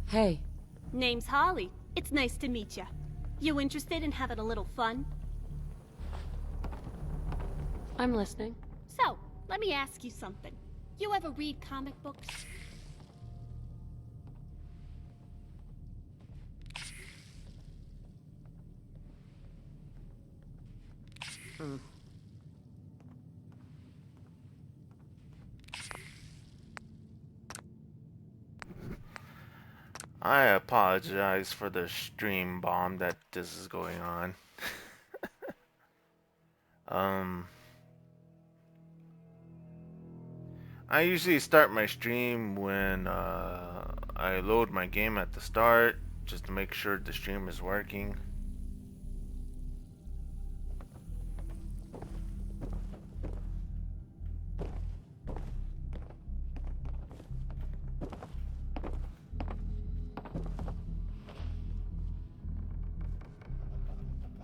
Hey. Name's Harley. It's nice to meet ya. You interested in having a little fun? I'm listening. So, let me ask you something. You ever read comic books? I apologize for the stream bomb that this is going on. I usually start my stream when I load my game at the start, just to make sure the stream is working.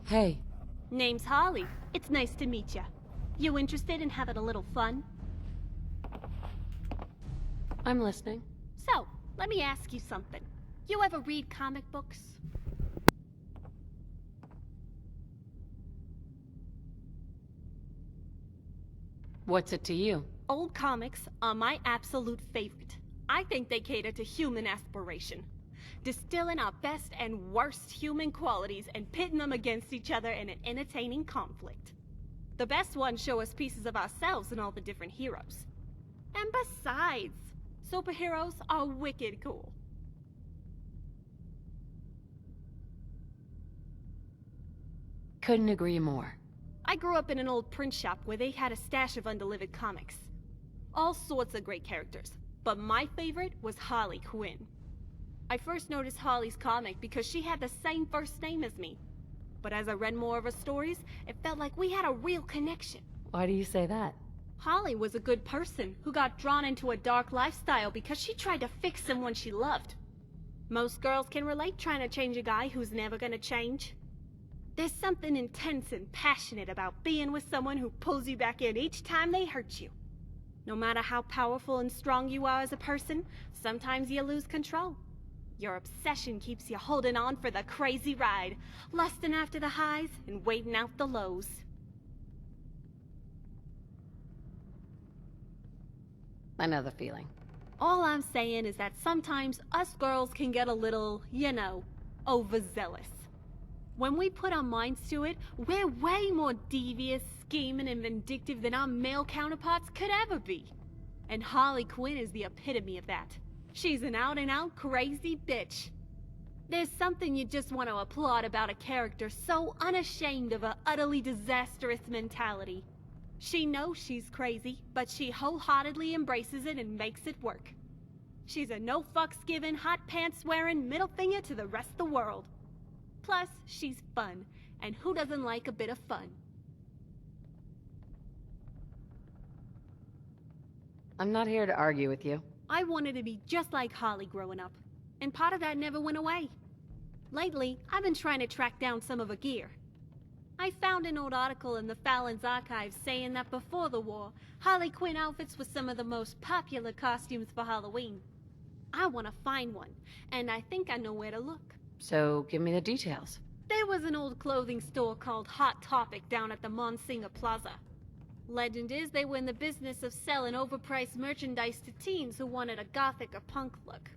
Hey. Name's Harley. It's nice to meet ya. You interested in having a little fun? I'm listening. So, let me ask you something. You ever read comic books? What's it to you? Old comics are my absolute favorite. I think they cater to human aspiration, distilling our best and worst human qualities and pitting them against each other in an entertaining conflict. The best ones show us pieces of ourselves in all the different heroes. And besides, superheroes are wicked cool. Couldn't agree more. I grew up in an old print shop where they had a stash of undelivered comics. All sorts of great characters, but my favorite was Harley Quinn. I first noticed Harley's comic because she had the same first name as me. But as I read more of her stories, it felt like we had a real connection. Why do you say that? Harley was a good person who got drawn into a dark lifestyle because she tried to fix someone she loved. Most girls can relate trying to change a guy who's never gonna change. There's something intense and passionate about being with someone who pulls you back in each time they hurt you. No matter how powerful and strong you are as a person, sometimes you lose control. Your obsession keeps you holding on for the crazy ride, lusting after the highs and waiting out the lows. I know the feeling. All I'm saying is that sometimes us girls can get a little, overzealous. When we put our minds to it, we're way more devious, scheming, and vindictive than our male counterparts could ever be. And Harley Quinn is the epitome of that. She's an out-and-out crazy bitch. There's something you just want to applaud about a character so unashamed of her utterly disastrous mentality. She knows she's crazy, but she wholeheartedly embraces it and makes it work. She's a no-fucks-given, hot-pants-wearing middle finger to the rest of the world. Plus, she's fun, and who doesn't like a bit of fun? I'm not here to argue with you. I wanted to be just like Harley growing up, and part of that never went away. Lately, I've been trying to track down some of her gear. I found an old article in the Fallon's archives saying that before the war, Harley Quinn outfits were some of the most popular costumes for Halloween. I want to find one, and I think I know where to look. So, give me the details. There was an old clothing store called Hot Topic down at the Monsignor Plaza. Legend is they were in the business of selling overpriced merchandise to teens who wanted a gothic or punk look.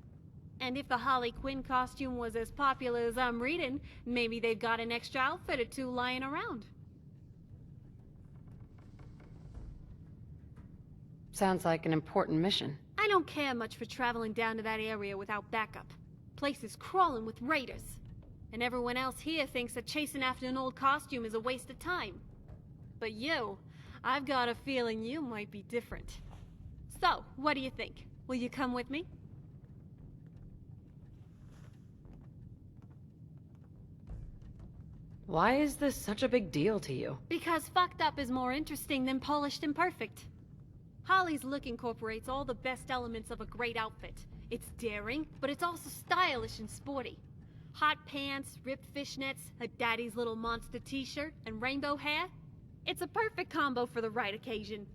And if the Harley Quinn costume was as popular as I'm reading, maybe they've got an extra outfit or two lying around. Sounds like an important mission. I don't care much for traveling down to that area without backup. Place is crawling with raiders. And everyone else here thinks that chasing after an old costume is a waste of time. But you, I've got a feeling you might be different. So, what do you think? Will you come with me? Why is this such a big deal to you? Because fucked up is more interesting than polished and perfect. Holly's look incorporates all the best elements of a great outfit. It's daring, but it's also stylish and sporty. Hot pants, ripped fishnets, a daddy's little monster t-shirt, and rainbow hair. It's a perfect combo for the right occasion.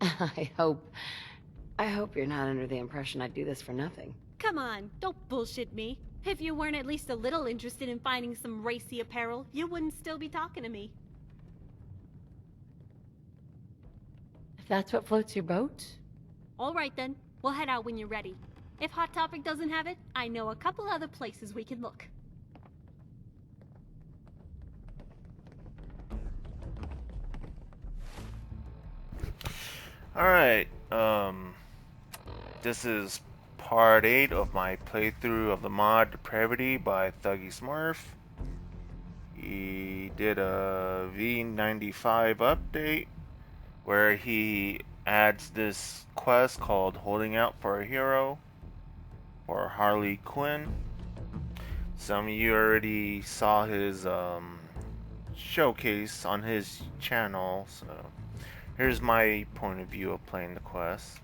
I hope you're not under the impression I do this for nothing. Come on, don't bullshit me. If you weren't at least a little interested in finding some racy apparel, you wouldn't still be talking to me. If that's what floats your boat. All right then, we'll head out when you're ready. If Hot Topic doesn't have it, I know a couple other places we can look. Alright, this is part 8 of my playthrough of the mod Depravity by Thuggy Smurf. He did a v95 update where he adds this quest called Holding Out for a Hero for Harley Quinn. Some of you already saw his showcase on his channel, so here's my point of view of playing the quest.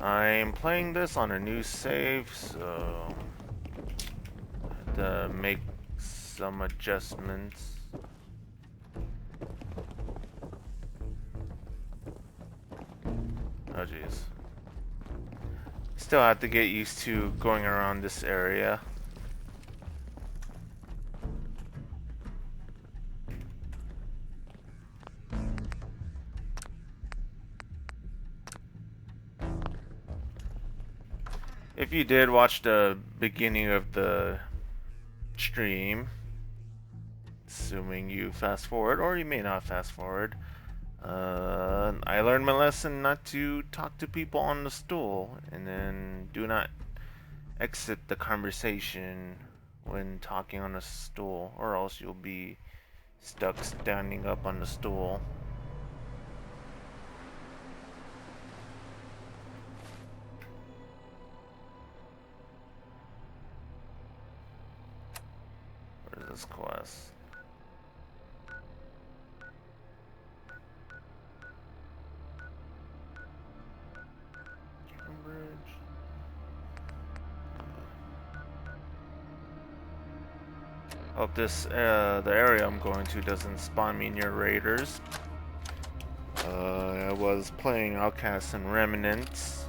I'm playing this on a new save, so I have to make some adjustments. Oh jeez. Still have to get used to going around this area. If you did watch the beginning of the stream, assuming you fast forward, or you may not fast forward, I learned my lesson not to talk to people on the stool, and then do not exit the conversation when talking on a stool, or else you'll be stuck standing up on the stool. Where's this quest? Cambridge. Hope this the area I'm going to doesn't spawn me near raiders. I was playing Outcasts and Remnants.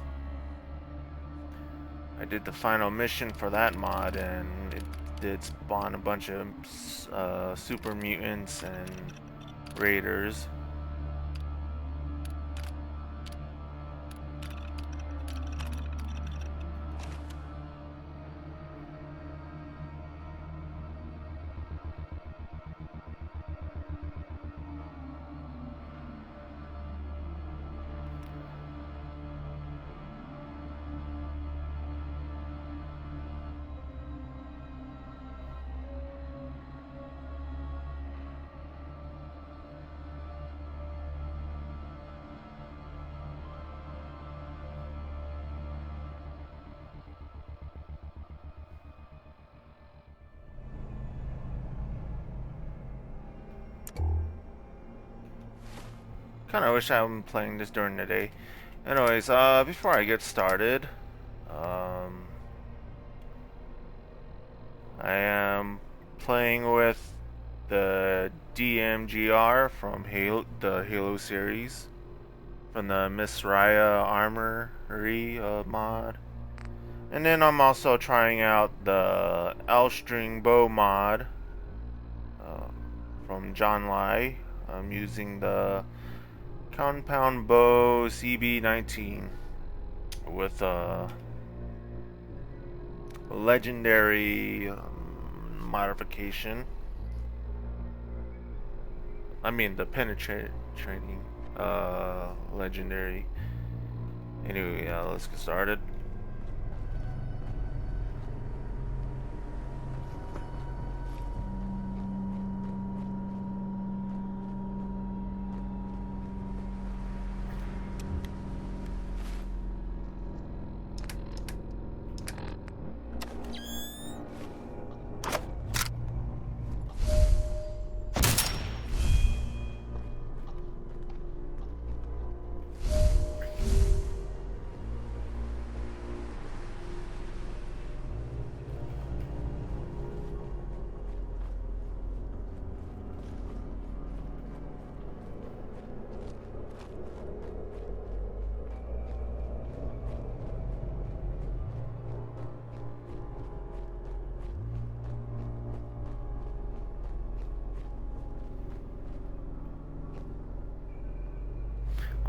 I did the final mission for that mod, and it did spawn a bunch of super mutants and raiders. Kinda wish I wasn't playing this during the day. Anyways, before I get started, I am playing with the DMGR from the Halo series, from the Miss Raya Armory mod. And then I'm also trying out the LString Bow mod from John Lai. I'm using the Compound Bow CB19 with a legendary modification. I mean the penetrating legendary. Anyway, let's get started.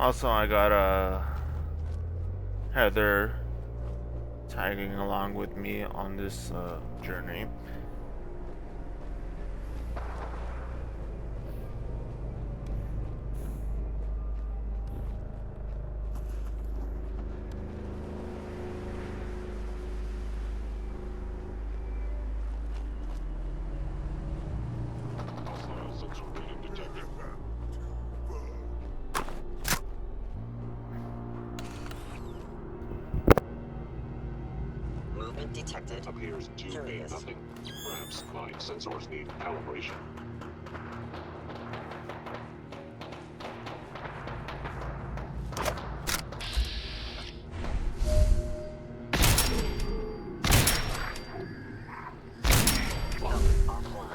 Also, I got Heather tagging along with me on this journey. Movement detected. Appears to be Curious. nothing. Perhaps my sensors need calibration. Offline.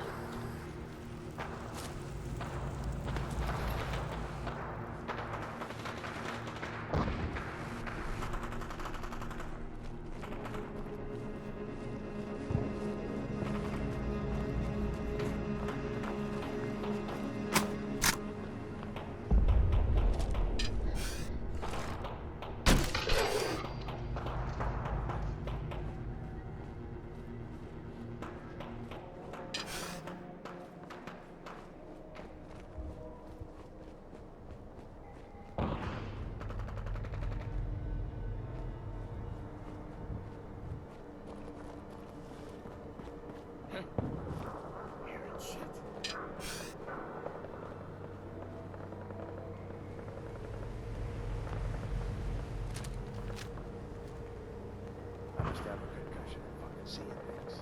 I must have a concussion and fucking seeing things.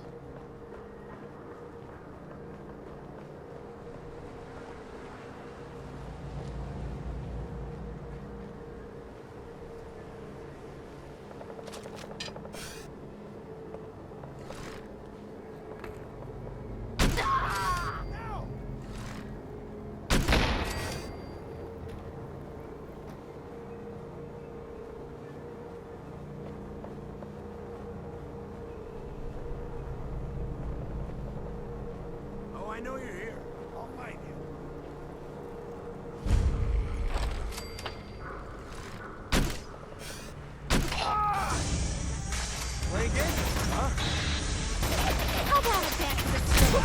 Oh, I know you're here. I'll find you. Play again? Huh? How about a dance to the street?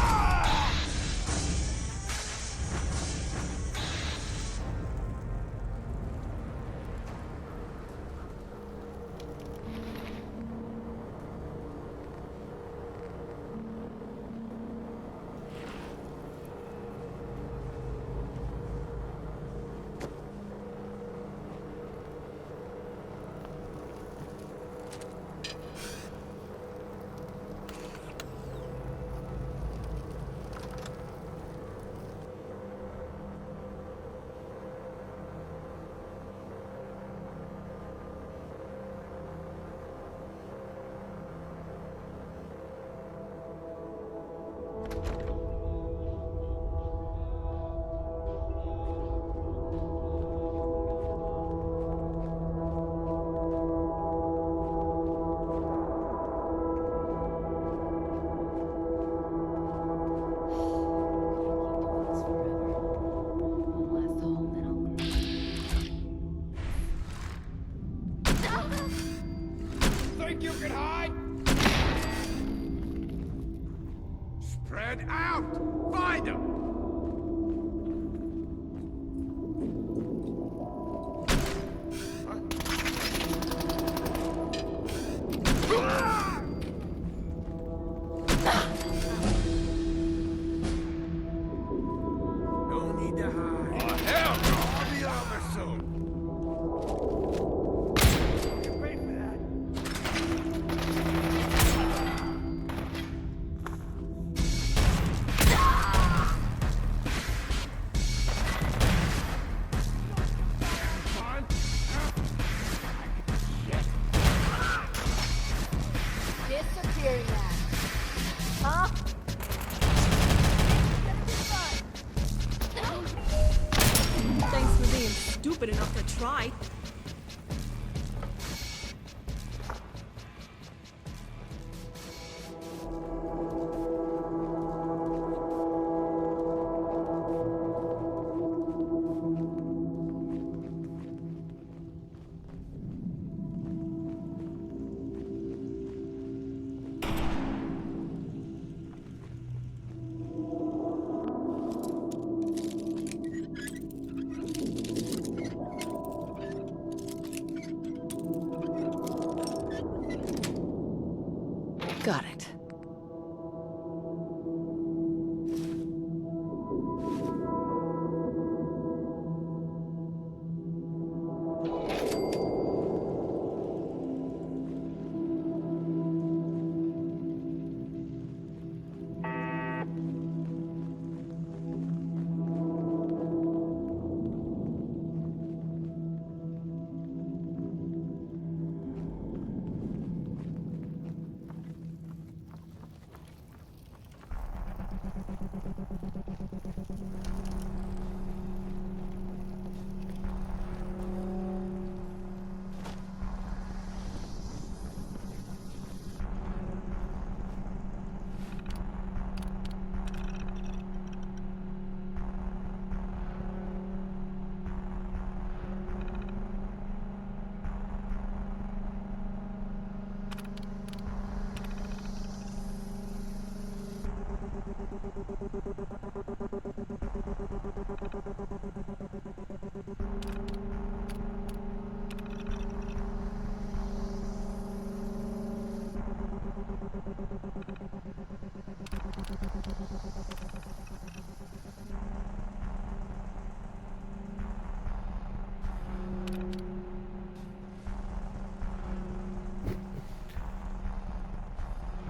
Think you can hide? Spread out! Find them! No need to hide. Oh, hell no! I'll be over soon. You pay for that. Fun? Disappear now. Huh? Thanks for being stupid enough to try.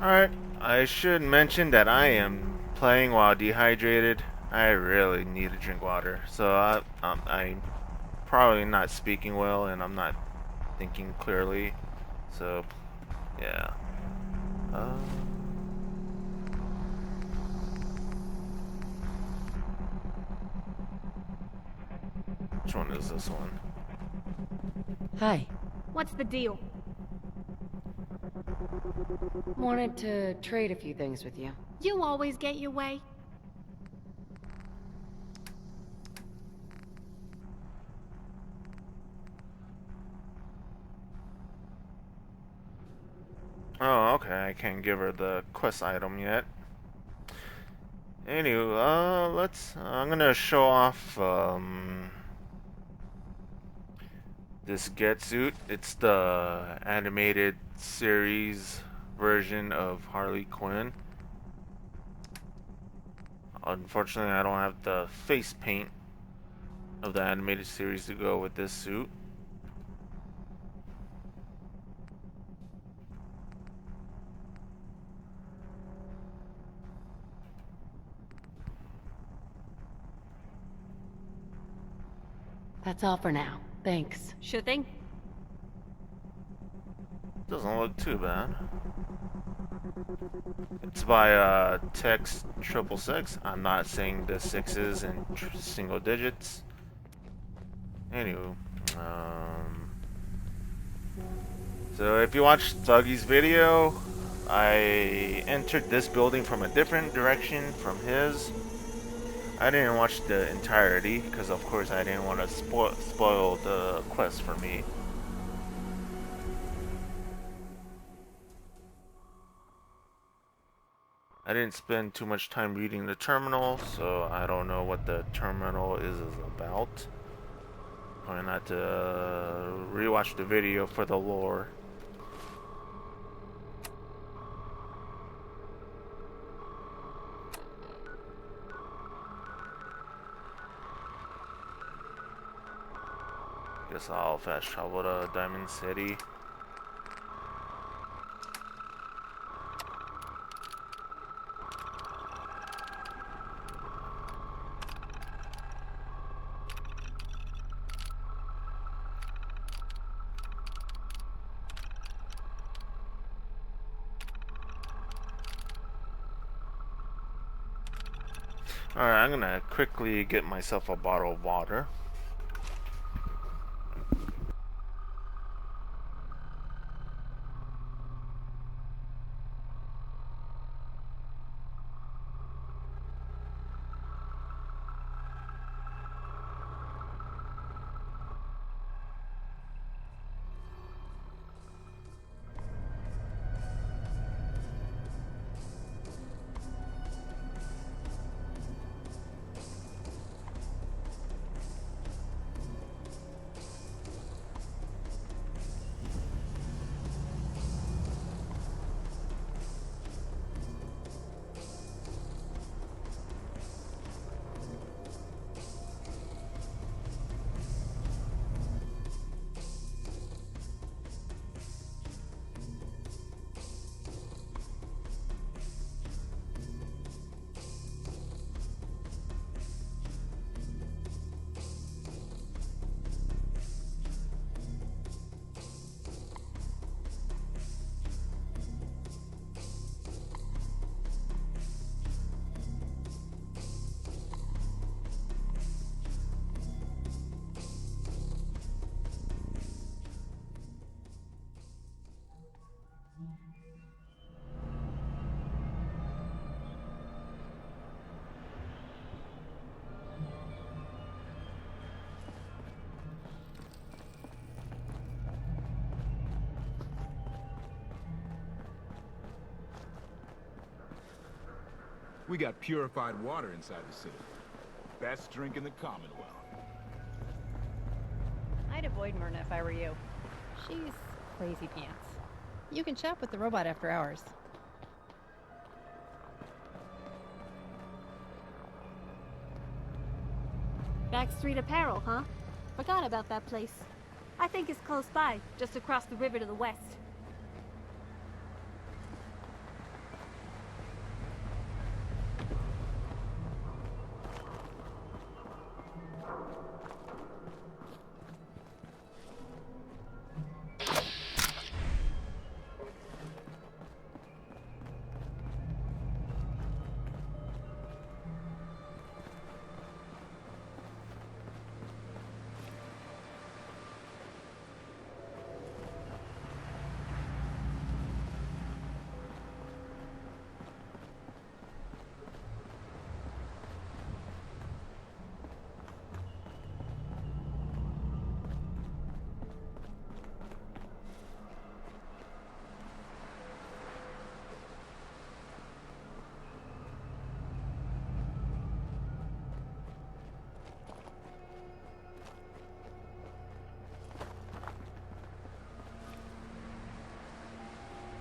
Alright, I should mention that I am playing while dehydrated. I really need to drink water, so I'm probably not speaking well and I'm not thinking clearly. So, yeah. Which one is this one? Hi. What's the deal? Wanted to trade a few things with you. You always get your way. Oh, okay. I can't give her the quest item yet. Anyway, I'm gonna show off this get suit. It's the animated series version of Harley Quinn. Unfortunately, I don't have the face paint of the animated series to go with this suit. That's all for now. Thanks. Sure thing. Doesn't look too bad. It's by Text 666. I'm not saying the sixes in single digits. Anywho, so if you watched Thuggy's video, I entered this building from a different direction from his. I didn't watch the entirety because, of course, I didn't want to spoil the quest for me. I didn't spend too much time reading the terminal, so I don't know what the terminal is about. Probably not to rewatch the video for the lore. Guess I'll fast travel to Diamond City. Alright, I'm gonna quickly get myself a bottle of water. We got purified water inside the city. Best drink in the Commonwealth. I'd avoid Myrna if I were you. She's crazy pants. You can chat with the robot after hours. Back Street Apparel, huh? Forgot about that place. I think it's close by, just across the river to the west.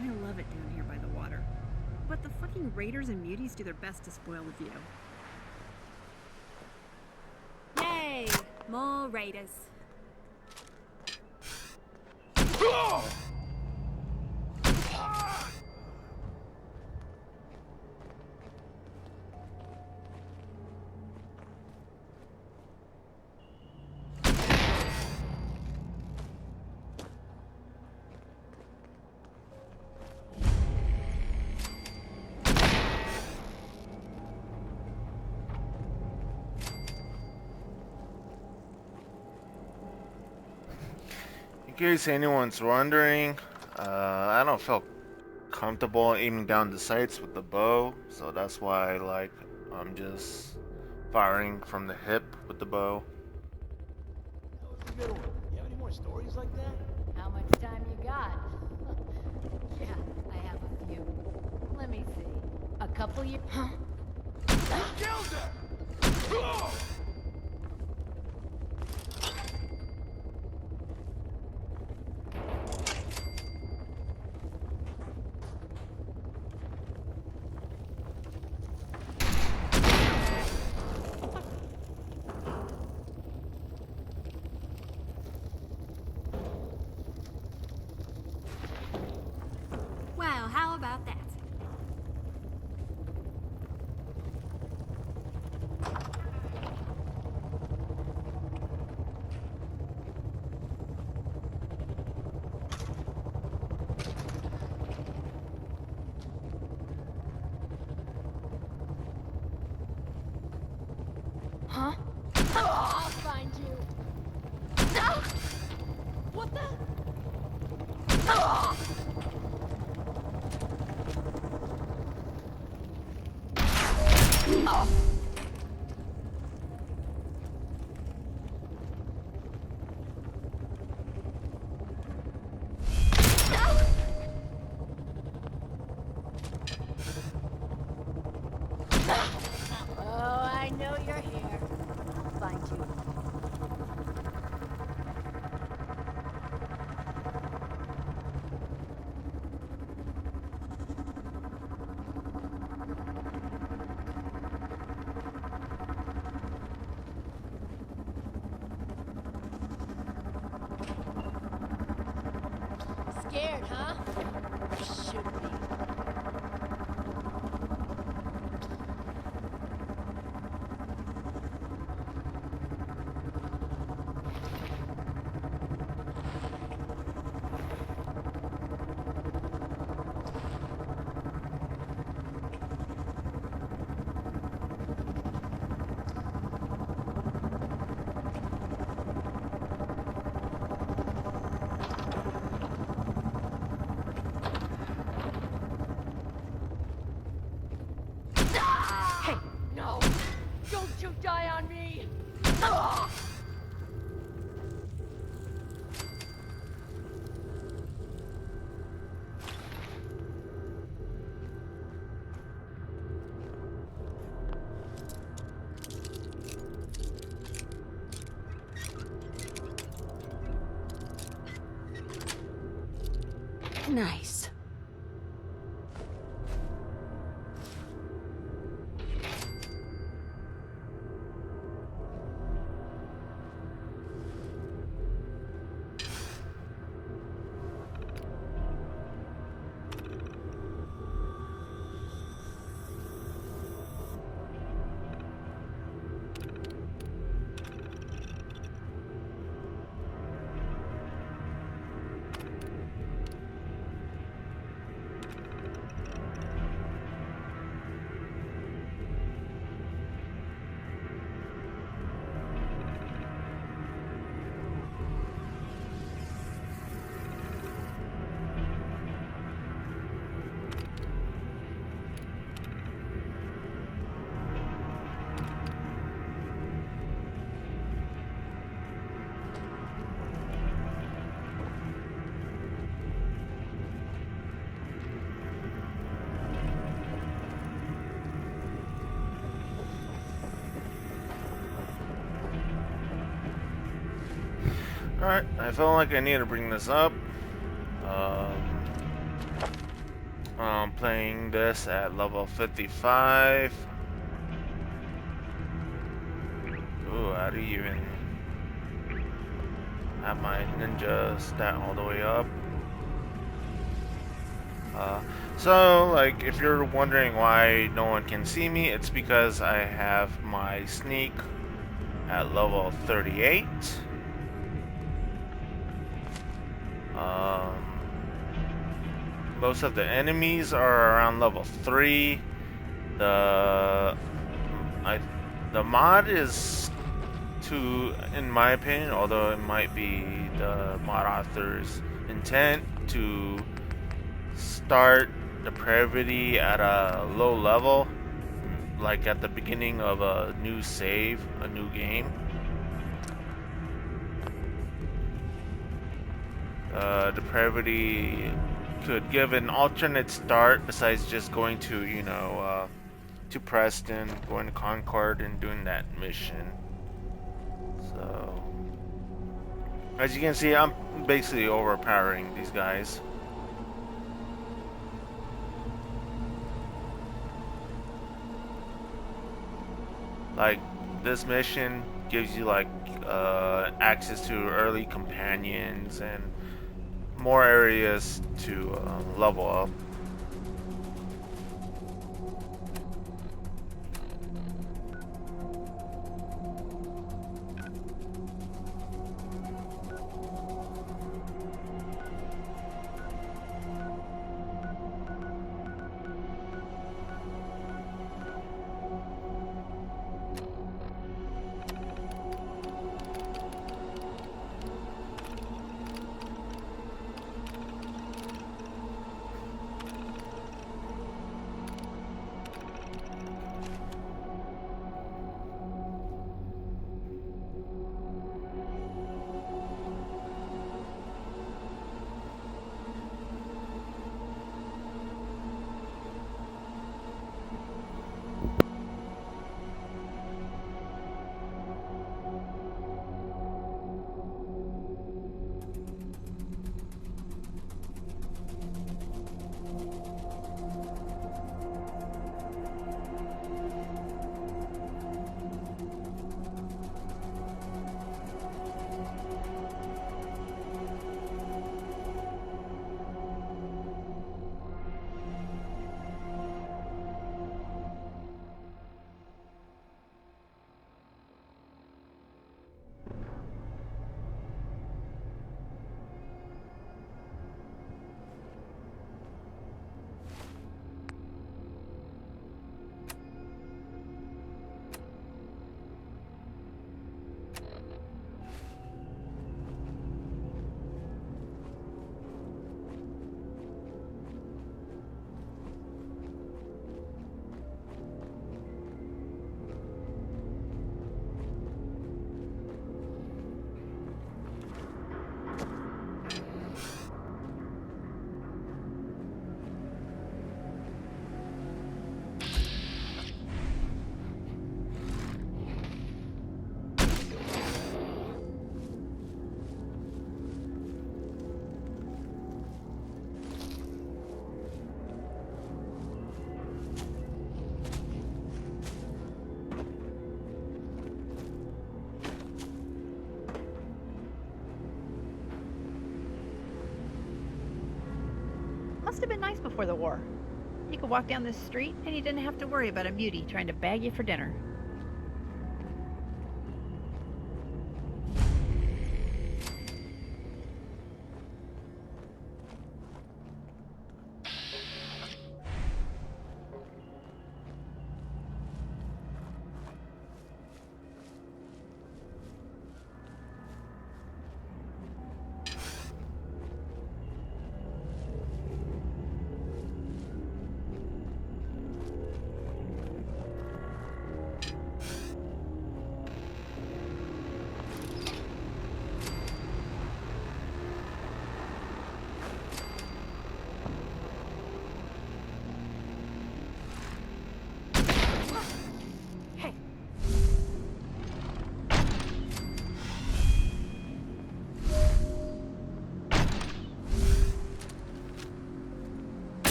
I love it down here by the water. But the fucking raiders and muties do their best to spoil the view. Yay! More raiders. In case anyone's wondering, I don't feel comfortable aiming down the sights with the bow, so that's why I'm just firing from the hip with the bow. That was a good one. You have any more stories like that? How much time you got? Yeah, I have a few. Let me see. A couple years. Huh? Killed her! Well, how about that? Huh? I'll find you. What the? Oh, I know you're here. I'll find you. Scared, huh? Should be. Hey, no! Don't you die on me! Nice. Alright, I feel like I need to bring this up. I'm playing this at level 55. Ooh, how do you even have my ninja stat all the way up? So, like, if you're wondering why no one can see me, it's because I have my sneak at level 38. Most of the enemies are around level 3. The mod is in my opinion, although it might be the mod author's intent to start Depravity at a low level, like at the beginning of a new save, a new game. Depravity could give an alternate start besides just going to, you know, to Preston, going to Concord and doing that mission. So, as you can see, I'm basically overpowering these guys. Like, this mission gives you like access to early companions and more areas to level up. must have been nice before the war. You could walk down this street and you didn't have to worry about a mutie trying to bag you for dinner.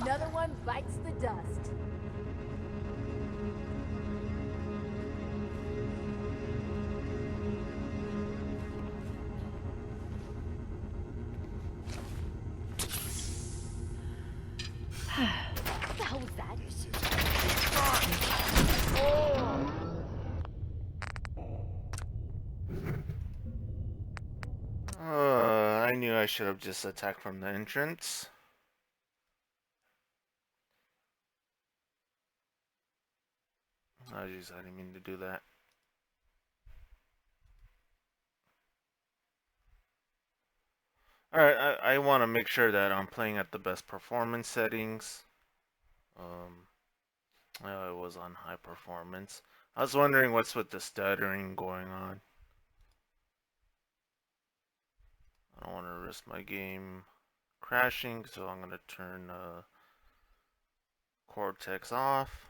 Another one bites the dust. What the hell was that? I knew I should have just attacked from the entrance. Oh jeez, I didn't mean to do that. Alright, I want to make sure that I'm playing at the best performance settings. It was on high performance. I was wondering what's with the stuttering going on. I don't want to risk my game crashing, so I'm going to turn Cortex off.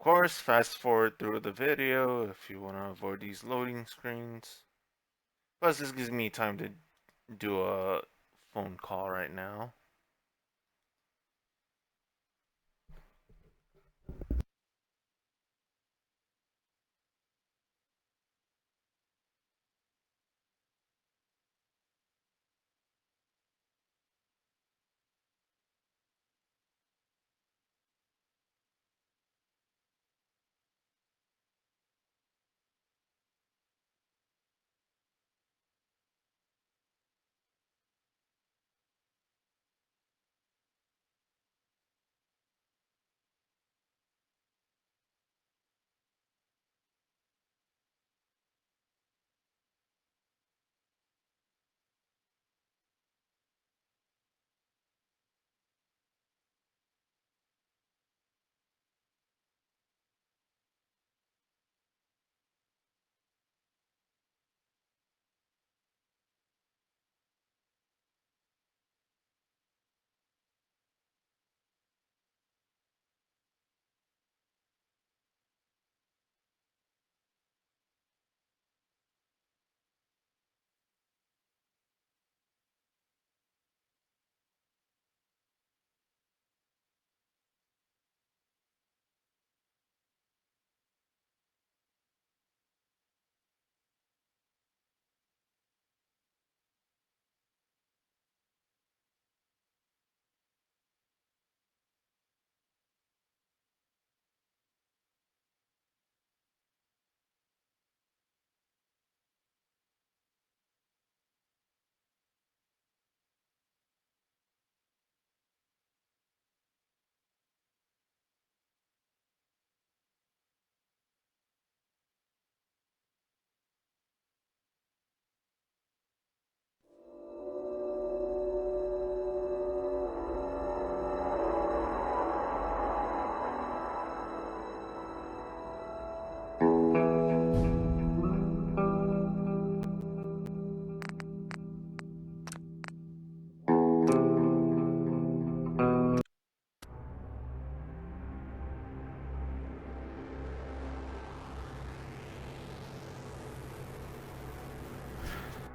Of course, fast forward through the video if you want to avoid these loading screens. Plus, this gives me time to do a phone call right now.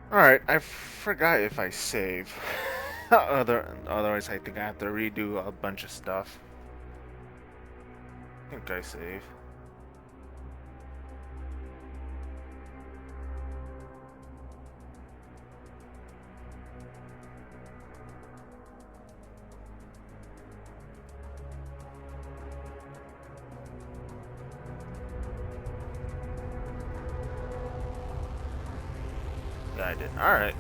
Alright, I forgot if I save. Otherwise I think I have to redo a bunch of stuff. I think I save. Yeah, I did. Alright.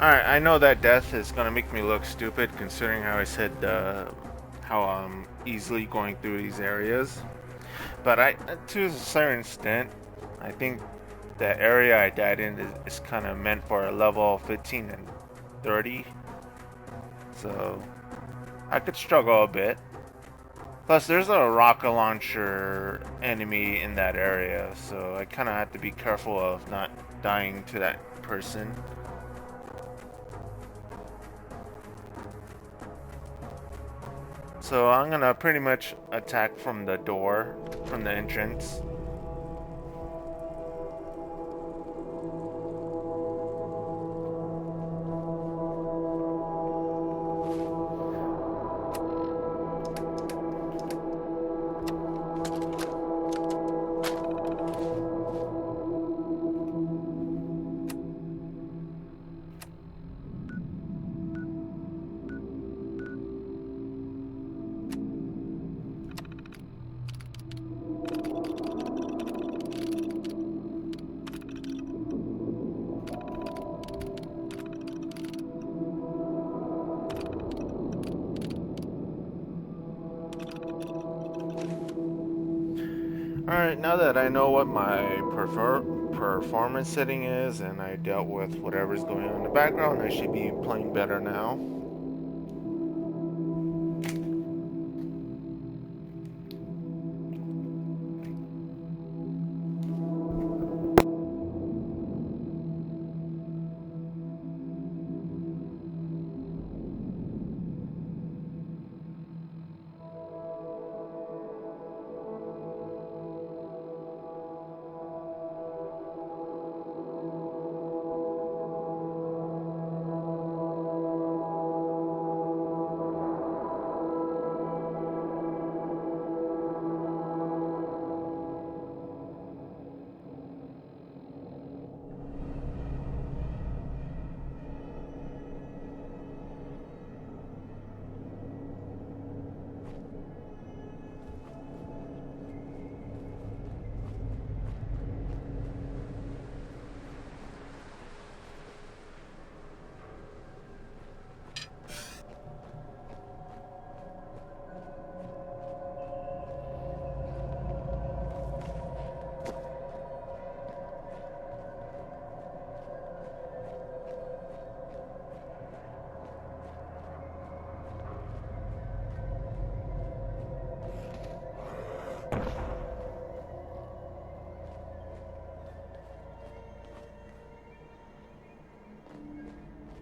Alright, I know that death is gonna make me look stupid considering how I said how I'm easily going through these areas. But to a certain extent, I think the area I died in is kind of meant for a level 15 and 30. So I could struggle a bit. Plus there's a rocket launcher enemy in that area, so I kind of have to be careful of not dying to that person. So I'm gonna pretty much attack from the door, from the entrance. Alright, now that I know what my performance setting is and I dealt with whatever's going on in the background, I should be playing better now.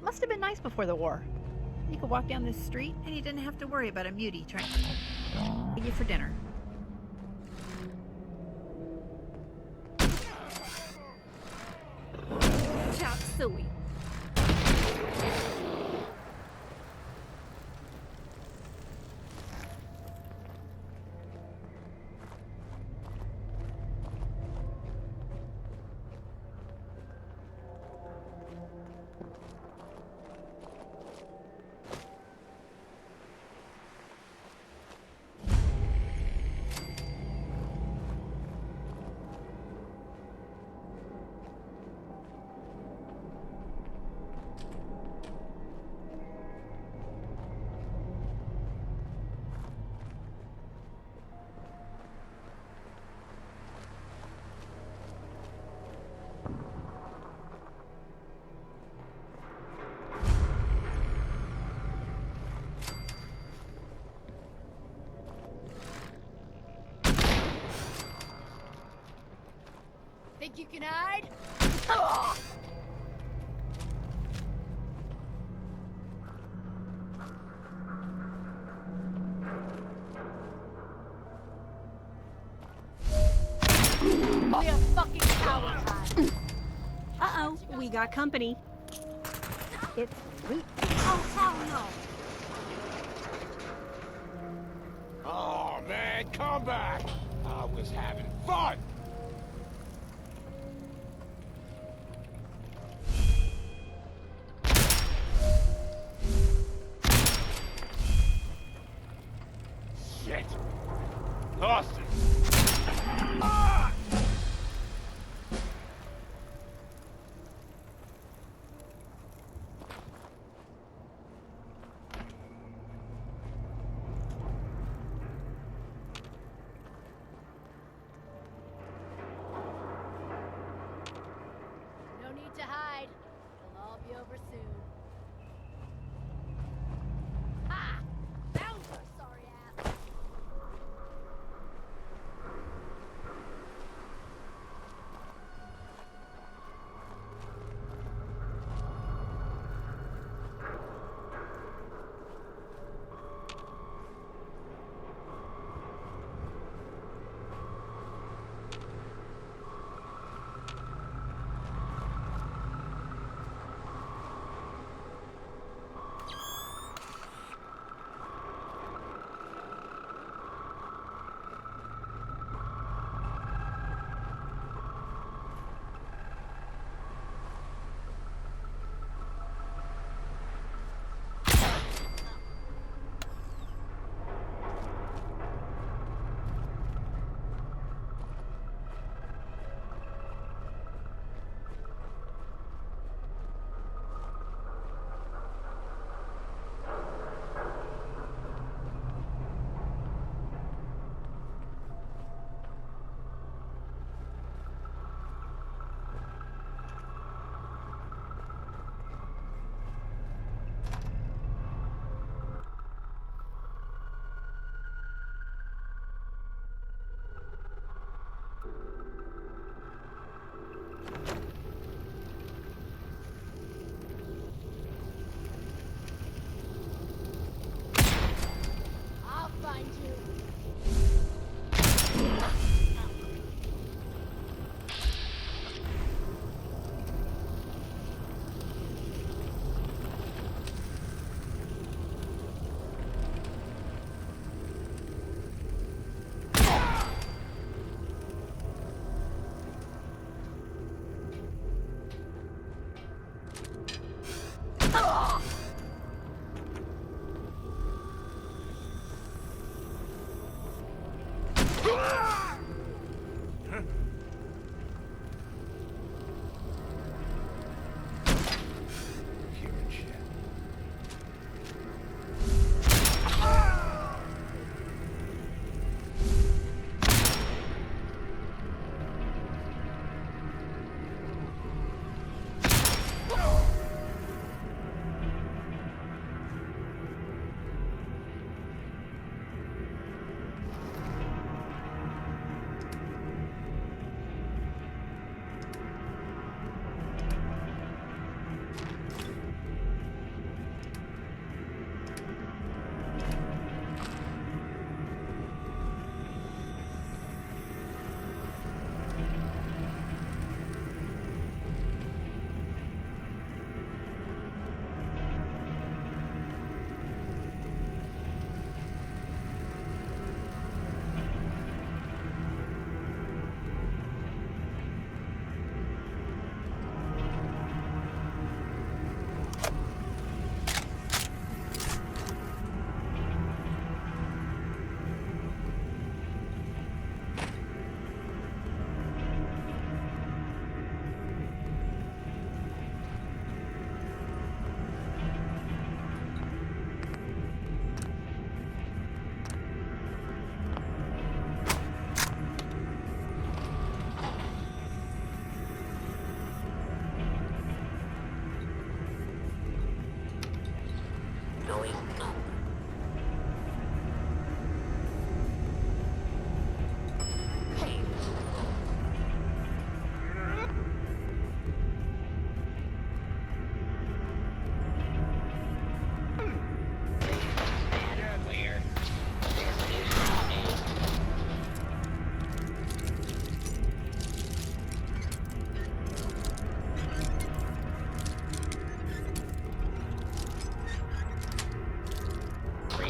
Must have been nice before the war. You could walk down this street and you didn't have to worry about a mutie trying to get you for dinner. Chop suey. Think you can hide? Be a fucking coward. Uh-oh, we got company. It's sweet. Oh, hell no. Oh, man, come back! I was having fun! Shit! Lost it! Ah! No need to hide. It'll all be over soon. Ha! Bowser, sorry ass. I'll find you. Human shit.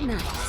Nice.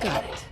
Got it.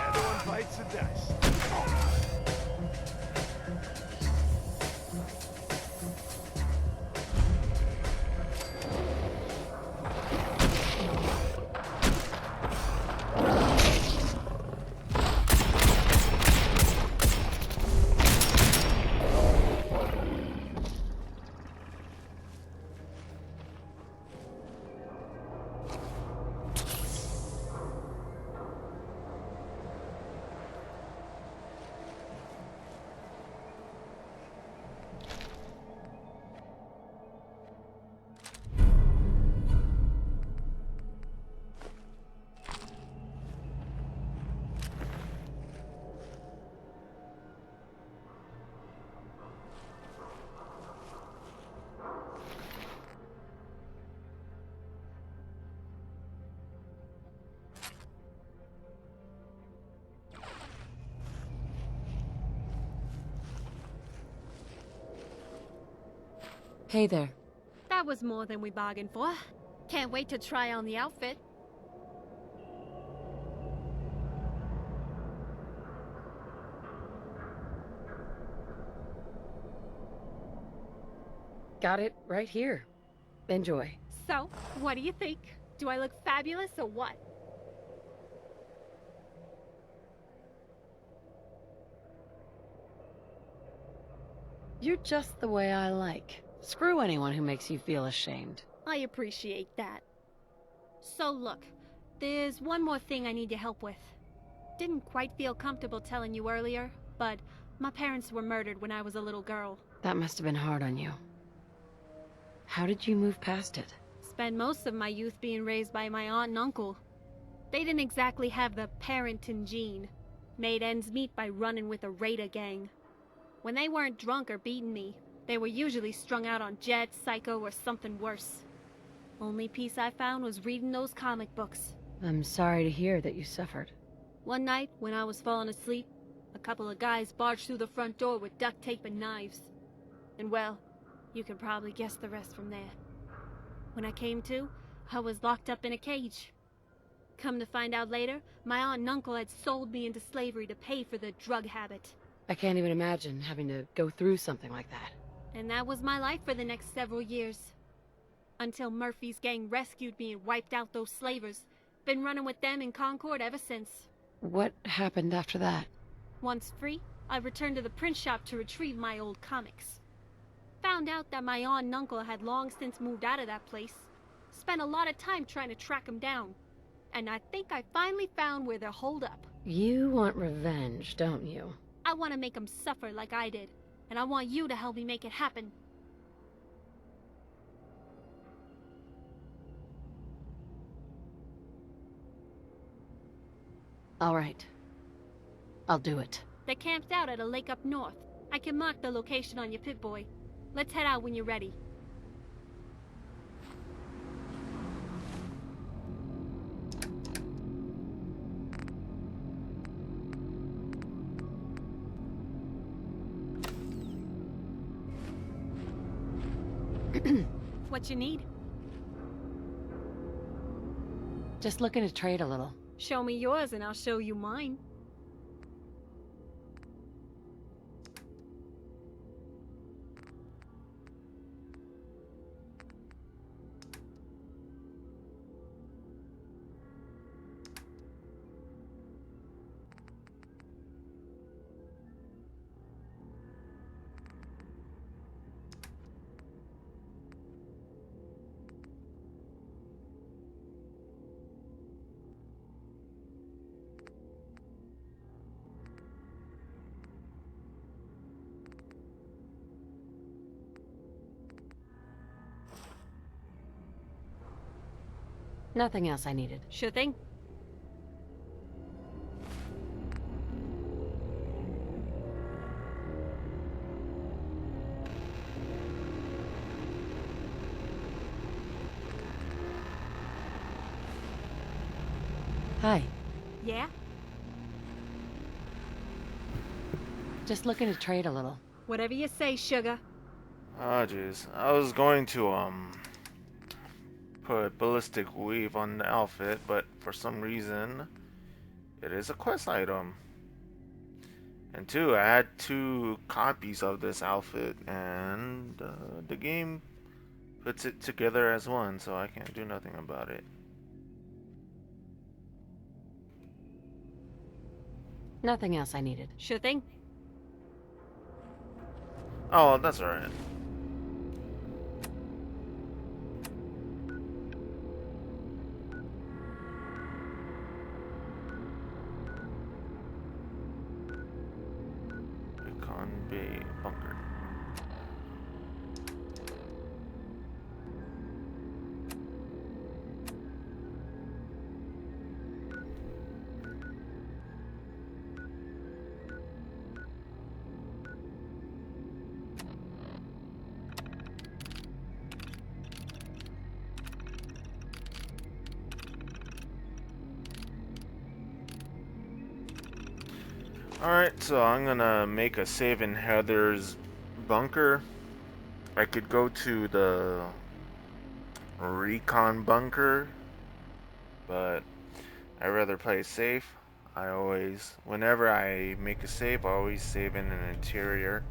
Everyone bites the dust. Hey there. That was more than we bargained for. Can't wait to try on the outfit. Got it right here. Enjoy. So, what do you think? Do I look fabulous or what? You're just the way I like. Screw anyone who makes you feel ashamed. I appreciate that. So look, there's one more thing I need your help with. Didn't quite feel comfortable telling you earlier, but my parents were murdered when I was a little girl. That must have been hard on you. How did you move past it? Spent most of my youth being raised by my aunt and uncle. They didn't exactly have the parenting gene. Made ends meet by running with a raider gang. When they weren't drunk or beating me, they were usually strung out on Jet, Psycho, or something worse. Only peace I found was reading those comic books. I'm sorry to hear that you suffered. One night, when I was falling asleep, a couple of guys barged through the front door with duct tape and knives. And well, you can probably guess the rest from there. When I came to, I was locked up in a cage. Come to find out later, my aunt and uncle had sold me into slavery to pay for the drug habit. I can't even imagine having to go through something like that. And that was my life for the next several years. Until Murphy's gang rescued me and wiped out those slavers. Been running with them in Concord ever since. What happened after that? Once free, I returned to the print shop to retrieve my old comics. Found out that my aunt and uncle had long since moved out of that place. Spent a lot of time trying to track them down. And I think I finally found where they're holed up. You want revenge, don't you? I want to make them suffer like I did. And I want you to help me make it happen. All right. I'll do it. They're camped out at a lake up north. I can mark the location on your Pip-Boy. Let's head out when you're ready. What you need? Just looking to trade a little. Show me yours and I'll show you mine. Nothing else I needed. Sure thing. Hi. Yeah? Just looking to trade a little. Whatever you say, sugar. Oh jeez. I was going to put ballistic weave on the outfit, but for some reason it is a quest item. And two, I had 2 copies of this outfit, and the game puts it together as one, so I can't do nothing about it. Nothing else I needed. Sure thing. Oh, that's alright. Recon Bay Bunker. Alright, so I'm gonna make a save in Heather's bunker. I could go to the recon bunker, but I'd rather play safe. Whenever I make a save, I always save in an interior.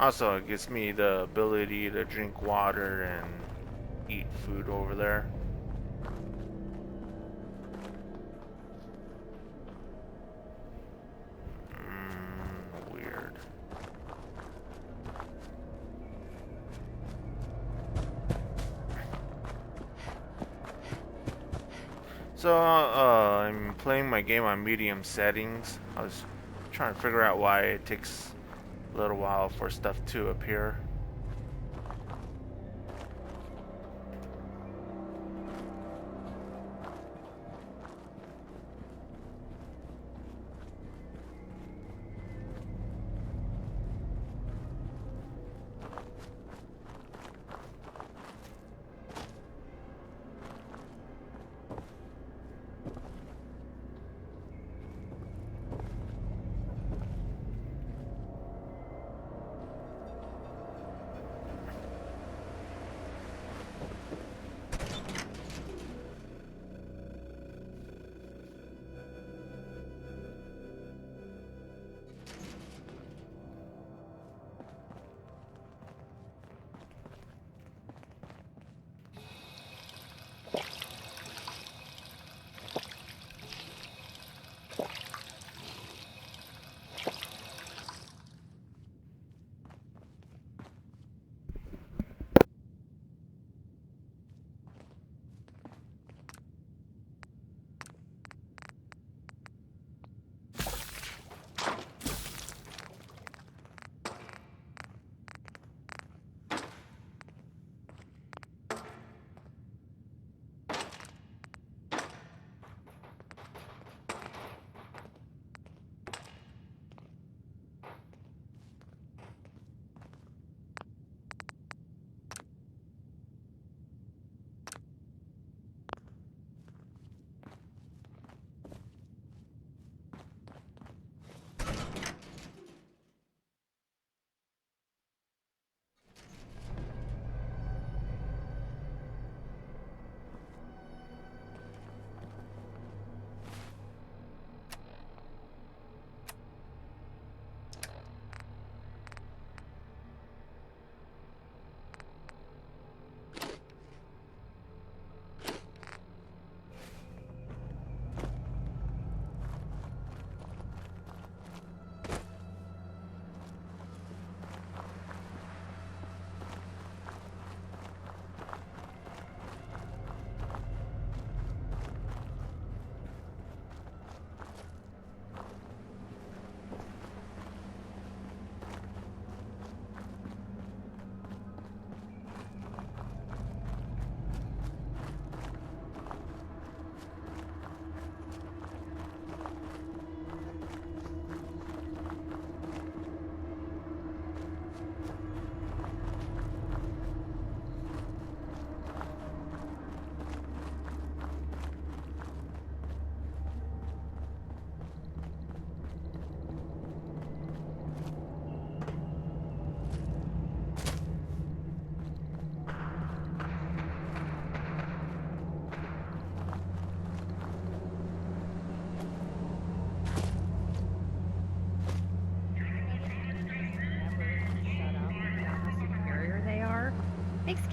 Also, it gives me the ability to drink water and eat food over there. Weird. So, I'm playing my game on medium settings. I was trying to figure out why it takes a little while for stuff to appear.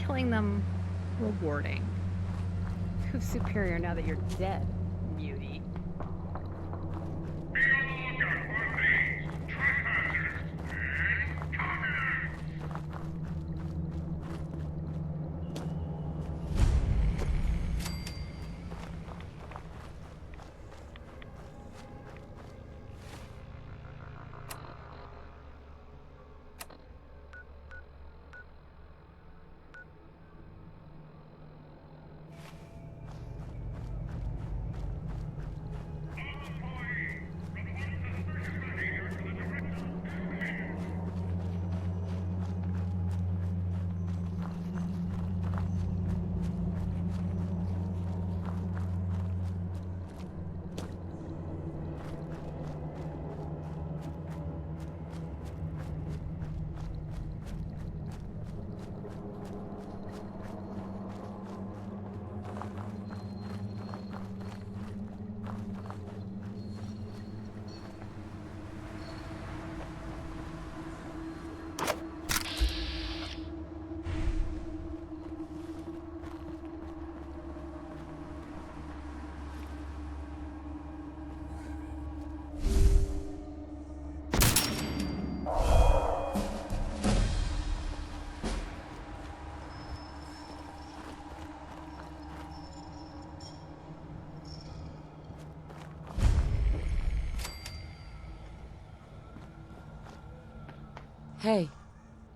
killing them rewarding. Who's superior now that you're dead, mutie? Hey,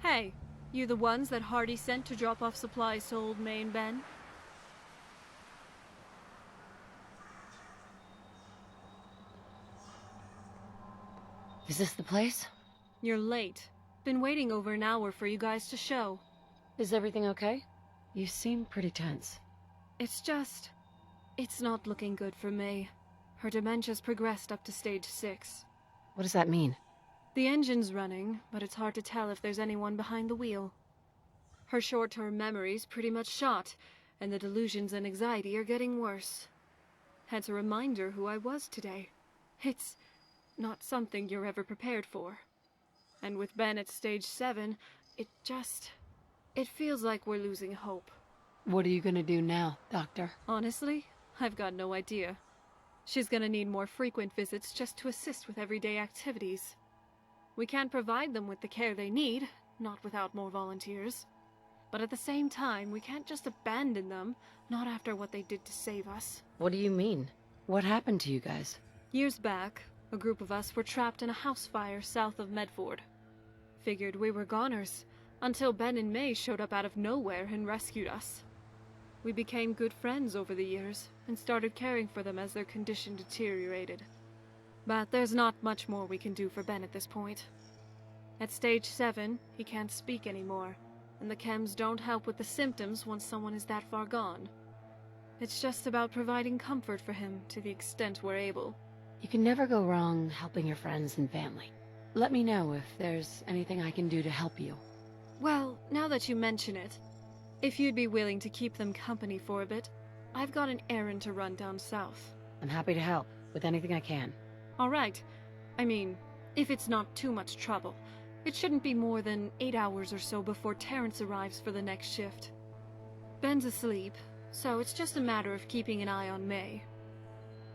Hey, you the ones that Hardy sent to drop off supplies to old May and Ben? is this the place? You're late. Been waiting over an hour for you guys to show. Is everything okay? You seem pretty tense. It's not looking good for May. Her dementia's progressed up to stage 6. What does that mean? The engine's running, but it's hard to tell if there's anyone behind the wheel. Her short-term memory's pretty much shot, and the delusions and anxiety are getting worse. Hence a reminder who I was today. It's not something you're ever prepared for. And with Ben at stage 7, it feels like we're losing hope. What are you gonna do now, Doctor? Honestly, I've got no idea. She's gonna need more frequent visits just to assist with everyday activities. We can't provide them with the care they need, not without more volunteers. But at the same time, we can't just abandon them, not after what they did to save us. What do you mean? What happened to you guys? Years back, a group of us were trapped in a house fire south of Medford. Figured we were goners, until Ben and May showed up out of nowhere and rescued us. We became good friends over the years, and started caring for them as their condition deteriorated. But there's not much more we can do for Ben at this point. At stage 7, he can't speak anymore, and the chems don't help with the symptoms once someone is that far gone. It's just about providing comfort for him to the extent we're able. You can never go wrong helping your friends and family. Let me know if there's anything I can do to help you. Well, now that you mention it, if you'd be willing to keep them company for a bit, I've got an errand to run down south. I'm happy to help with anything I can. All right. I mean, if it's not too much trouble. It shouldn't be more than 8 hours or so before Terrence arrives for the next shift. Ben's asleep, so it's just a matter of keeping an eye on May.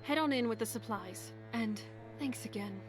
Head on in with the supplies, and thanks again.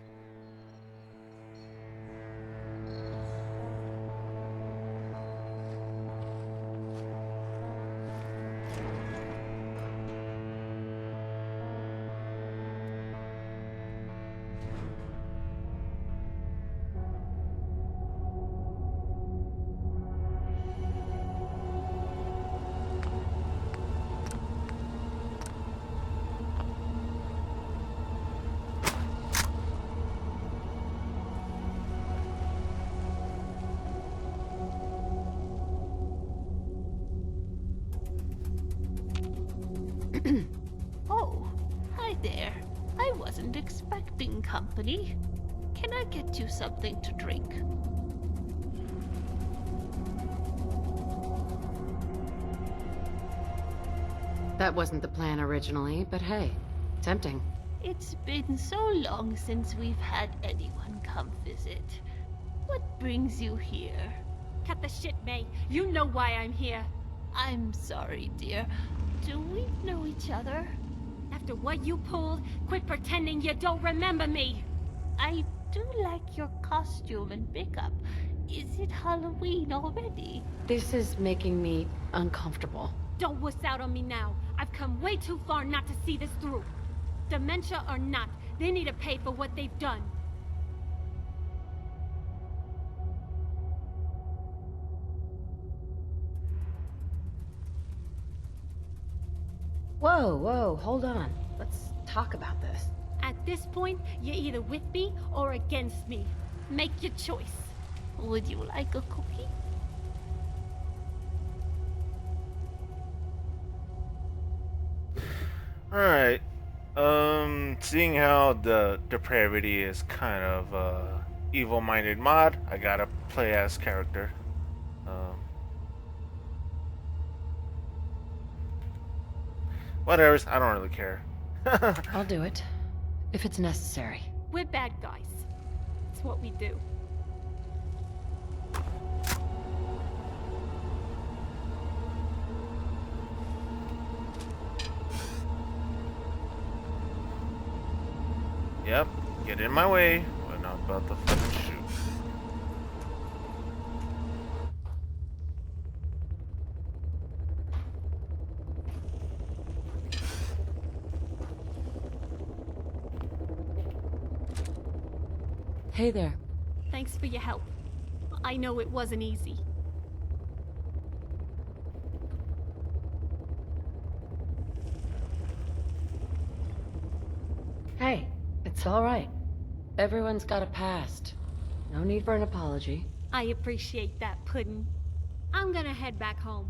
Oh, hi there. I wasn't expecting company. Can I get you something to drink? That wasn't the plan originally, but hey, tempting. It's been so long since we've had anyone come visit. What brings you here? Cut the shit, May. You know why I'm here. I'm sorry, dear. Do we know each other? After what you pulled, quit pretending you don't remember me. I do like your costume and makeup. Is it Halloween already? This is making me uncomfortable. Don't wuss out on me now. I've come way too far not to see this through. Dementia or not, they need to pay for what they've done. Whoa, hold on. Let's talk about this. At this point, you're either with me or against me. Make your choice. Would you like a cookie? Alright. Seeing how the Depravity is kind of evil-minded mod, I gotta play as character. Whatever, I don't really care. I'll do it. If it's necessary. We're bad guys. It's what we do. Yep, get in my way when I'm about to fucking shoot. Hey there. Thanks for your help. I know it wasn't easy. Hey, it's all right. Everyone's got a past. No need for an apology. I appreciate that, Puddin'. I'm gonna head back home.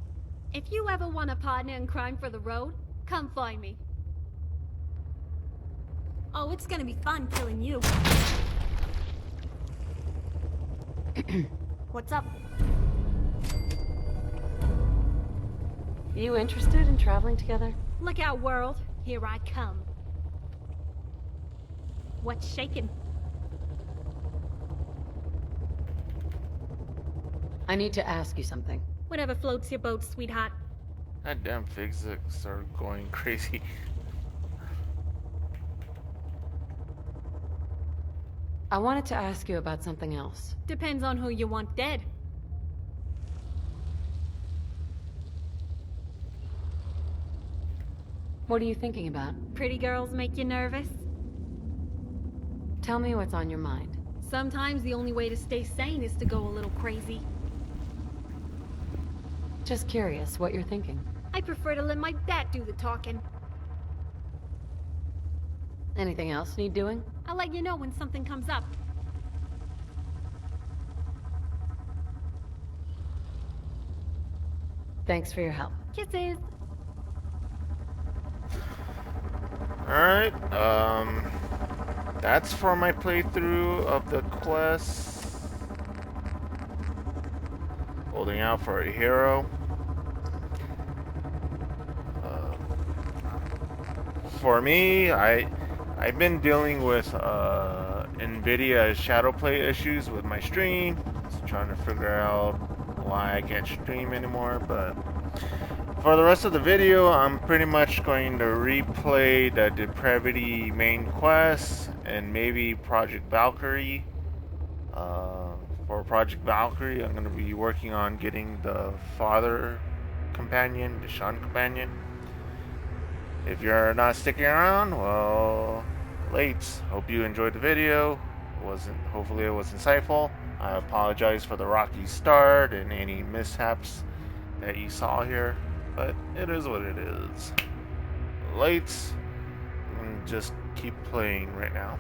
If you ever want a partner in crime for the road, come find me. Oh, it's gonna be fun killing you. What's up? You interested in traveling together? Look out, world. Here I come. What's shaking? I need to ask you something. Whatever floats your boat, sweetheart. God damn, physics are going crazy. I wanted to ask you about something else. Depends on who you want dead. What are you thinking about? Pretty girls make you nervous? Tell me what's on your mind. Sometimes the only way to stay sane is to go a little crazy. Just curious what you're thinking. I prefer to let my bat do the talking. Anything else need doing? I'll let you know when something comes up. Thanks for your help. Kisses! Alright, that's for my playthrough of the quest. Holding out for a hero. For me, I've been dealing with NVIDIA shadowplay issues with my stream. Just trying to figure out why I can't stream anymore, but for the rest of the video, I'm pretty much going to replay the Depravity main quest and maybe Project Valkyrie. For Project Valkyrie, I'm going to be working on getting the father companion, the Sean companion. If you're not sticking around, well, late. Hope you enjoyed the video. Hopefully it was insightful. I apologize for the rocky start and any mishaps that you saw here, but it is what it is. Late, and just keep playing right now.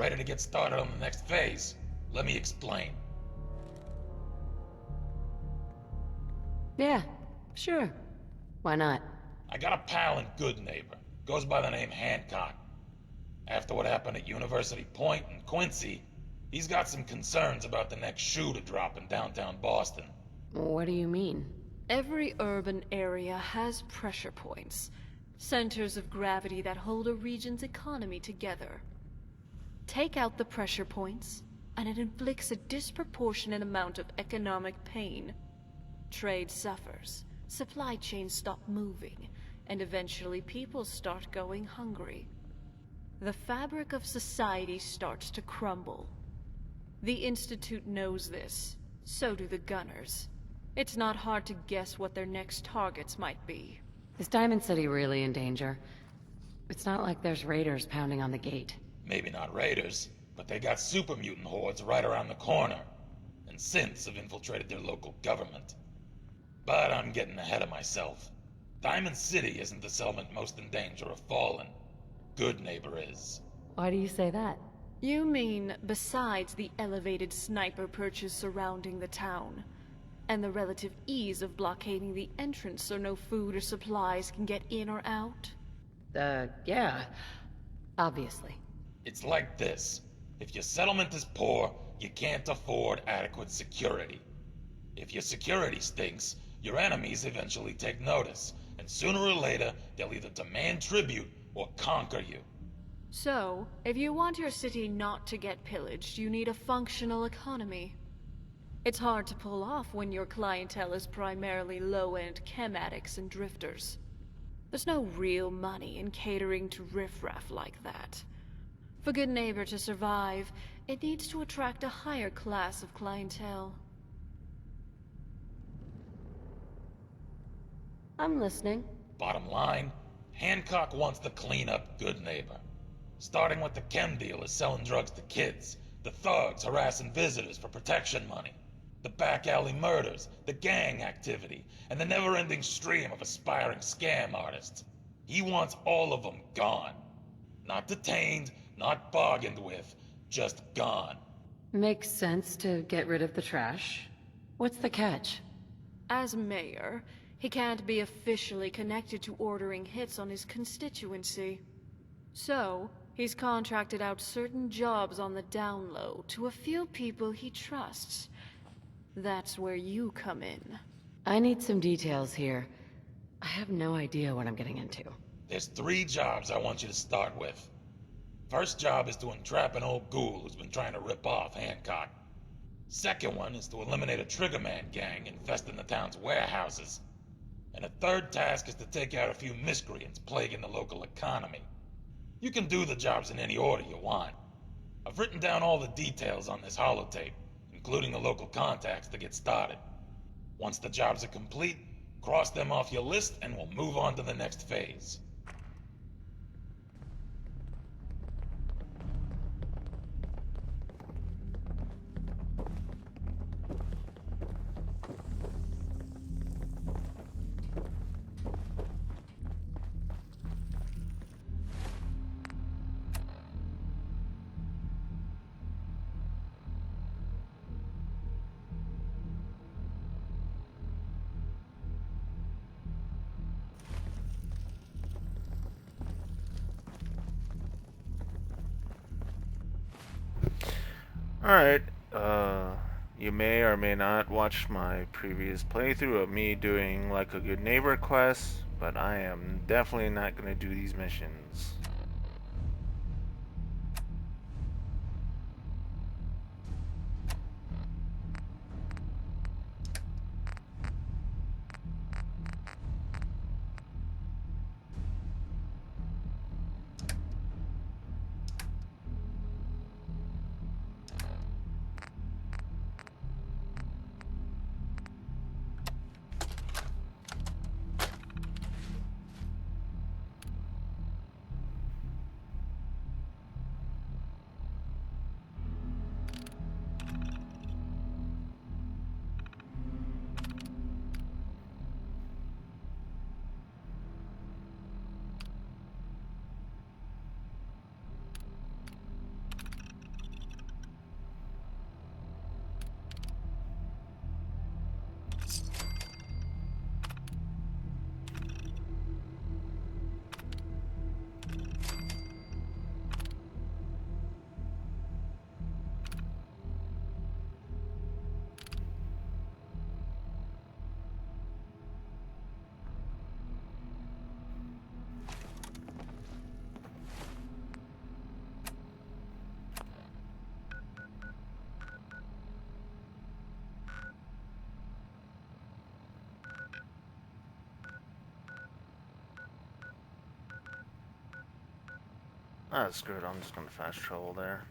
ready to get started on the next phase? Let me explain. Yeah, sure. Why not? I got a pal in Good Neighbor. Goes by the name Hancock. After what happened at University Point in Quincy, he's got some concerns about the next shoe to drop in downtown Boston. What do you mean? Every urban area has pressure points, centers of gravity that hold a region's economy together. Take out the pressure points, and it inflicts a disproportionate amount of economic pain. Trade suffers, supply chains stop moving, and eventually people start going hungry. The fabric of society starts to crumble. The Institute knows this, so do the Gunners. It's not hard to guess what their next targets might be. Is Diamond City really in danger? It's not like there's raiders pounding on the gate. Maybe not raiders, but they got super mutant hordes right around the corner. And synths have infiltrated their local government. But I'm getting ahead of myself. Diamond City isn't the settlement most in danger of falling. Good Neighbor is. Why do you say that? You mean besides the elevated sniper perches surrounding the town, and the relative ease of blockading the entrance so no food or supplies can get in or out? Yeah. Obviously. It's like this. If your settlement is poor, you can't afford adequate security. If your security stinks, your enemies eventually take notice, and sooner or later, they'll either demand tribute or conquer you. So, if you want your city not to get pillaged, you need a functional economy. It's hard to pull off when your clientele is primarily low-end chem addicts and drifters. There's no real money in catering to riffraff like that. For Good Neighbor to survive, it needs to attract a higher class of clientele. I'm listening. Bottom line, Hancock wants to clean up Good Neighbor. Starting with the chem dealers selling drugs to kids, the thugs harassing visitors for protection money, the back alley murders, the gang activity, and the never-ending stream of aspiring scam artists. He wants all of them gone. Not detained, not bargained with, just gone. Makes sense to get rid of the trash. What's the catch? As mayor, he can't be officially connected to ordering hits on his constituency. So, he's contracted out certain jobs on the down low to a few people he trusts. That's where you come in. I need some details here. I have no idea what I'm getting into. There's 3 jobs I want you to start with. First job is to entrap an old ghoul who's been trying to rip off Hancock. Second one is to eliminate a Triggerman gang infesting the town's warehouses. And a third task is to take out a few miscreants plaguing the local economy. You can do the jobs in any order you want. I've written down all the details on this holotape, including the local contacts to get started. Once the jobs are complete, cross them off your list and we'll move on to the next phase. Alright, you may or may not watch my previous playthrough of me doing like a good neighbor quest, but I am definitely not going to do these missions. Ah, screw it. I'm just gonna fast travel there.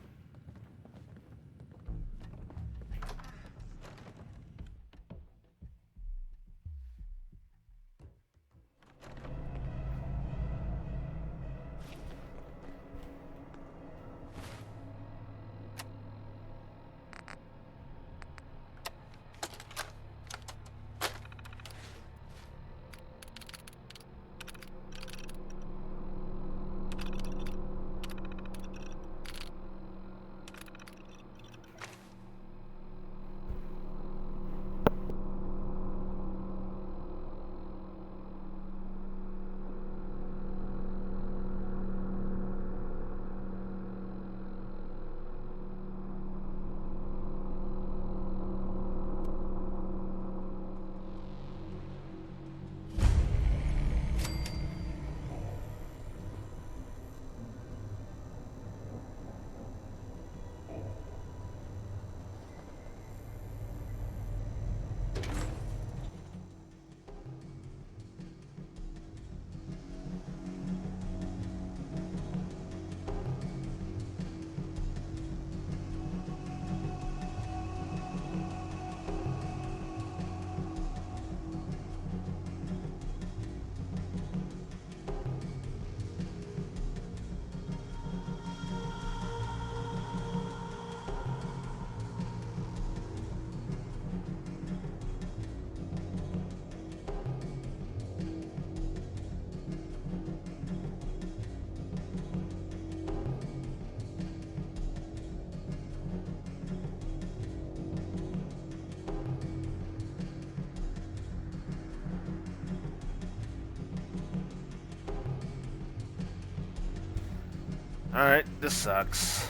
Alright, this sucks.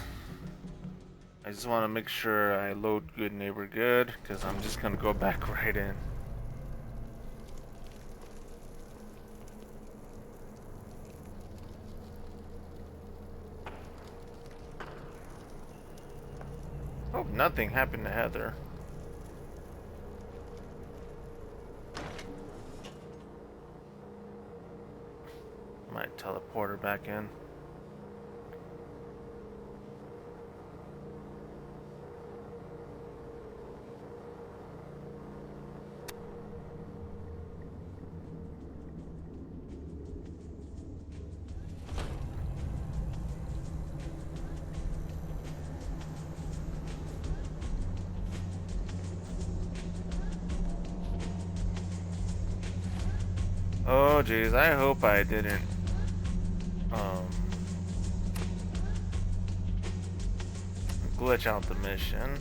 I just want to make sure I load good neighbor good, because I'm just going to go back right in. Hope nothing happened to Heather. Might teleport her back in. Oh jeez, I hope I didn't glitch out the mission.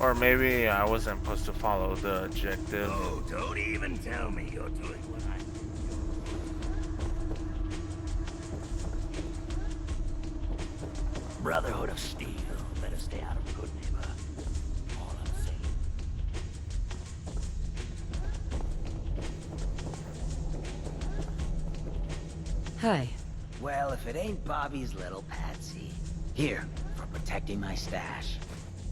Or maybe I wasn't supposed to follow the objective. Oh, don't even tell me you're doing what I... Brotherhood of Steel. Better stay out of good neighbor. All I'm saying. Hi. Well, if it ain't Bobby's little patsy. Here, for protecting my stash.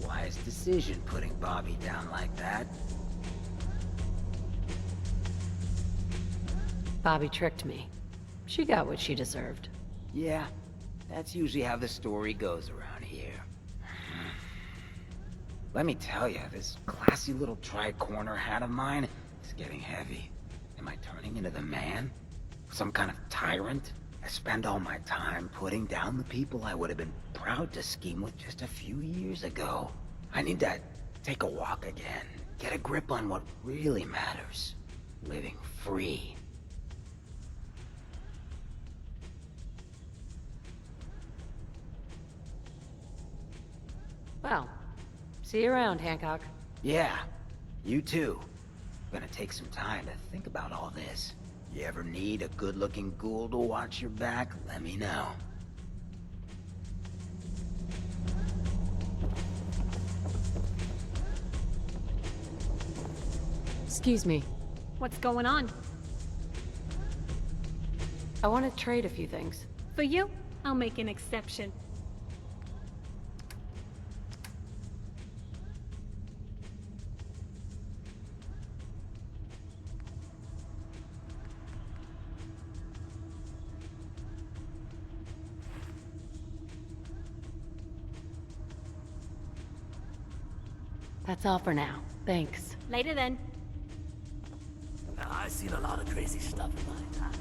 Wise decision putting Bobby down like that. Bobby tricked me. She got what she deserved. Yeah, that's usually how the story goes around here. Let me tell you, this classy little tri-corner hat of mine is getting heavy. Am I turning into the man? Some kind of tyrant? I spend all my time putting down the people I would have been proud to scheme with just a few years ago. I need to take a walk again. Get a grip on what really matters. Living free. Well, see you around, Hancock. Yeah, you too. Gonna take some time to think about all this. You ever need a good-looking ghoul to watch your back, let me know. Excuse me. What's going on? I want to trade a few things. For you, I'll make an exception. That's all for now. Thanks. Later then. I've seen a lot of crazy stuff in my time.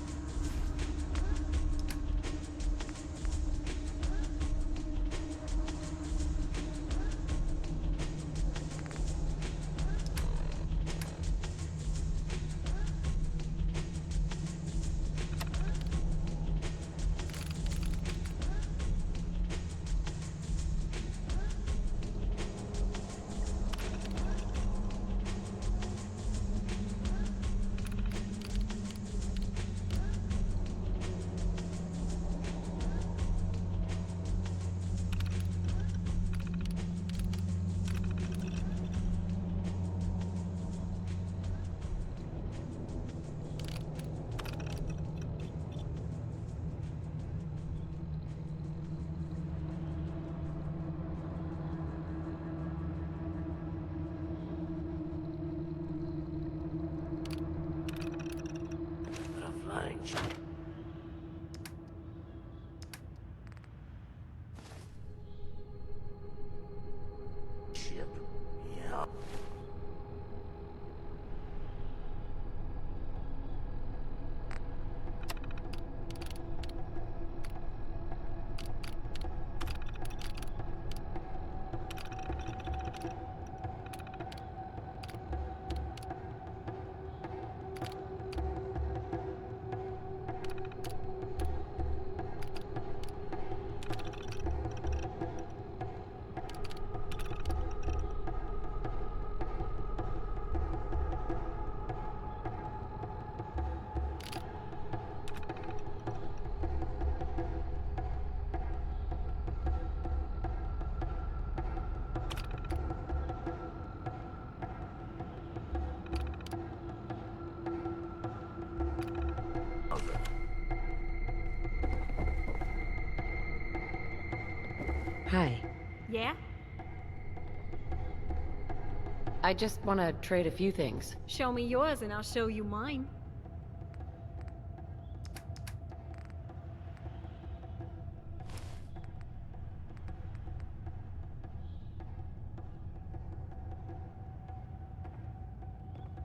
Ship. Yeah. Hi. Yeah? I just want to trade a few things. Show me yours and I'll show you mine.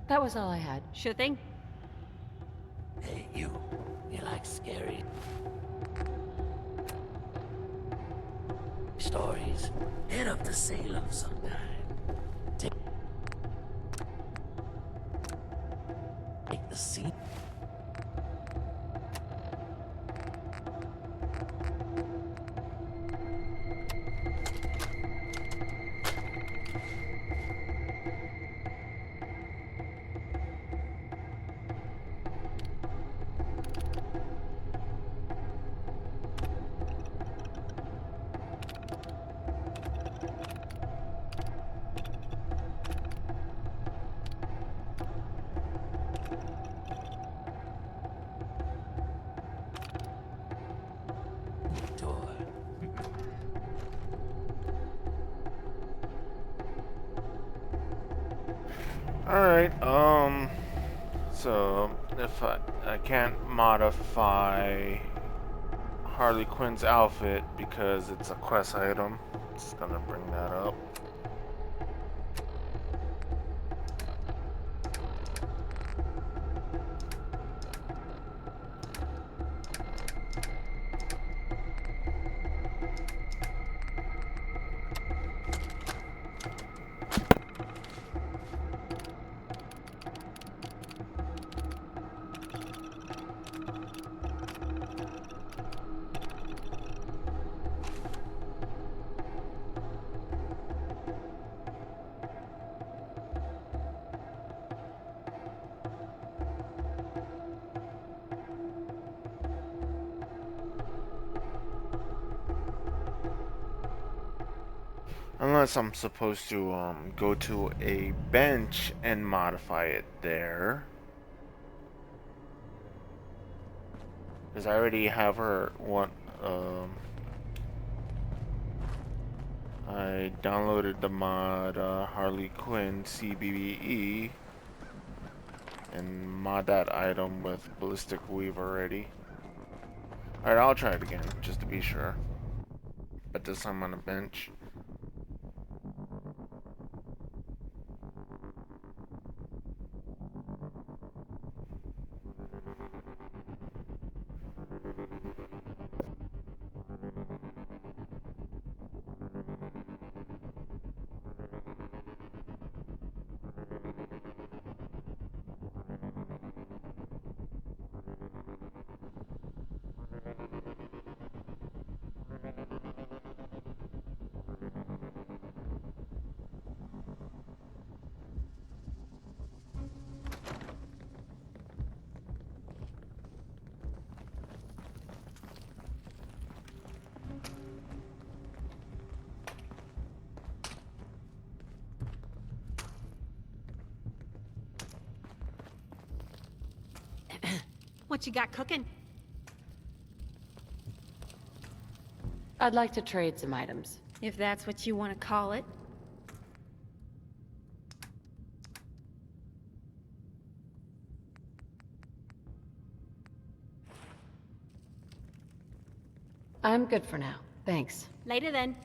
That was all I had. Sure thing. Hey, you like scary stories? Head up to Salem sometime. Take the seat. Alright, so if I can't modify Harley Quinn's outfit because it's a quest item, just gonna bring that up. Unless I'm supposed to go to a bench and modify it there. Because I already have her one. I downloaded the mod Harley Quinn CBBE and mod that item with Ballistic Weave already. Alright, I'll try it again just to be sure. But this time on a bench. What you got cooking? I'd like to trade some items. If that's what you want to call it. I'm good for now. Thanks. Later then.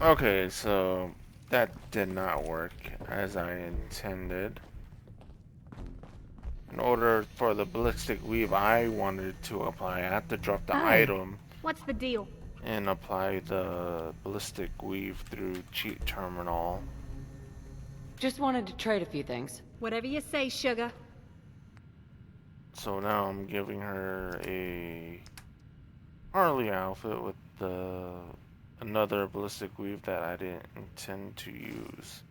Okay, so that did not work as I intended. In order for the ballistic weave I wanted to apply, I had to drop the item What's the deal? and apply the ballistic weave through cheat terminal. Just wanted to trade a few things. Whatever you say, sugar. So now I'm giving her a Harley outfit with another ballistic weave that I didn't intend to use.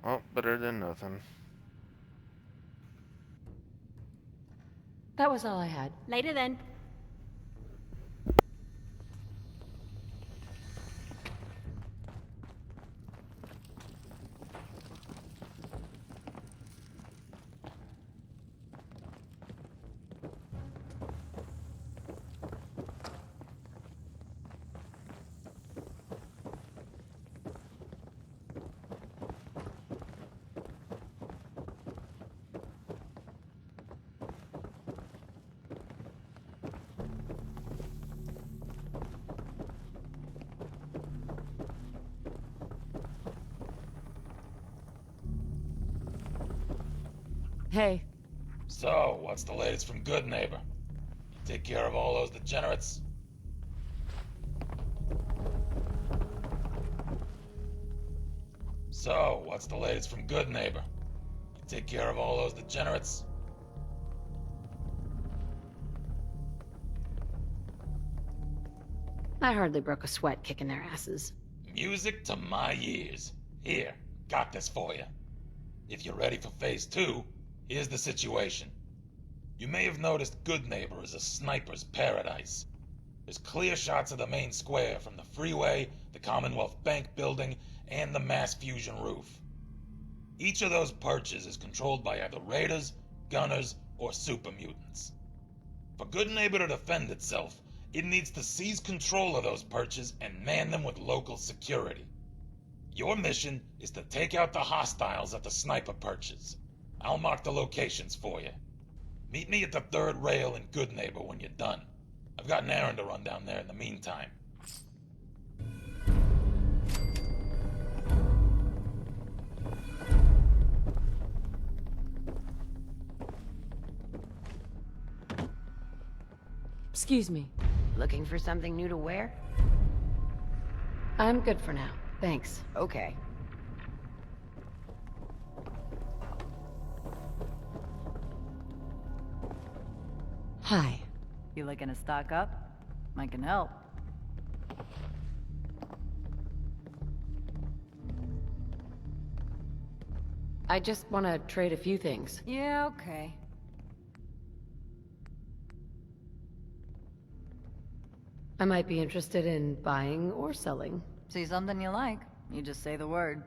Well, better than nothing. That was all I had. Later then. Hey. So, what's the latest from Good Neighbor? You take care of all those degenerates? So, what's the latest from Good Neighbor? You take care of all those degenerates? I hardly broke a sweat kicking their asses. Music to my ears. Here, got this for you. If you're ready for phase 2, here's the situation. You may have noticed Good Neighbor is a sniper's paradise. There's clear shots of the main square from the freeway, the Commonwealth Bank building, and the mass fusion roof. Each of those perches is controlled by either raiders, gunners, or super mutants. For Good Neighbor to defend itself, it needs to seize control of those perches and man them with local security. Your mission is to take out the hostiles at the sniper perches. I'll mark the locations for you. Meet me at the 3rd rail in Good Neighbor when you're done. I've got an errand to run down there in the meantime. Excuse me. Looking for something new to wear? I'm good for now. Thanks. Okay. Hi. You looking to stock up? I can help. I just want to trade a few things. Yeah, okay. I might be interested in buying or selling. See something you like, you just say the word.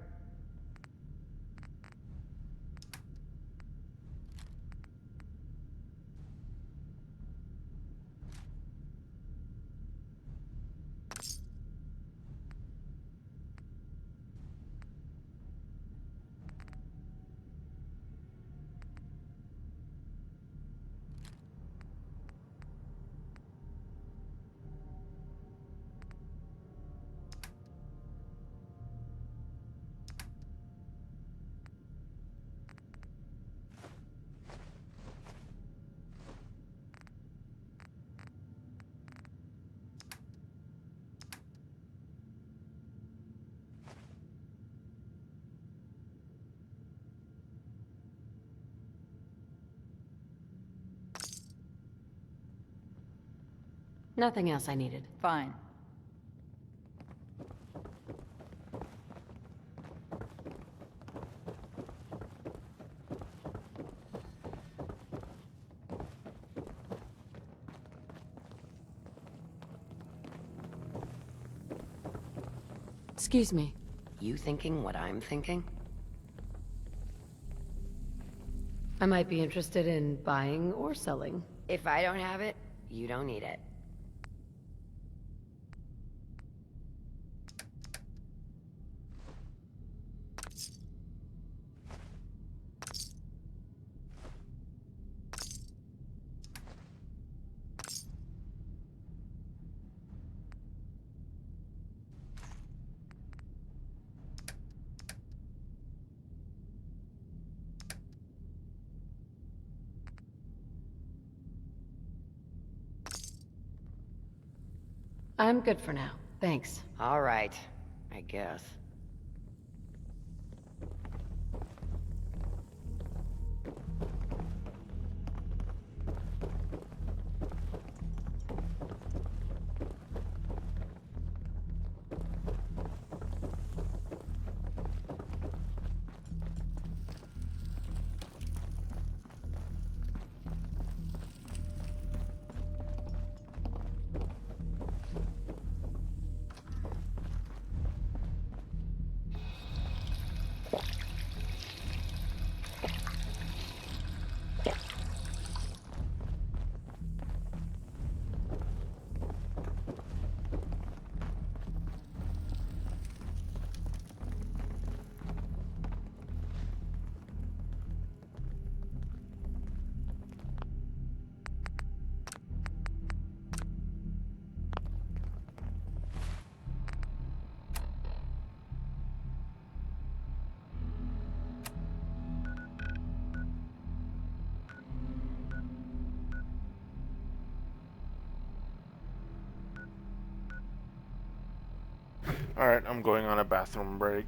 Nothing else I needed. Fine. Excuse me. You thinking what I'm thinking? I might be interested in buying or selling. If I don't have it, you don't need it. I'm good for now. Thanks. All right, I guess. Alright, I'm going on a bathroom break.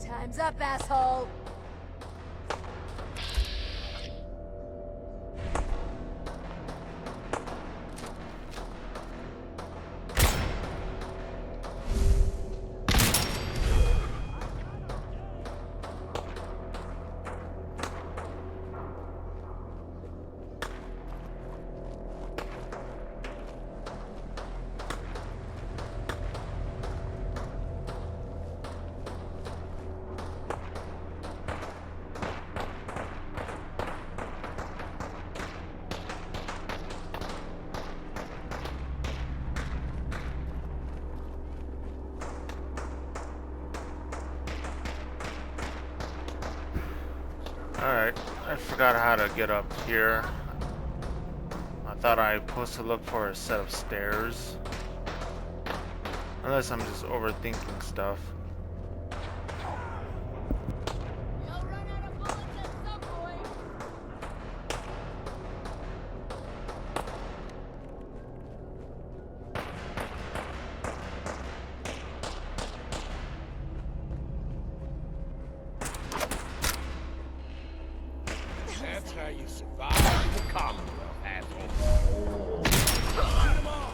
Time's up, asshole! Alright, I forgot how to get up here. I thought I was supposed to look for a set of stairs. Unless I'm just overthinking stuff. That's how you survive the Commonwealth, asshole. Shoot 'em all!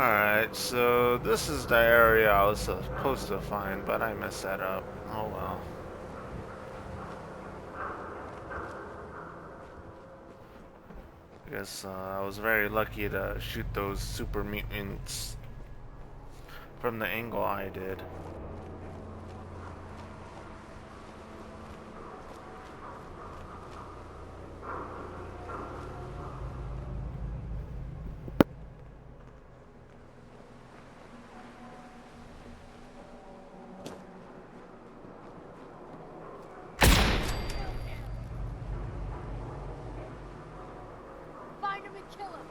Alright, so this is the area I was supposed to find, but I messed that up. Oh well. I guess I was very lucky to shoot those super mutants from the angle I did. Find him and kill him.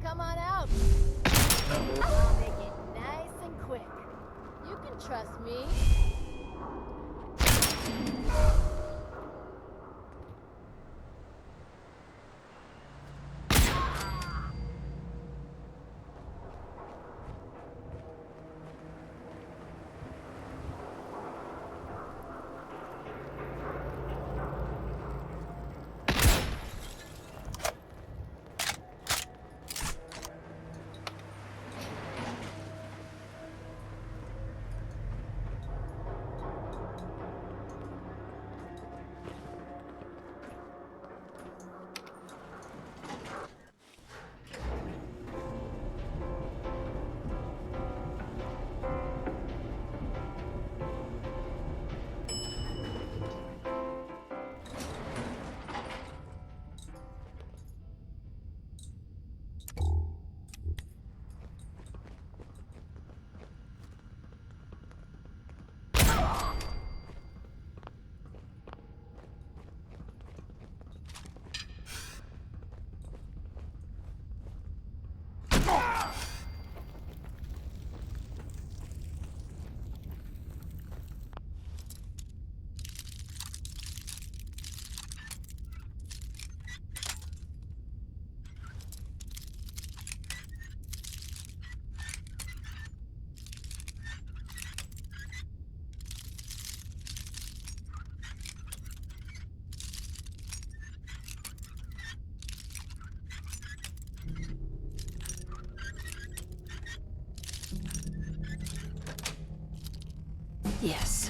Come on out. I'll make it nice and quick. You can trust me. Yes.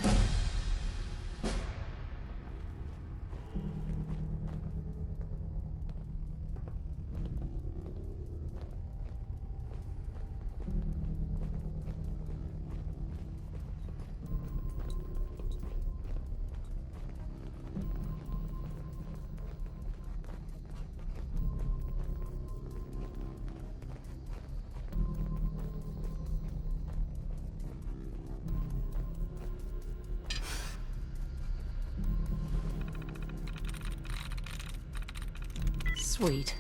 Sweet.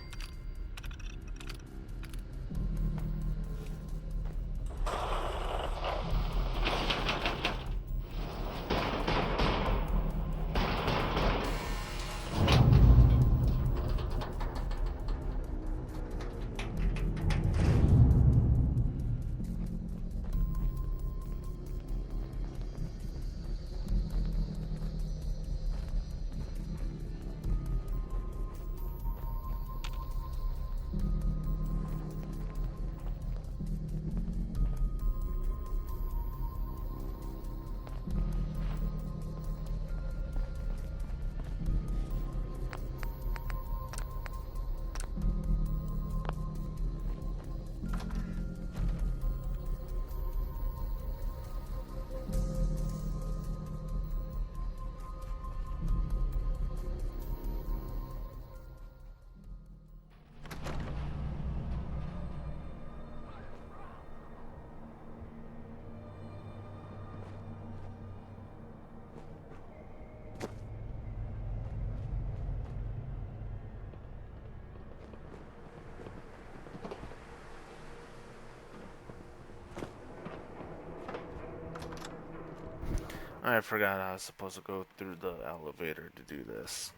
I forgot I was supposed to go through the elevator to do this.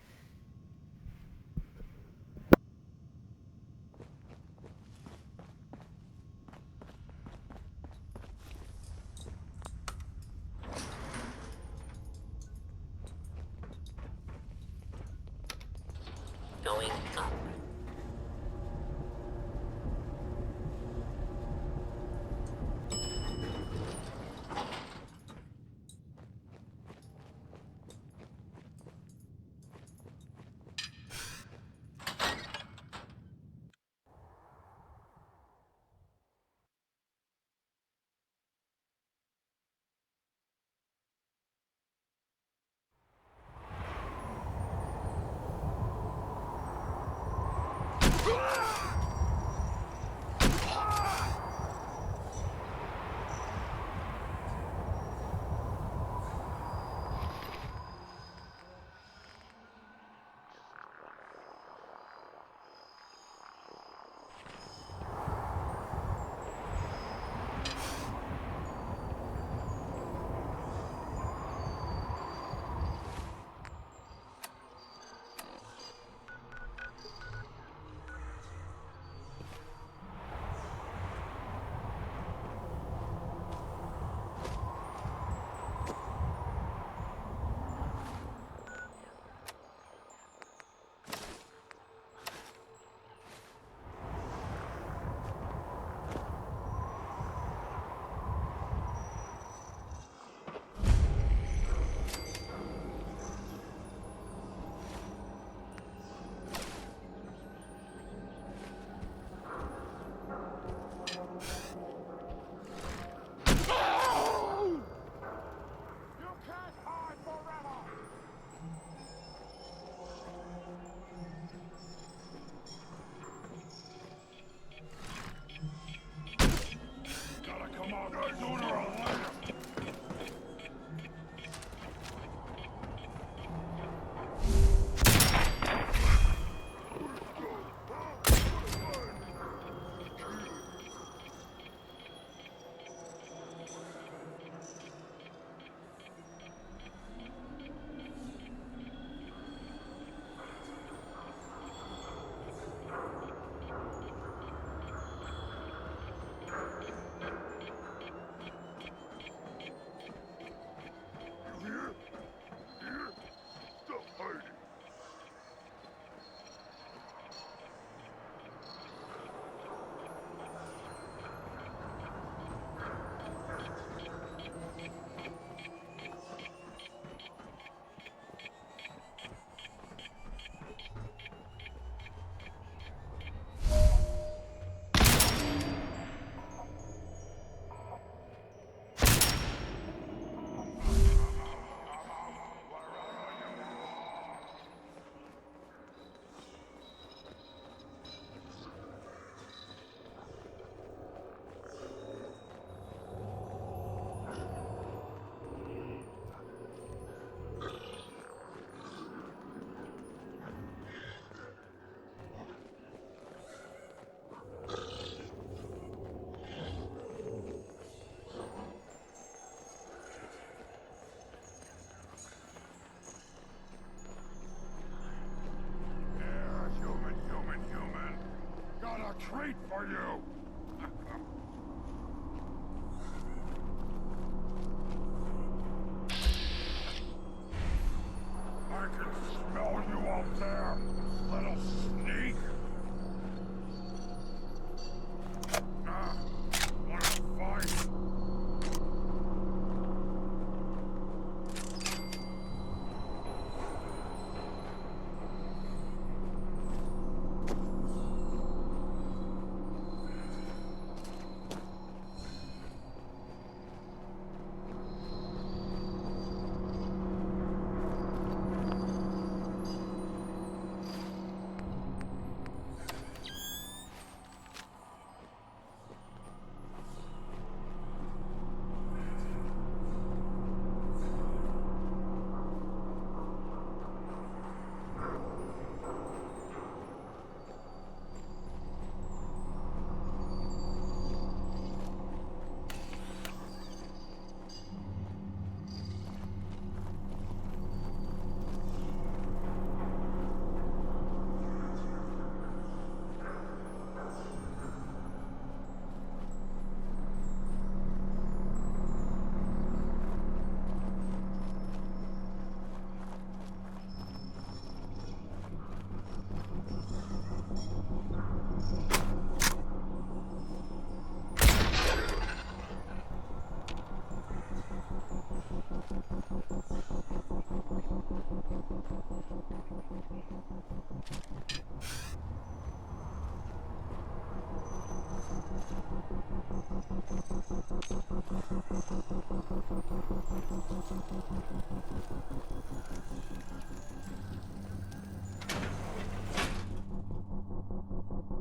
treat for you! I can smell you out there, little sneak! Wanna fight?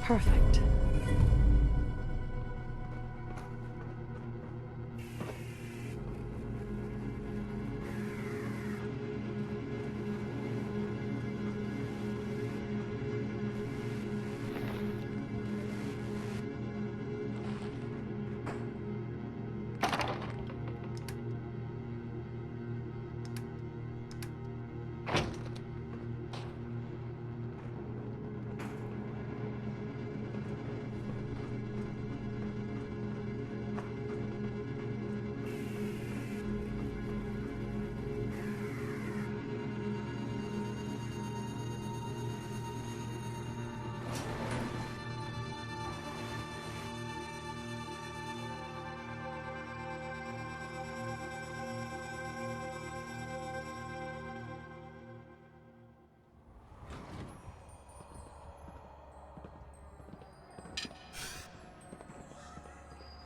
Perfect.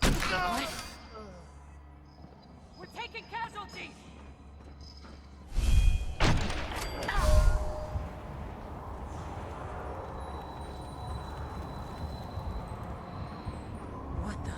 What? We're taking casualties! What the?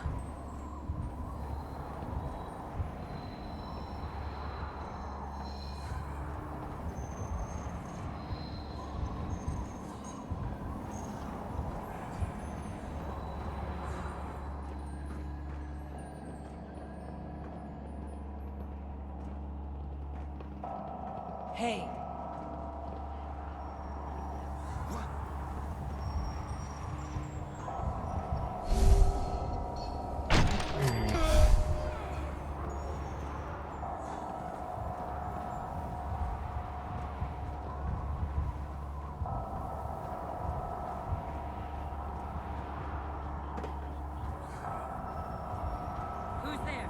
Hey. Who's there?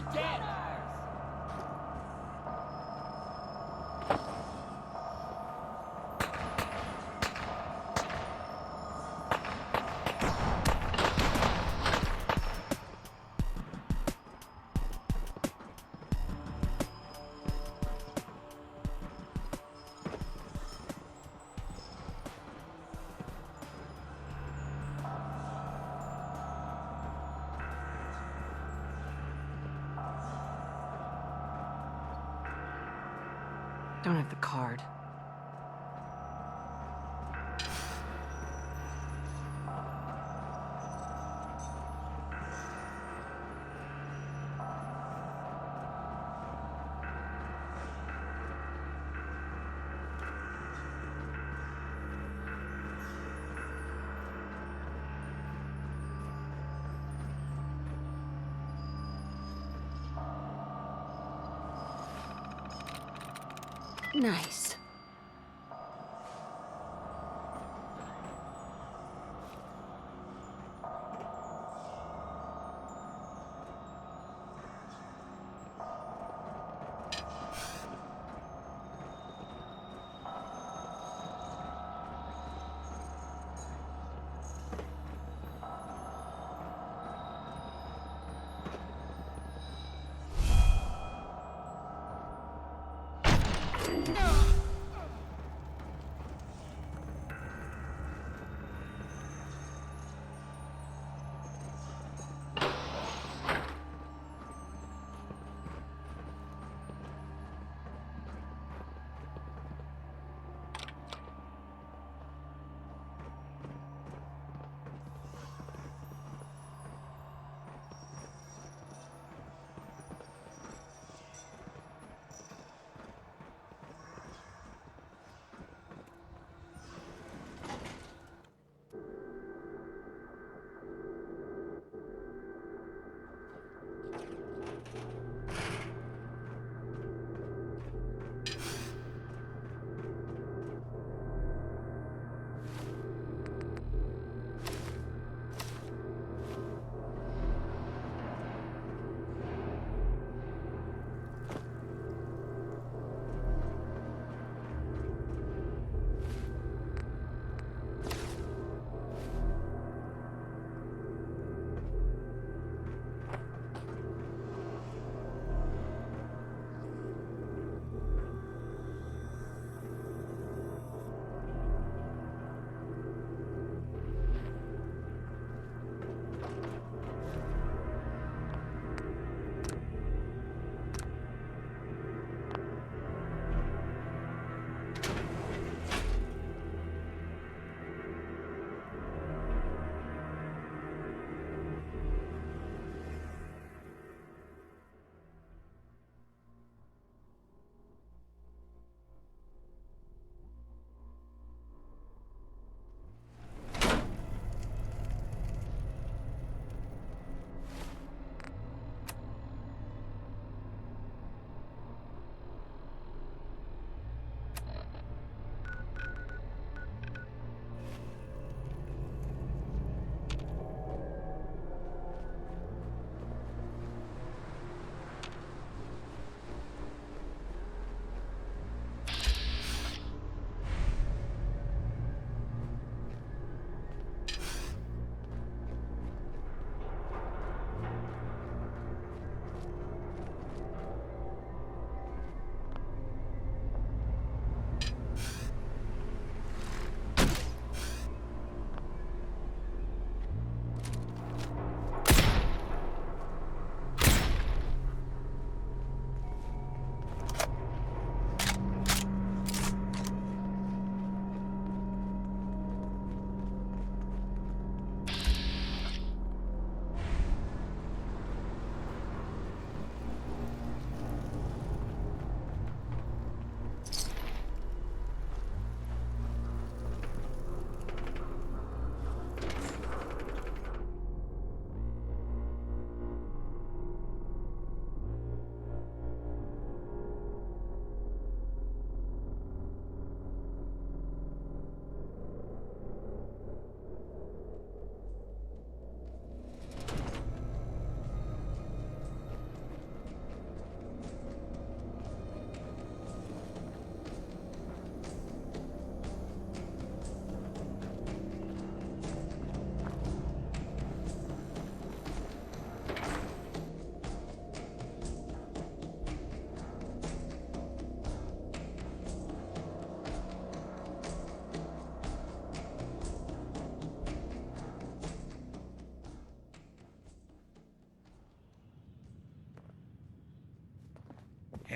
Get dead! Don't have the card. Nice.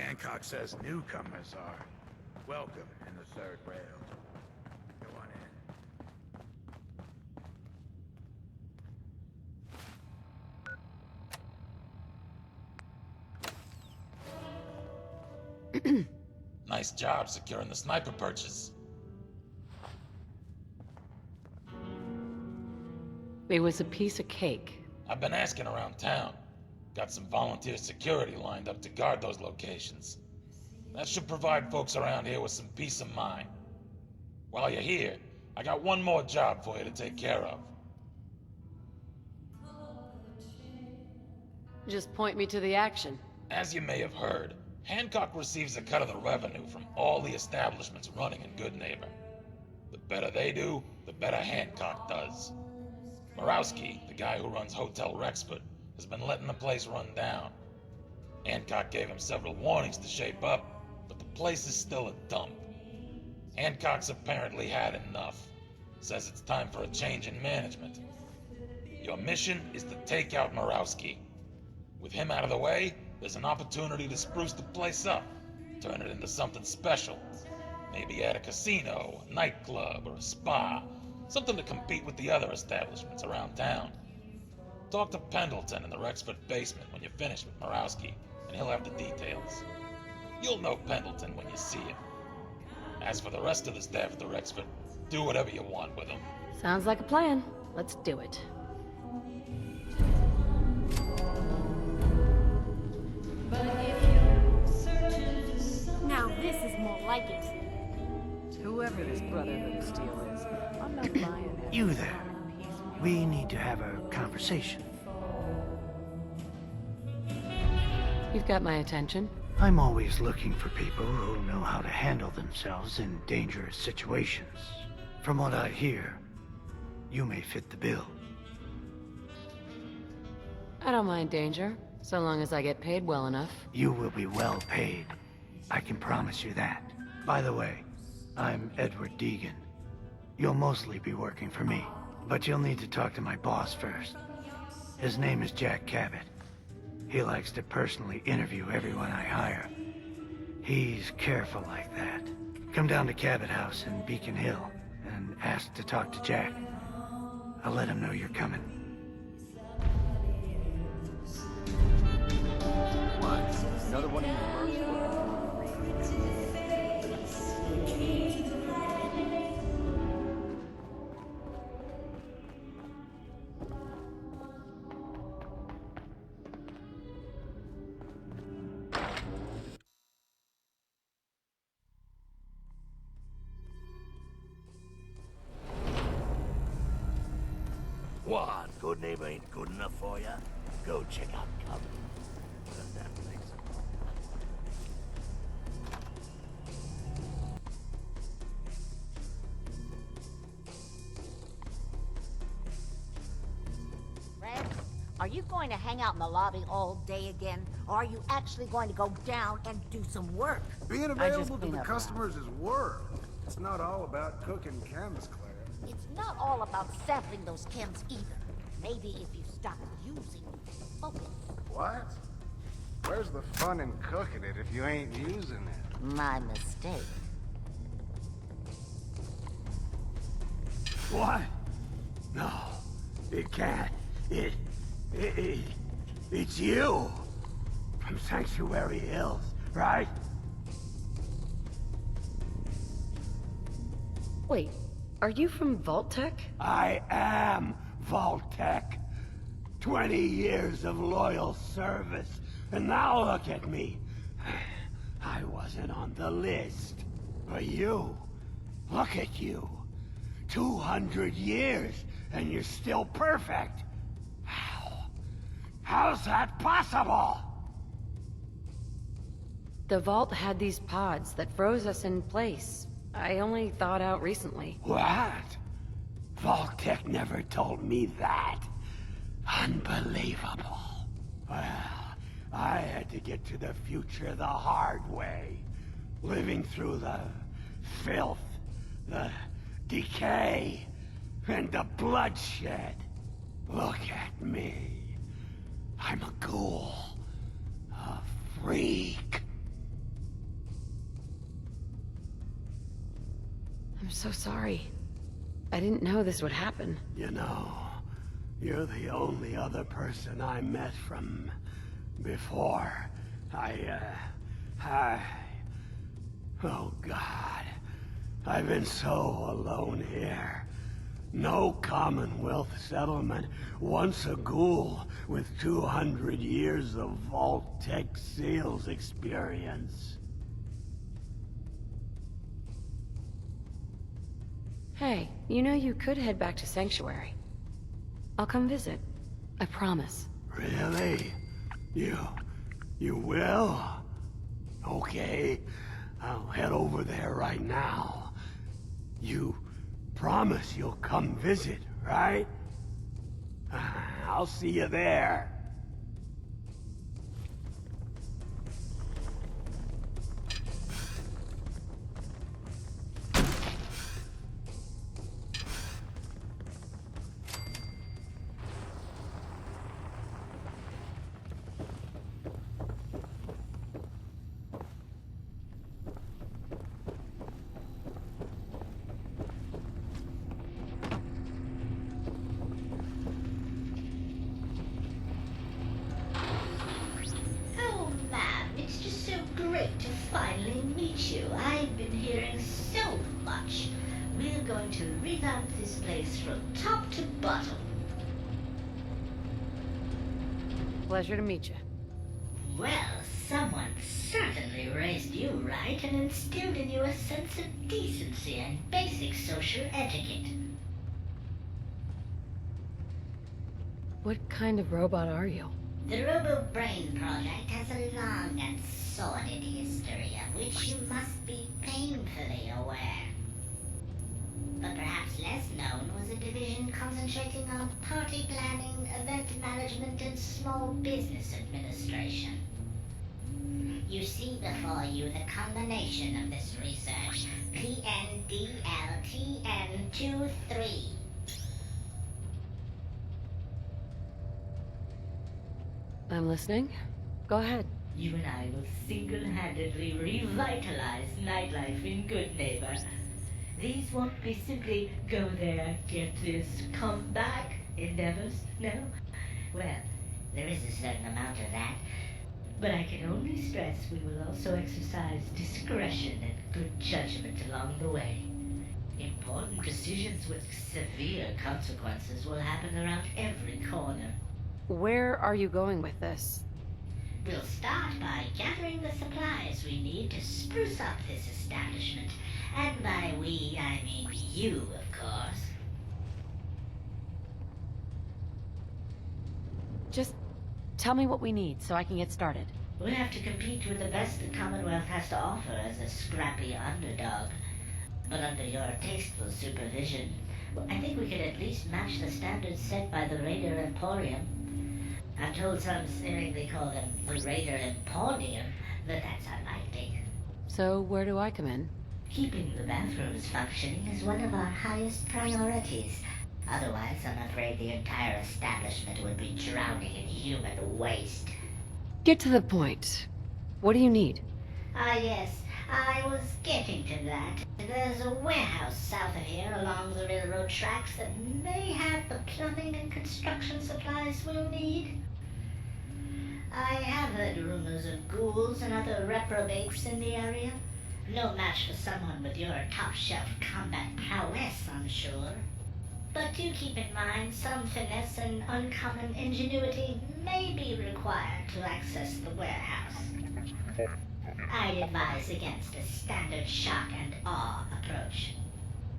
Hancock says newcomers are welcome in the third rail. Go on in. Nice job securing the sniper perches. It was a piece of cake. I've been asking around town. Got some volunteer security lined up to guard those locations. That should provide folks around here with some peace of mind. While you're here, I got one more job for you to take care of. Just point me to the action. As you may have heard, Hancock receives a cut of the revenue from all the establishments running in Good Neighbor. The better they do, the better Hancock does. Morawski, the guy who runs Hotel Rexford, has been letting the place run down. Hancock gave him several warnings to shape up, but the place is still a dump. Hancock's apparently had enough. Says it's time for a change in management. Your mission is to take out Morawski. With him out of the way, there's an opportunity to spruce the place up, turn it into something special. Maybe add a casino, a nightclub, or a spa, something to compete with the other establishments around town. Talk to Pendleton in the Rexford basement when you're finished with Morawski, and he'll have the details. You'll know Pendleton when you see him. As for the rest of the staff at the Rexford, do whatever you want with them. Sounds like a plan. Let's do it. Now this is more like it. Whoever this Brotherhood of Steel is, I'm not buying it. You there. We need to have a conversation. You've got my attention. I'm always looking for people who know how to handle themselves in dangerous situations. From what I hear, you may fit the bill. I don't mind danger, so long as I get paid well enough. You will be well paid. I can promise you that. By the way, I'm Edward Deegan. You'll mostly be working for me, but you'll need to talk to my boss first. His name is Jack Cabot. He likes to personally interview everyone I hire. He's careful like that. Come down to Cabot House in Beacon Hill and ask to talk to Jack. I'll let him know you're coming. What? Another one of your mercs What? Good neighbor ain't good enough for ya? Go check out Company. Does that place? Red, are you going to hang out in the lobby all day again? Or are you actually going to go down and do some work? Being available to the customers is work. It's not all about cooking chems, Claire. It's not all about sampling those chems either. Maybe if you stop using focus. What? Where's the fun in cooking it if you ain't using it? My mistake. What? No, it can't. It's you. From Sanctuary Hills, right? Wait, are you from Vault-Tec? I am Vault-Tec. 20 years of loyal service, and now look at me. I wasn't on the list. But you, look at you. 200 years, and you're still perfect. How's that possible? The Vault had these pods that froze us in place. I only thawed out recently. What? Vault-Tec never told me that. Unbelievable. Well, I had to get to the future the hard way. Living through the filth, the decay, and the bloodshed. Look at me. I'm a ghoul. A freak. so sorry. I didn't know this would happen. You know, you're the only other person I met from before. Oh God. I've been so alone here. No Commonwealth settlement, once a ghoul with 200 years of Vault-Tec sales experience. Hey, you know you could head back to Sanctuary. I'll come visit. I promise. Really? You will? Okay, I'll head over there right now. You promise you'll come visit, right? I'll see you there. Oh, ma'am, it's just so great to finally meet you. I've been hearing so much. We're going to revamp this place from top to bottom. Pleasure to meet you. Well, someone certainly raised you right and instilled in you a sense of decency and basic social etiquette. What kind of robot are you? The Robo-Brain Project has a long and sordid history of which you must be painfully aware. But perhaps less known was a division concentrating on party planning, event management, and small business administration. You see before you the combination of this research, PNDLTN23. I'm listening. Go ahead. You and I will single-handedly revitalize nightlife in Good Neighbor. These won't be simply go there, get this, come back endeavors, no? Well, there is a certain amount of that. But I can only stress we will also exercise discretion and good judgment along the way. Important decisions with severe consequences will happen around every corner. Where are you going with this? We'll start by gathering the supplies we need to spruce up this establishment. And by we, I mean you, of course. Just tell me what we need so I can get started. We'll have to compete with the best the Commonwealth has to offer as a scrappy underdog. But under your tasteful supervision, I think we could at least match the standards set by the Raider Emporium. I'm told some sneeringly call them the Raider Emporium, but that's unlikely. So where do I come in? Keeping the bathrooms functioning is one of our highest priorities. Otherwise, I'm afraid the entire establishment would be drowning in human waste. Get to the point. What do you need? Ah, yes. I was getting to that. There's a warehouse south of here along the railroad tracks that may have the plumbing and construction supplies we'll need. I have heard rumors of ghouls and other reprobates in the area. No match for someone with your top-shelf combat prowess, I'm sure. But do keep in mind some finesse and uncommon ingenuity may be required to access the warehouse. I'd advise against a standard shock and awe approach.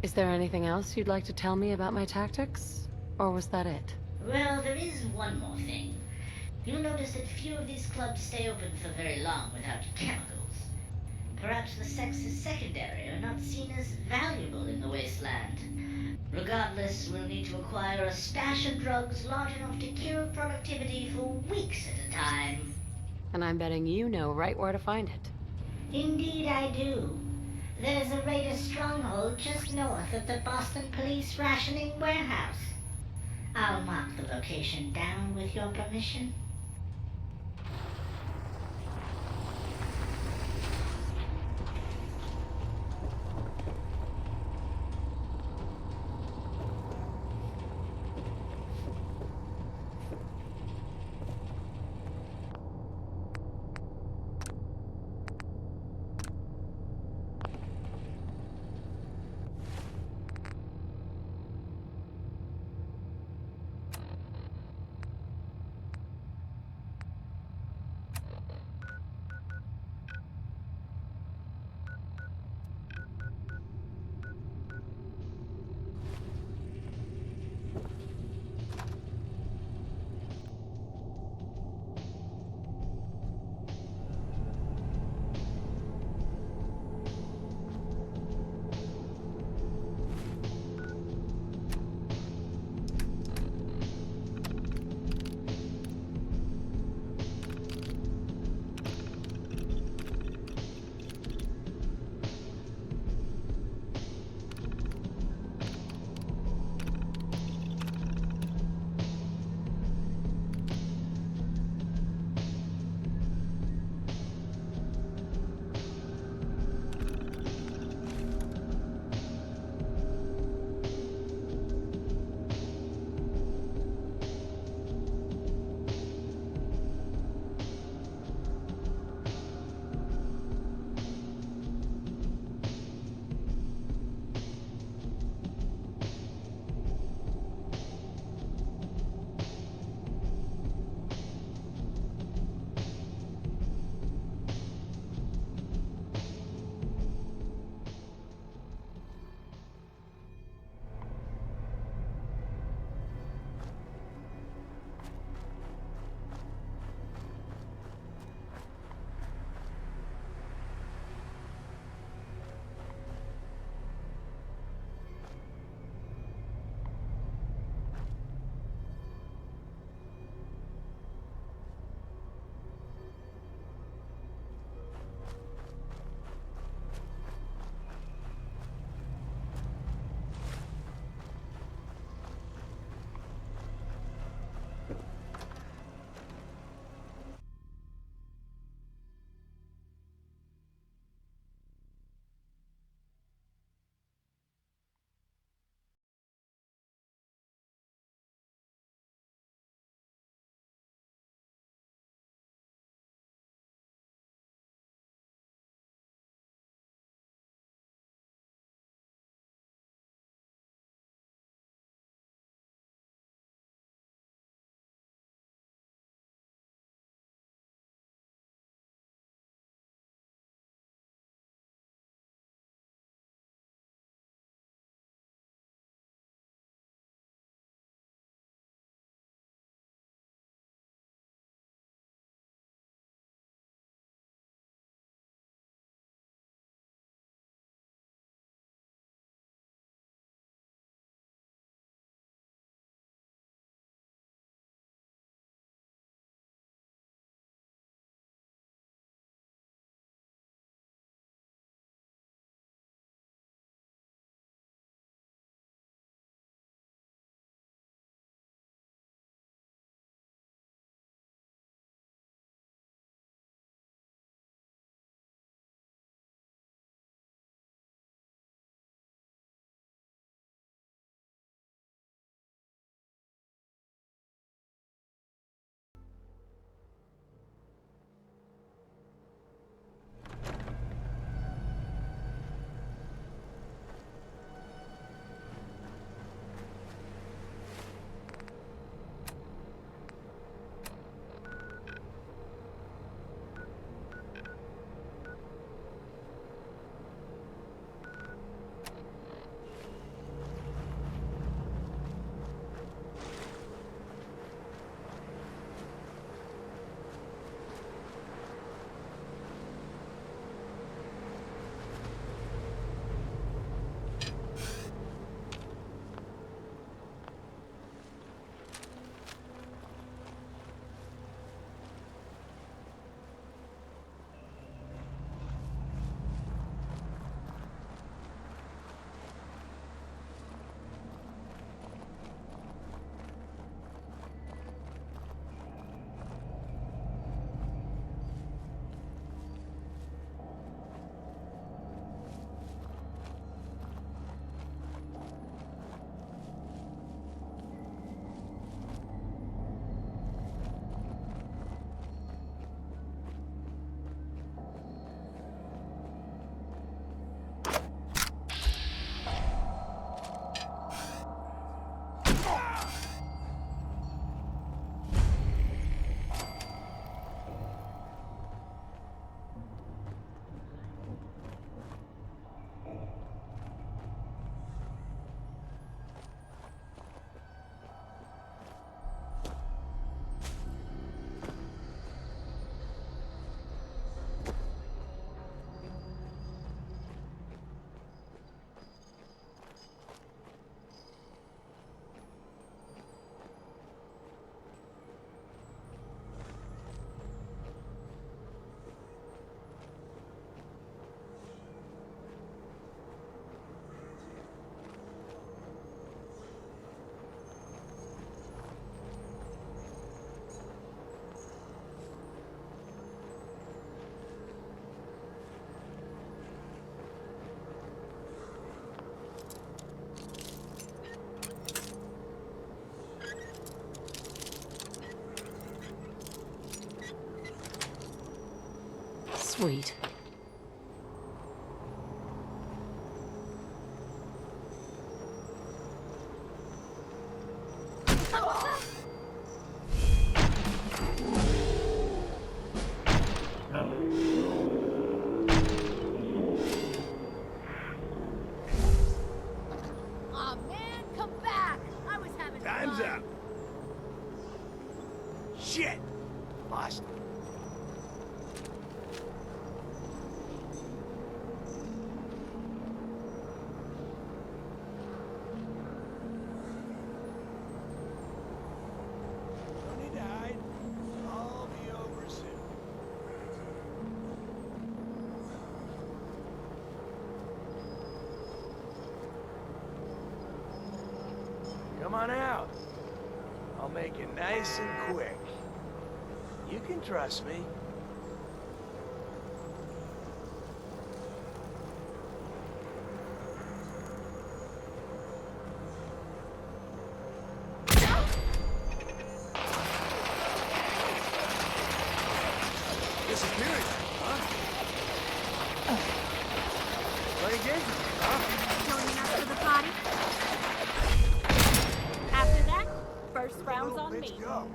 Is there anything else you'd like to tell me about my tactics? Or was that it? Well, there is one more thing. You'll notice that few of these clubs stay open for very long without chemicals. Perhaps the sex is secondary or not seen as valuable in the wasteland. Regardless, we'll need to acquire a stash of drugs large enough to cure productivity for weeks at a time. And I'm betting you know right where to find it. Indeed I do. There's a Raider stronghold just north of the Boston Police Rationing Warehouse. I'll mark the location down with your permission. Sweet. Aw, man, come back! I was having Time's fun. up. Shit! Lost. Don't need to hide. I'll be over soon. Come on out. I'll make it nice and quick. You can trust me. Disappearing, huh? Playing games with me, huh? Joining us for the party? After that, first round's on me. Go.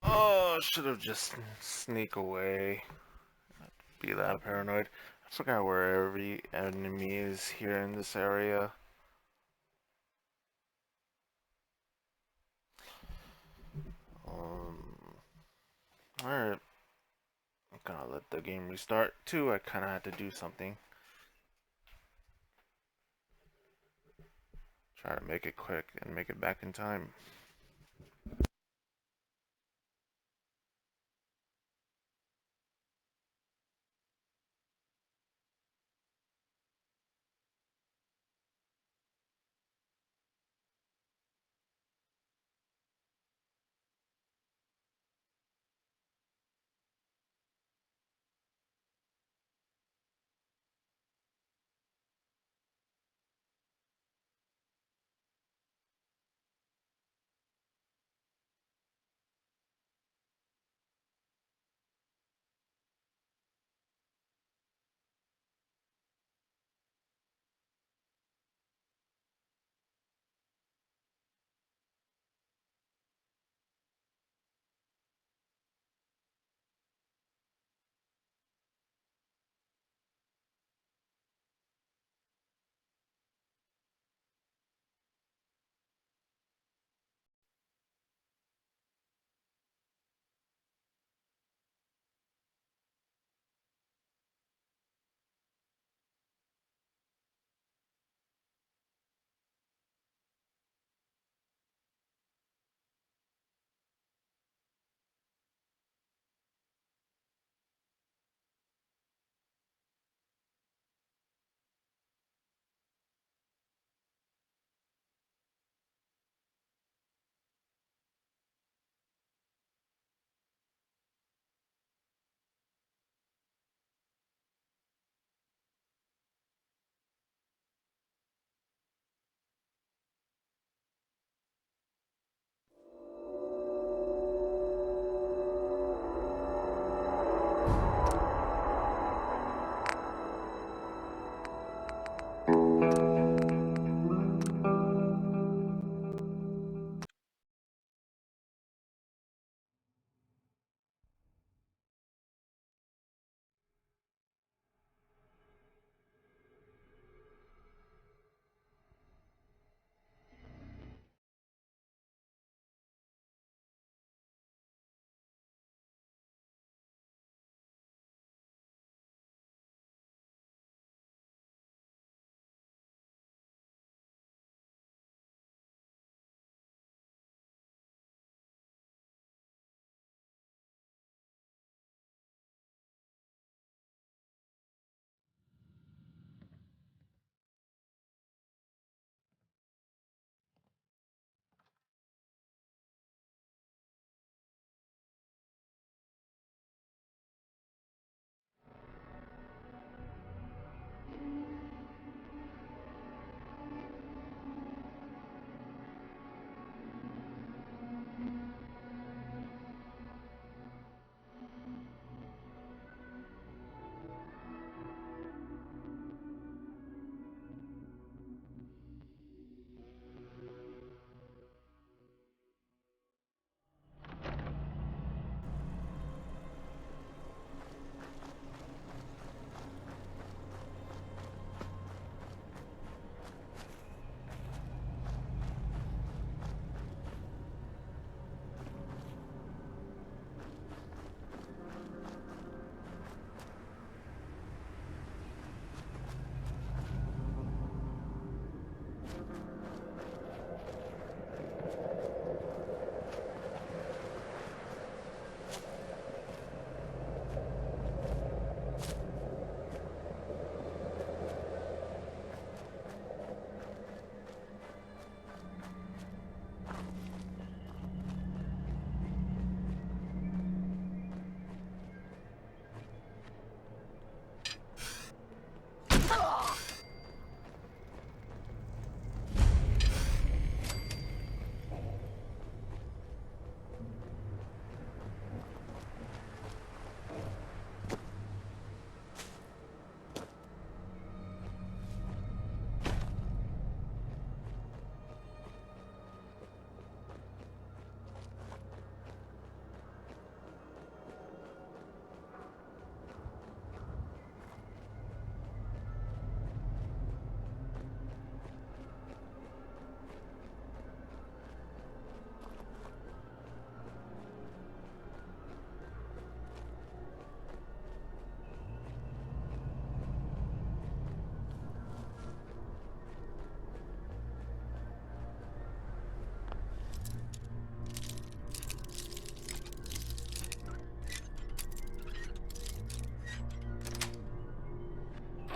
Oh, should have just sneak away. Be that paranoid. I forgot where every enemy is here in this area. Alright. I'm gonna let the game restart too. I kinda had to do something. Try to make it quick and make it back in time.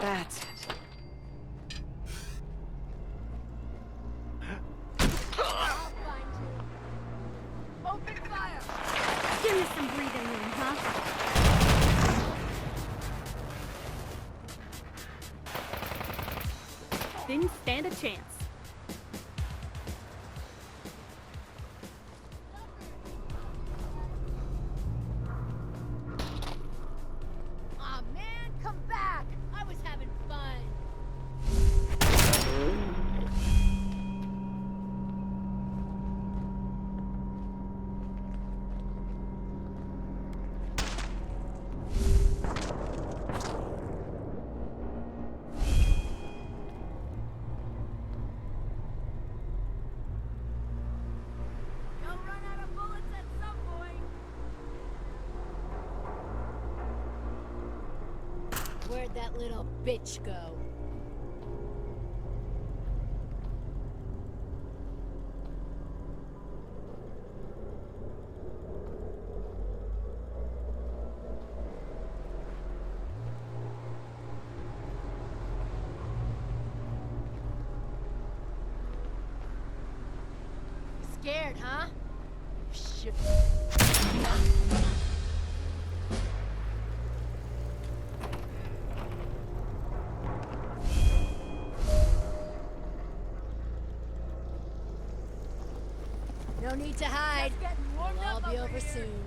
That's it. Open fire! Give me some breathing room, huh? Didn't stand a chance. Aw, man, come back! I was having fun. You'll run out of bullets at some point. Where'd that little bitch go? Scared, huh? Shit. No need to hide. It'll all be over soon.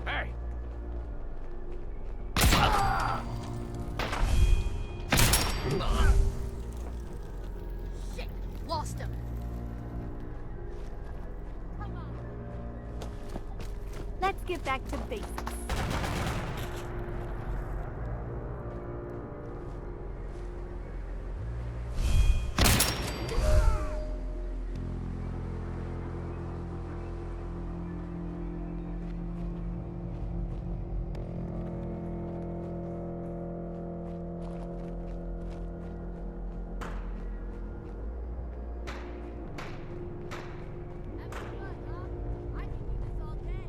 Hey! Shit! Lost him. Let's get back to basics. Having fun, huh? I can do this all day.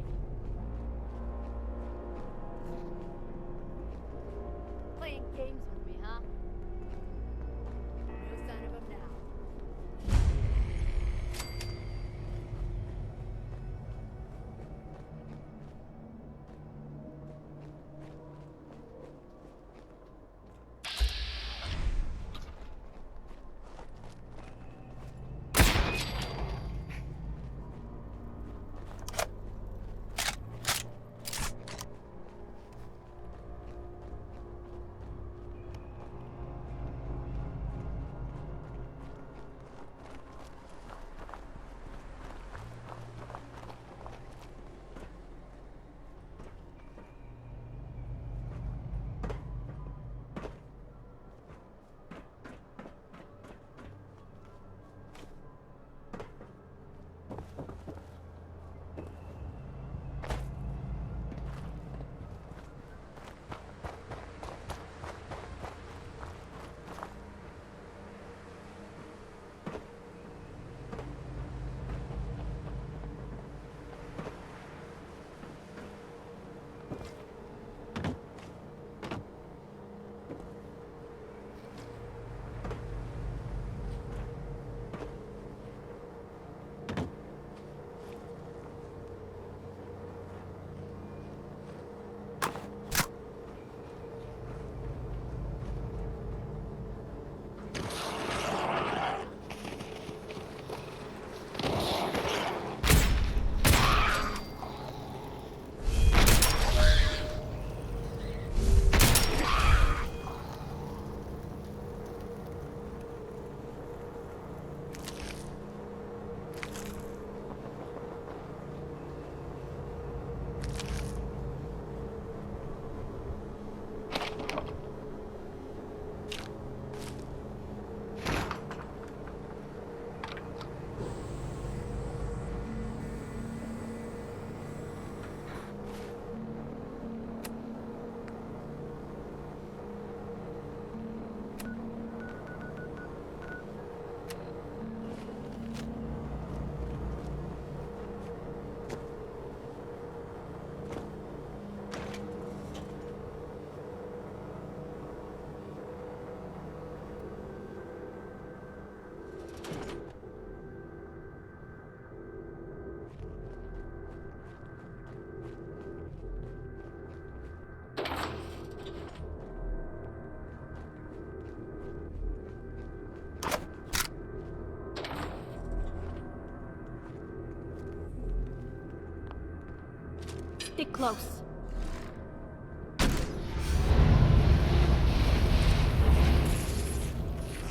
Stick close.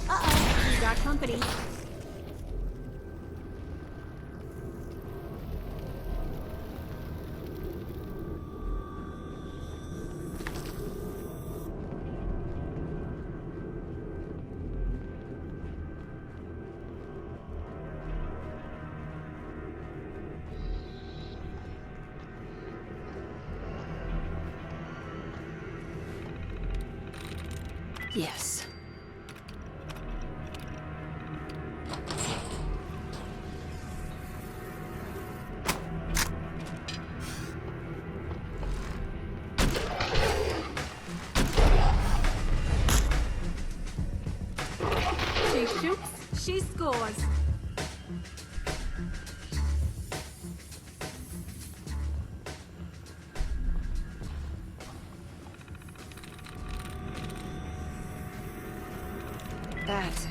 Uh-oh, we got company. Yes. She shoots, she scores. That's it.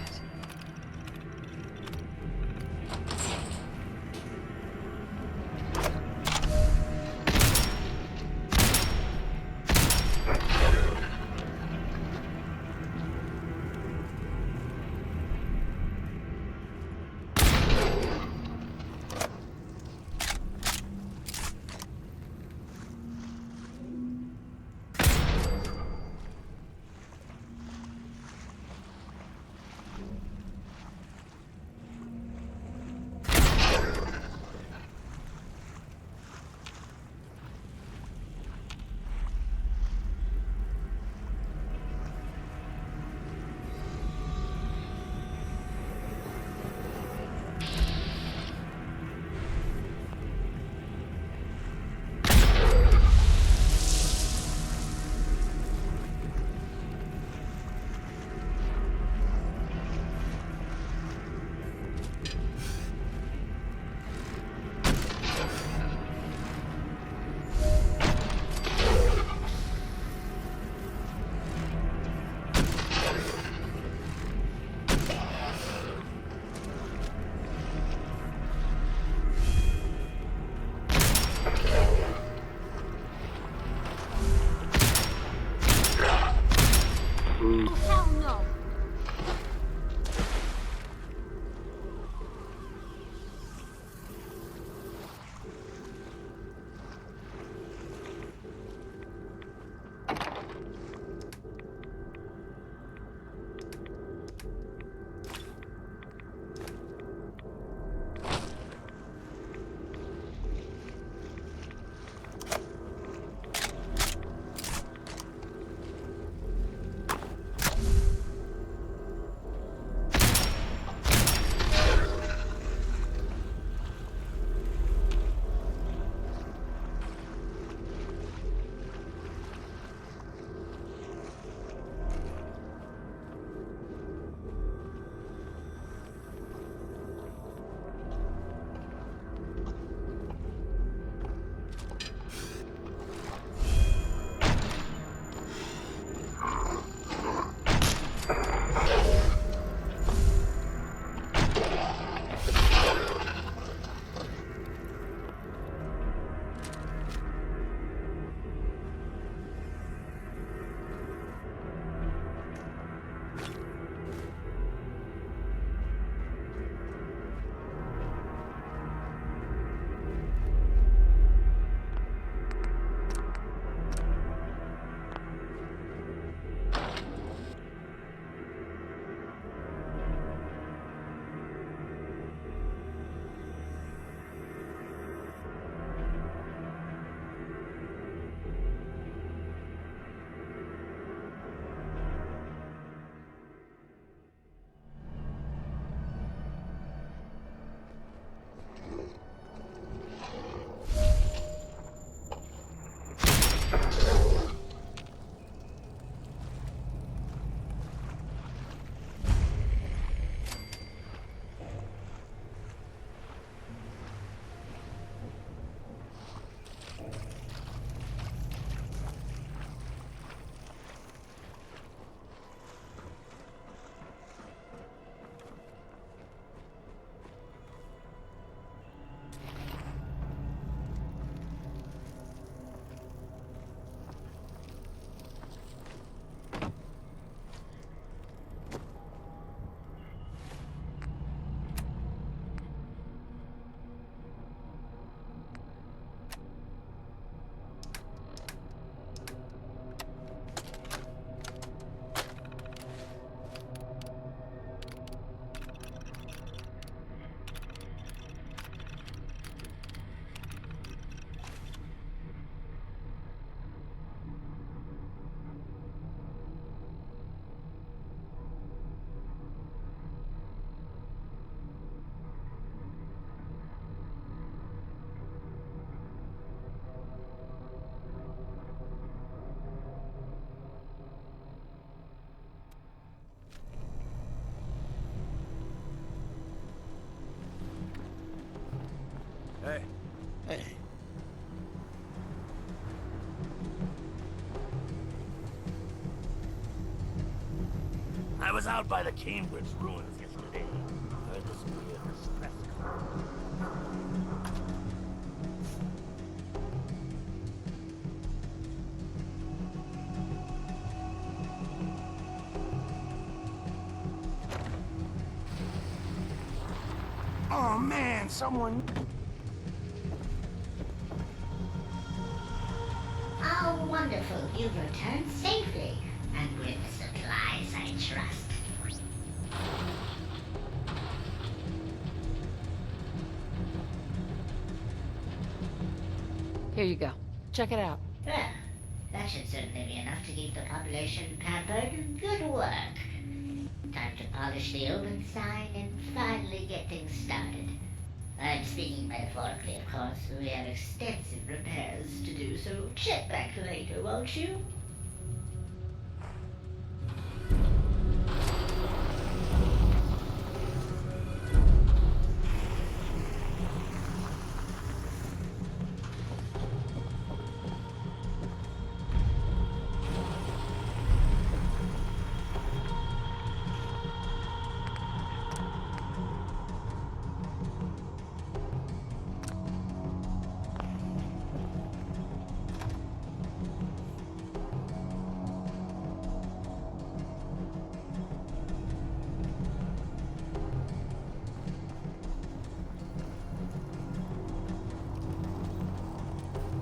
Hey. Hey. I was out by the Cambridge ruins yesterday. Heard this weird stress. Oh man, someone... Oh, wonderful. You've returned safely. And with the supplies, I trust. Here you go. Check it out. Well, that should certainly be enough to keep the population pampered. Good work. Time to polish the open sign and finally get things started. I'm speaking metaphorically, of course. We have extensive repairs to do, so check back later, won't you?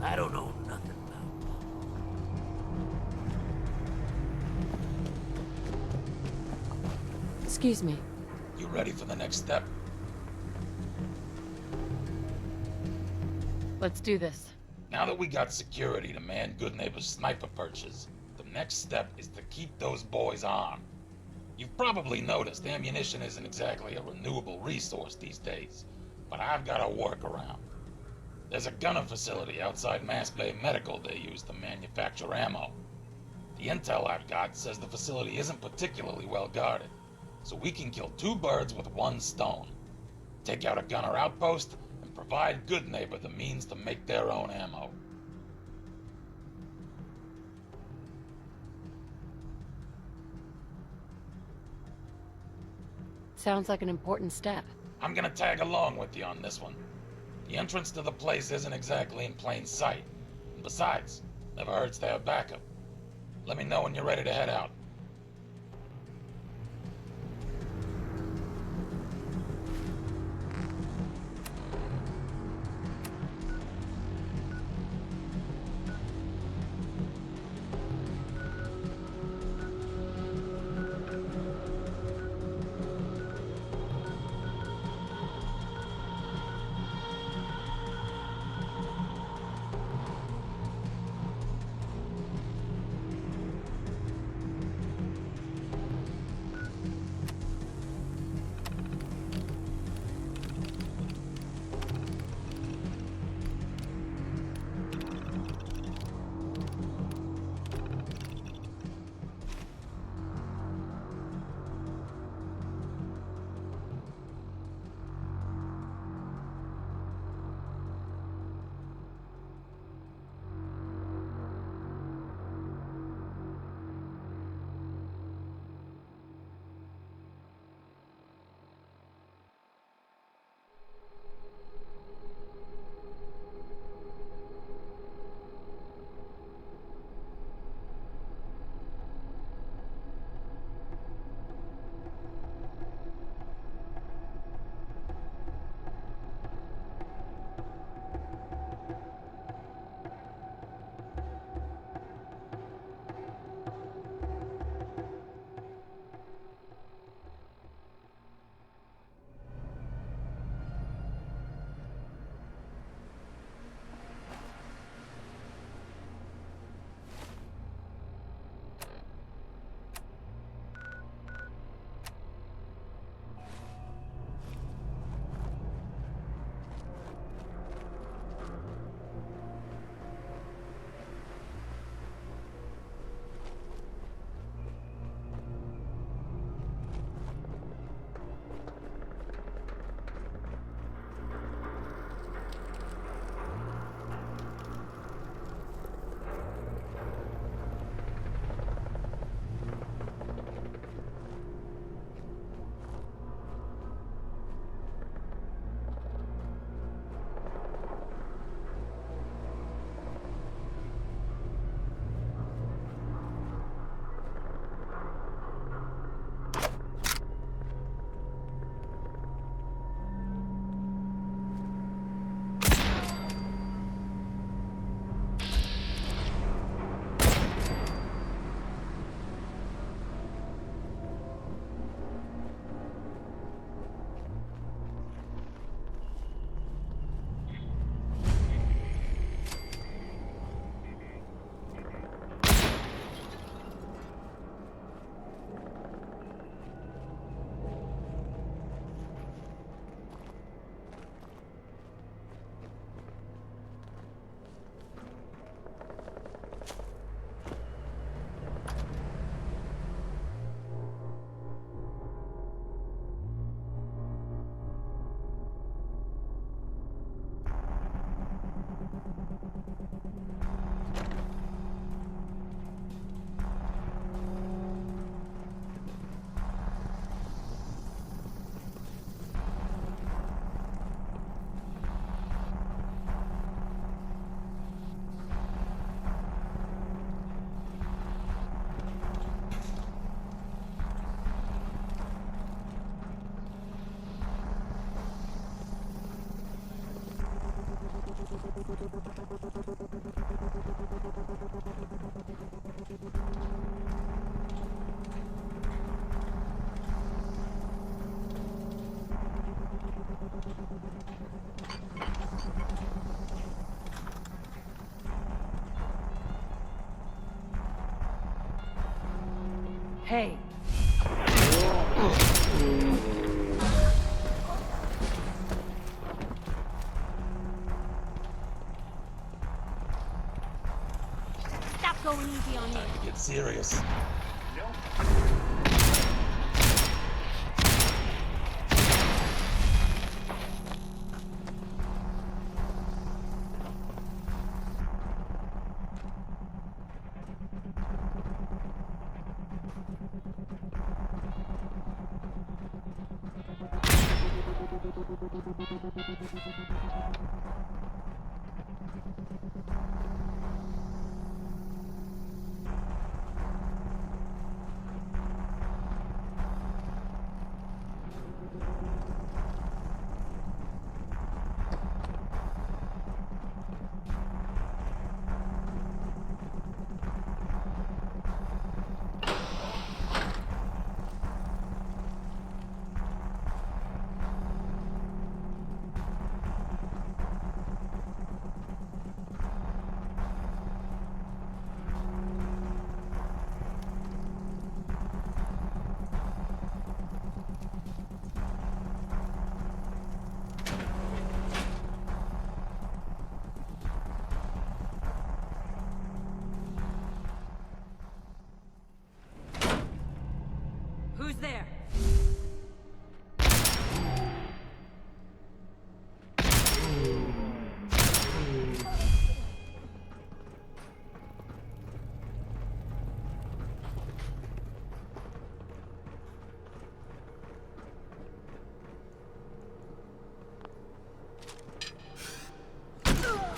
I don't know nothing about. Excuse me. You ready for the next step? Let's do this. Now that we got security to man good neighbor's sniper perches, the next step is to keep those boys armed. You've probably noticed ammunition isn't exactly a renewable resource these days, but I've got a workaround. There's a gunner facility outside Mass Bay Medical they use to manufacture ammo. The intel I've got says the facility isn't particularly well guarded, so we can kill two birds with one stone. Take out a gunner outpost and provide good neighbor the means to make their own ammo. Sounds like an important step. I'm gonna tag along with you on this one. The entrance to the place isn't exactly in plain sight. And besides, never hurts to have backup. Let me know when you're ready to head out. Hey. Stop going easy on me. Time to get serious. Who's there?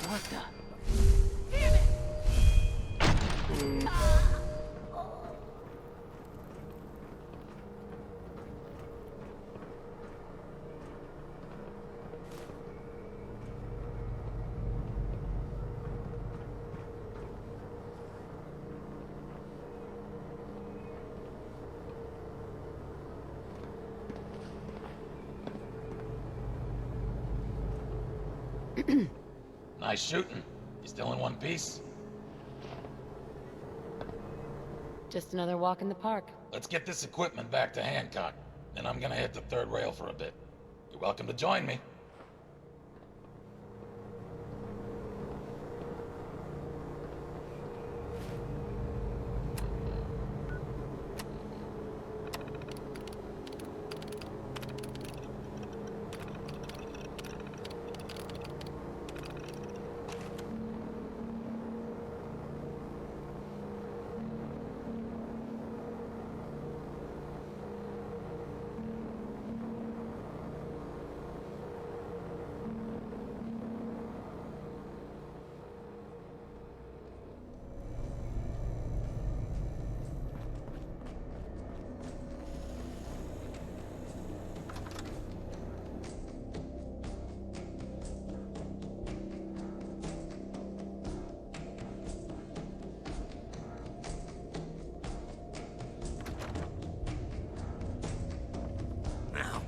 What the? Nice shooting. You still in one piece? Just another walk in the park. Let's get this equipment back to Hancock. Then I'm gonna hit the third rail for a bit. You're welcome to join me.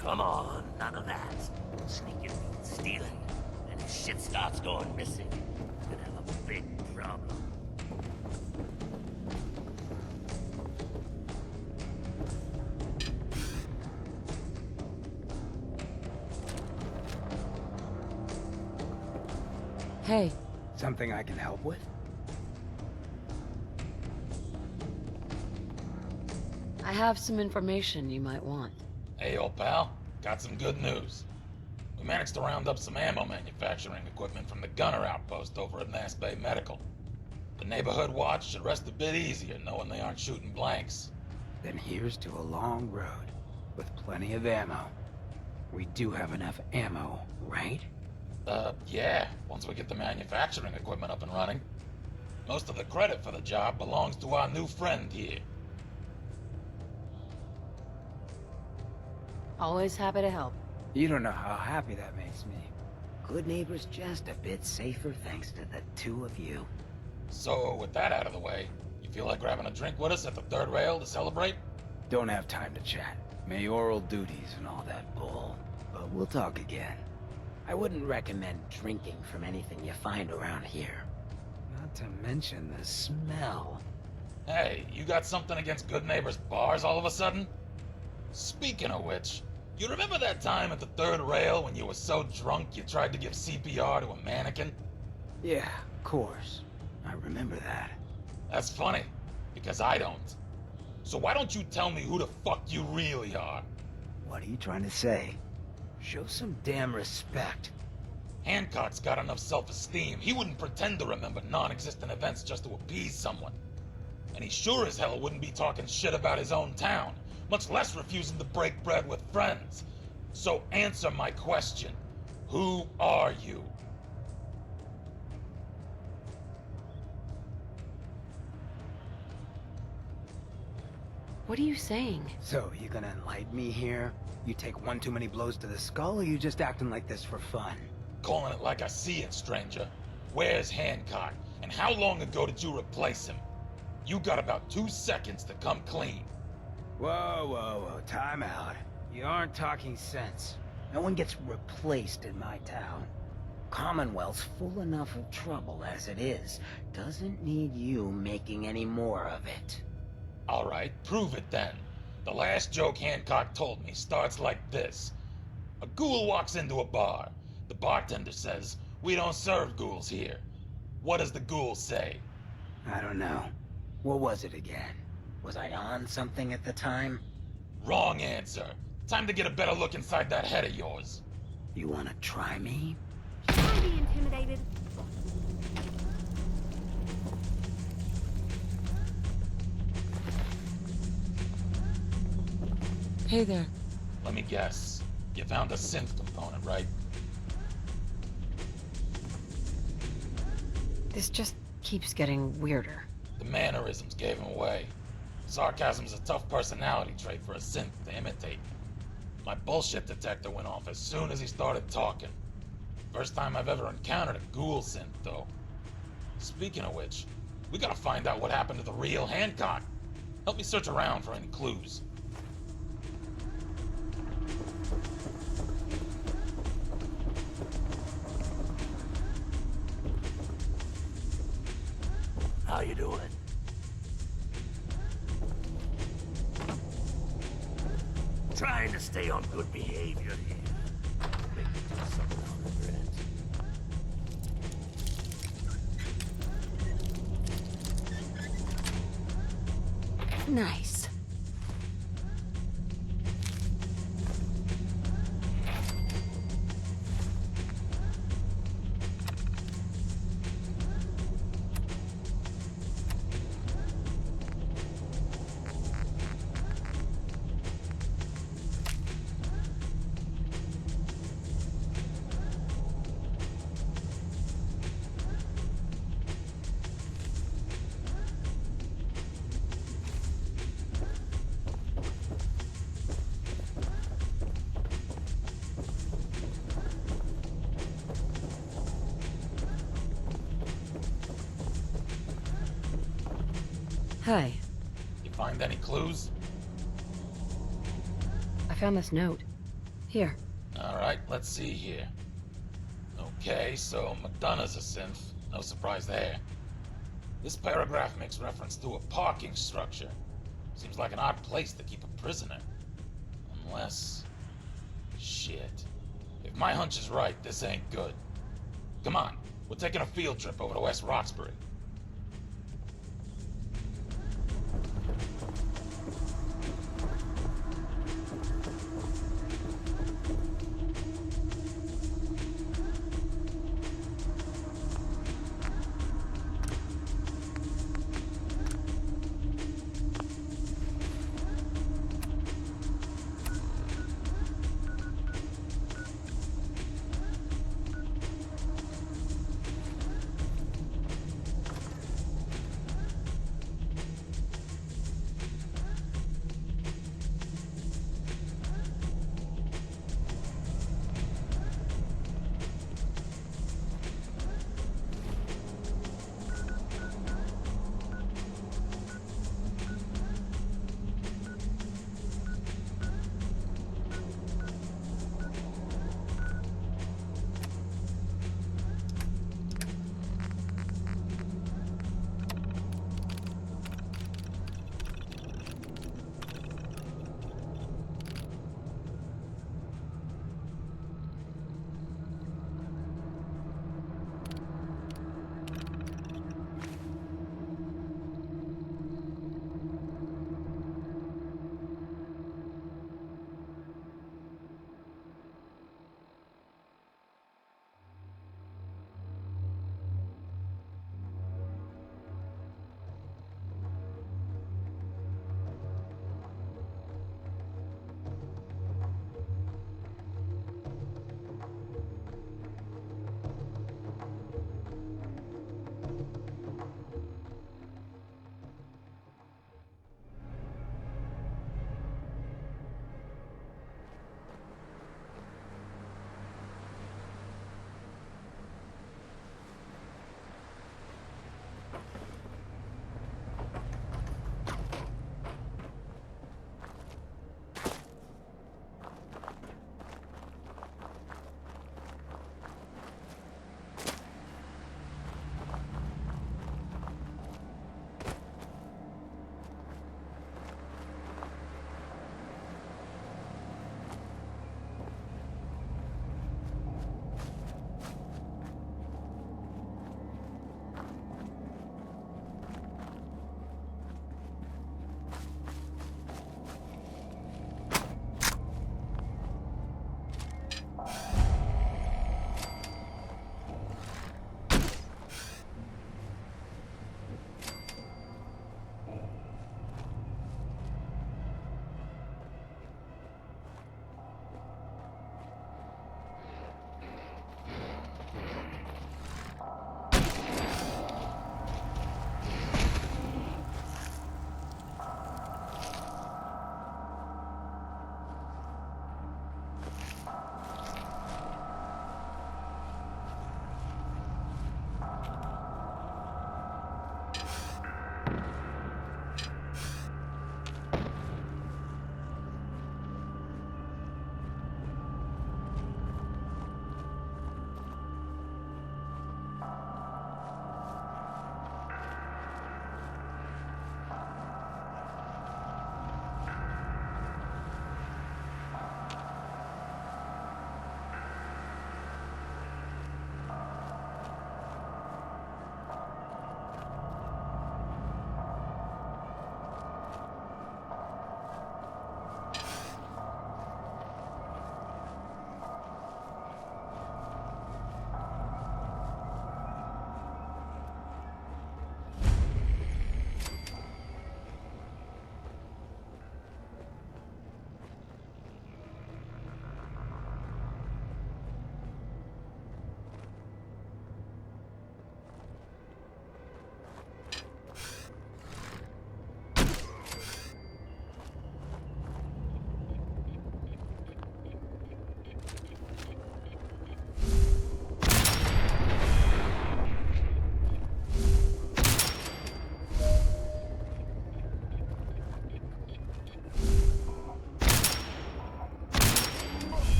Come on, none of that. Sneaking, stealing, and if shit starts going missing, we're gonna have a big problem. Hey. Something I can help with? I have some information you might want. Hey, old pal. Got some good news. We managed to round up some ammo manufacturing equipment from the gunner outpost over at Nass Bay Medical. The neighborhood watch should rest a bit easier knowing they aren't shooting blanks. Then here's to a long road with plenty of ammo. We do have enough ammo, right? Yeah, once we get the manufacturing equipment up and running. Most of the credit for the job belongs to our new friend here. Always happy to help. You don't know how happy that makes me. Good neighbor's just a bit safer thanks to the two of you. So, with that out of the way, you feel like grabbing a drink with us at the third rail to celebrate? Don't have time to chat. Mayoral duties and all that bull. But we'll talk again. I wouldn't recommend drinking from anything you find around here. Not to mention the smell. Hey, you got something against Good Neighbors bars all of a sudden? Speaking of which, you remember that time at the third rail when you were so drunk you tried to give CPR to a mannequin? Yeah, of course. I remember that. That's funny, because I don't. So why don't you tell me who the fuck you really are? What are you trying to say? Show some damn respect. Hancock's got enough self-esteem, he wouldn't pretend to remember non-existent events just to appease someone. And he sure as hell wouldn't be talking shit about his own town, much less refusing to break bread with friends. So answer my question. Who are you? What are you saying? So, you gonna enlighten me here? You take one too many blows to the skull, or you just acting like this for fun? Calling it like I see it, stranger. Where's Hancock? And how long ago did you replace him? You got about 2 seconds to come clean. Whoa, time out. You aren't talking sense. No one gets replaced in my town. Commonwealth's full enough of trouble as it is. Doesn't need you making any more of it. Alright, prove it then. The last joke Hancock told me starts like this. A ghoul walks into a bar. The bartender says, "We don't serve ghouls here." What does the ghoul say? I don't know. What was it again? Was I on something at the time? Wrong answer. Time to get a better look inside that head of yours. You wanna try me? Should I be intimidated? Hey there. Let me guess. You found a synth component, right? This just keeps getting weirder. The mannerisms gave him away. Sarcasm's a tough personality trait for a synth to imitate. My bullshit detector went off as soon as he started talking. First time I've ever encountered a ghoul synth, though. Speaking of which, we gotta find out what happened to the real Hancock. Help me search around for any clues. How you doing? Trying to stay on good behavior here. Make me do something I'll regret. Nice. Hi. You find any clues? I found this note. Here. Alright, let's see here. Okay, so McDonough's a synth. No surprise there. This paragraph makes reference to a parking structure. Seems like an odd place to keep a prisoner. Unless... shit. If my hunch is right, this ain't good. Come on, we're taking a field trip over to West Roxbury.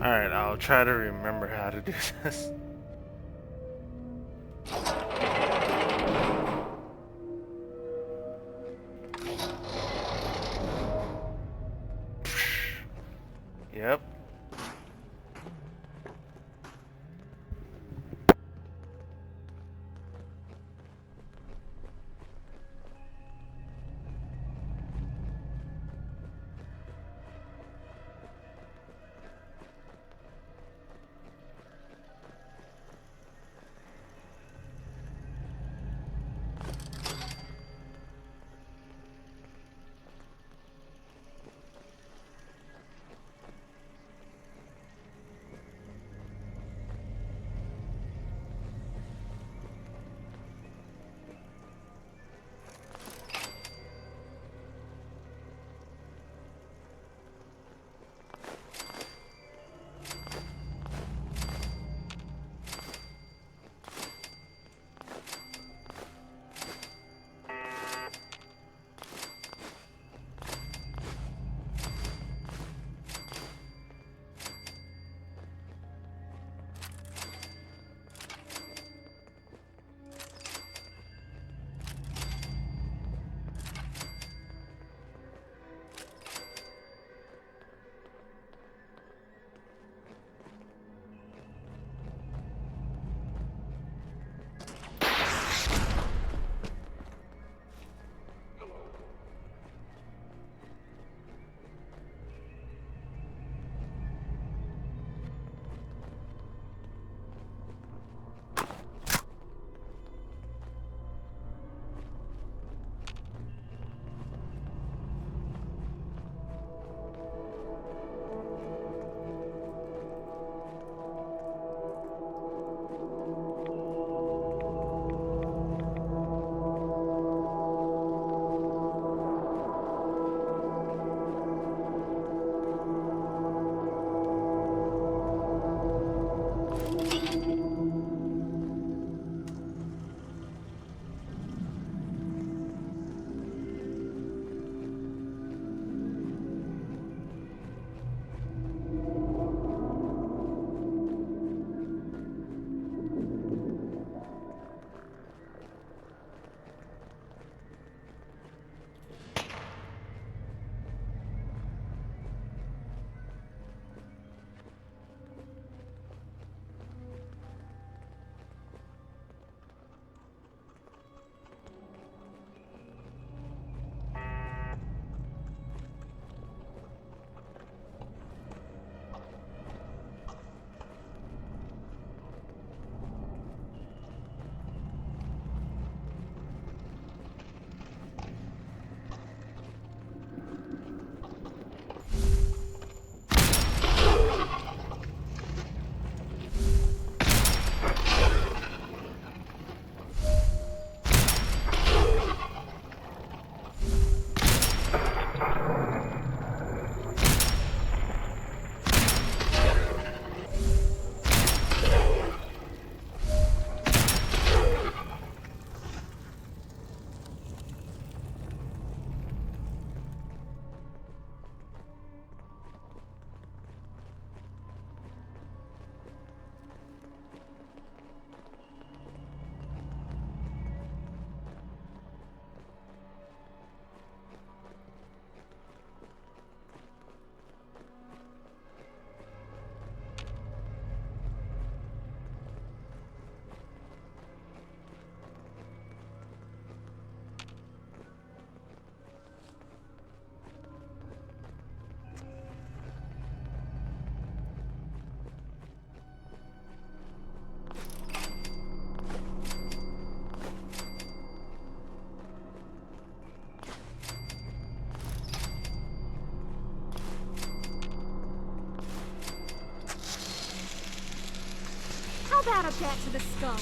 Alright, I'll try to remember how to do this. Yep. How about a bat to the skull?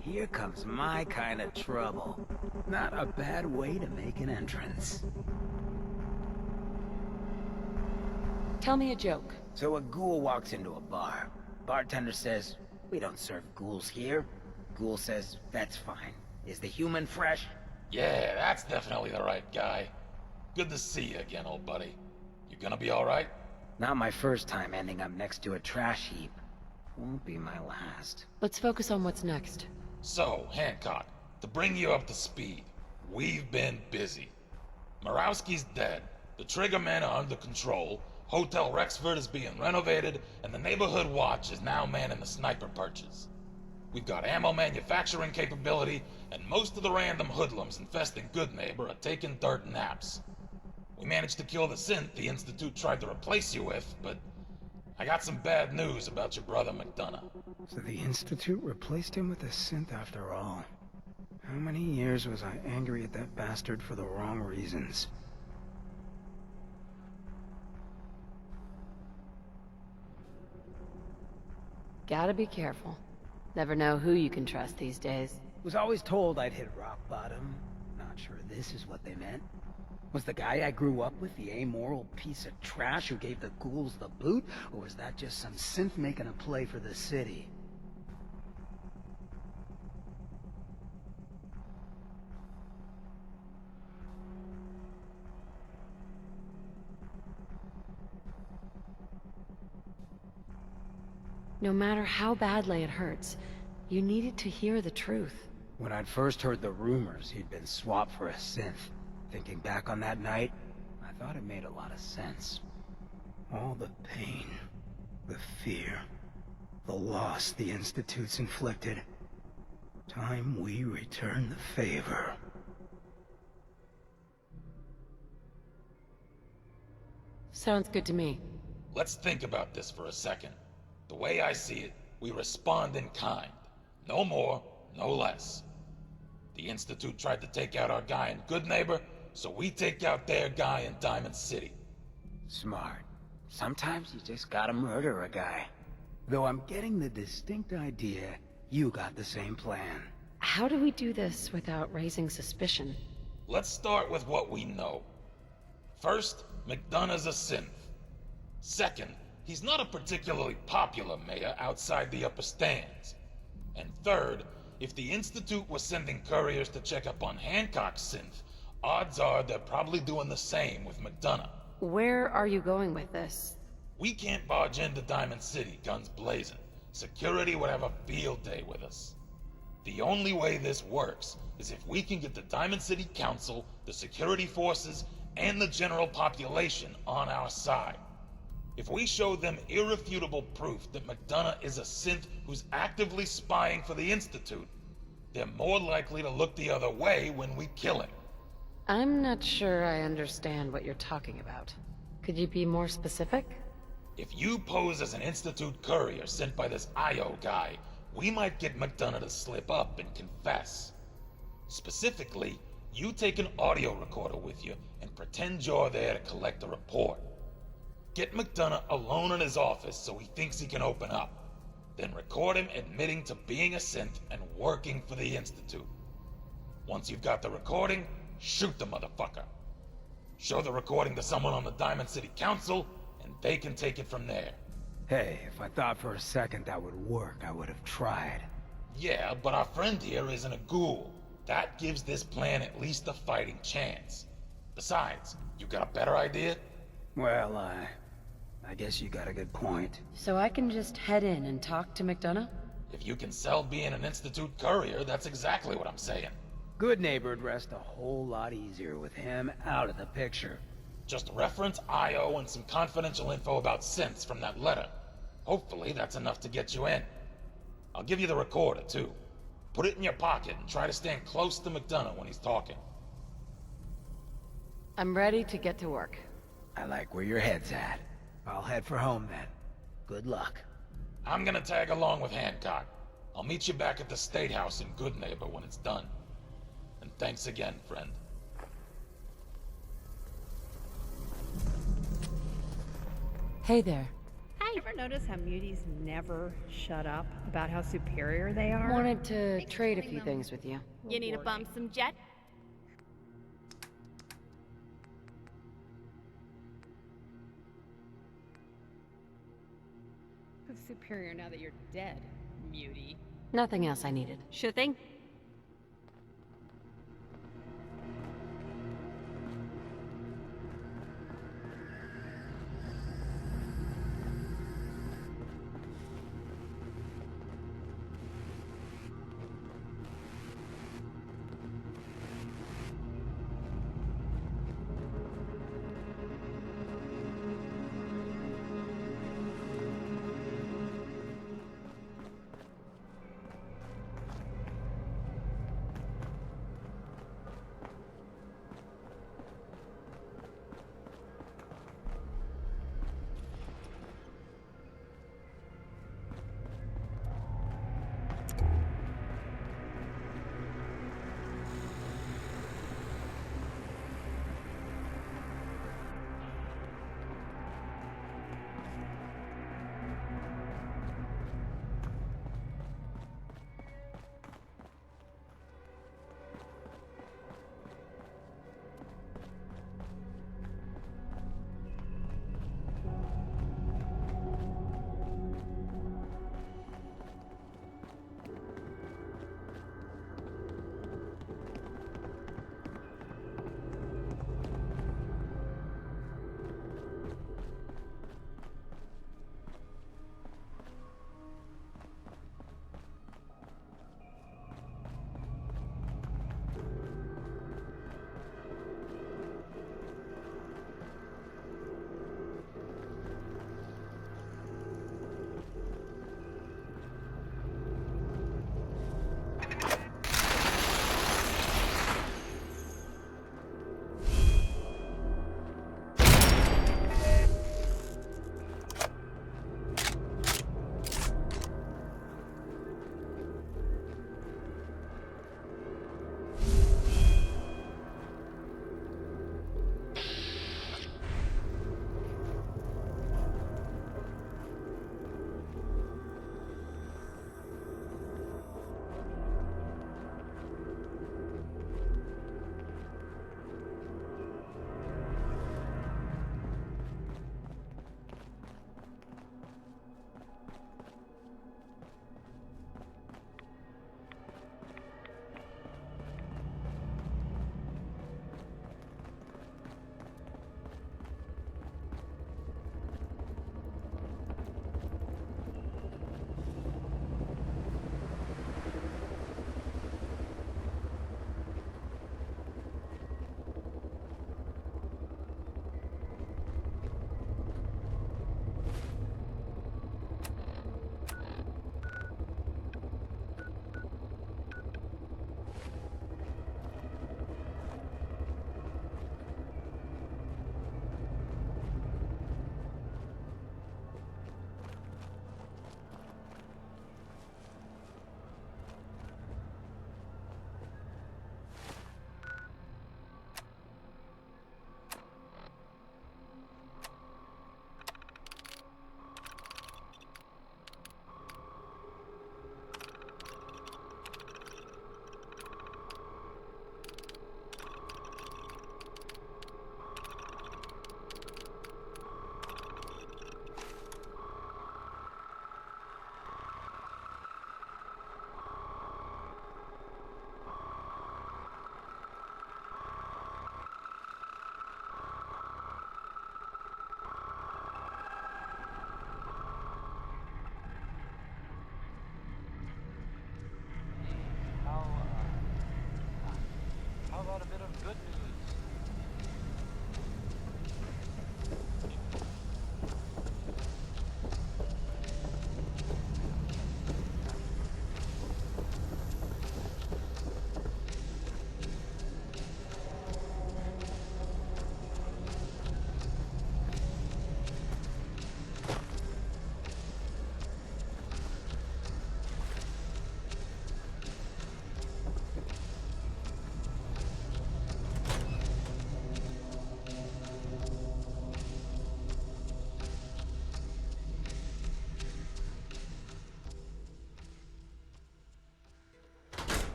Here comes my kind of trouble. Not a bad way to make an entrance. Tell me a joke. So a ghoul walks into a bar. Bartender says, "We don't serve ghouls here." Ghoul says, "That's fine. Is the human fresh?" Yeah, that's definitely the right guy. Good to see you again, old buddy. You gonna be alright? Not my first time ending up next to a trash heap. Won't be my last. Let's focus on what's next. So, Hancock, to bring you up to speed, we've been busy. Murawski's dead, the Triggermen are under control, Hotel Rexford is being renovated, and the neighborhood watch is now manning the sniper perches. We've got ammo manufacturing capability, and most of the random hoodlums infesting Goodneighbor are taking dirt naps. We managed to kill the synth the Institute tried to replace you with, but I got some bad news about your brother McDonough. So the Institute replaced him with a synth after all. How many years was I angry at that bastard for the wrong reasons? Gotta be careful. Never know who you can trust these days. Was always told I'd hit rock bottom. Not sure this is what they meant. Was the guy I grew up with the amoral piece of trash who gave the ghouls the boot? Or was that just some synth making a play for the city? No matter how badly it hurts, you needed to hear the truth. When I'd first heard the rumors he'd been swapped for a synth, thinking back on that night, I thought it made a lot of sense. All the pain, the fear, the loss the Institute's inflicted. Time we return the favor. Sounds good to me. Let's think about this for a second. The way I see it, we respond in kind. No more, no less. The Institute tried to take out our guy in Goodneighbor, so we take out their guy in Diamond City. Smart. Sometimes you just gotta murder a guy. Though I'm getting the distinct idea you got the same plan. How do we do this without raising suspicion? Let's start with what we know. First, McDonough's a synth. Second, he's not a particularly popular mayor outside the upper stands. And third, if the Institute was sending couriers to check up on Hancock's synth, odds are they're probably doing the same with McDonough. Where are you going with this? We can't barge into Diamond City guns blazing. Security would have a field day with us. The only way this works is if we can get the Diamond City Council, the security forces, and the general population on our side. If we show them irrefutable proof that McDonough is a synth who's actively spying for the Institute, they're more likely to look the other way when we kill him. I'm not sure I understand what you're talking about. Could you be more specific? If you pose as an Institute courier sent by this IO guy, we might get McDonough to slip up and confess. Specifically, you take an audio recorder with you and pretend you're there to collect a report. Get McDonough alone in his office so he thinks he can open up. Then record him admitting to being a synth and working for the Institute. Once you've got the recording, shoot the motherfucker. Show the recording to someone on the Diamond City Council, and they can take it from there. Hey, if I thought for a second that would work, I would have tried. Yeah, but our friend here isn't a ghoul. That gives this plan at least a fighting chance. Besides, you got a better idea? Well, I guess you got a good point. So I can just head in and talk to McDonough? If you can sell being an Institute courier, that's exactly what I'm saying. Goodneighbor'd rest a whole lot easier with him out of the picture. Just reference IO and some confidential info about synths from that letter. Hopefully that's enough to get you in. I'll give you the recorder, too. Put it in your pocket and try to stand close to McDonough when he's talking. I'm ready to get to work. I like where your head's at. I'll head for home then. Good luck. I'm gonna tag along with Hancock. I'll meet you back at the State House in Goodneighbor when it's done. And thanks again, friend. Hey there. Ever notice how muties never shut up about how superior they are? Wanted to trade a few things with you. You need to bump some jet? Who's superior now that you're dead, mutie? Nothing else I needed. Sure thing.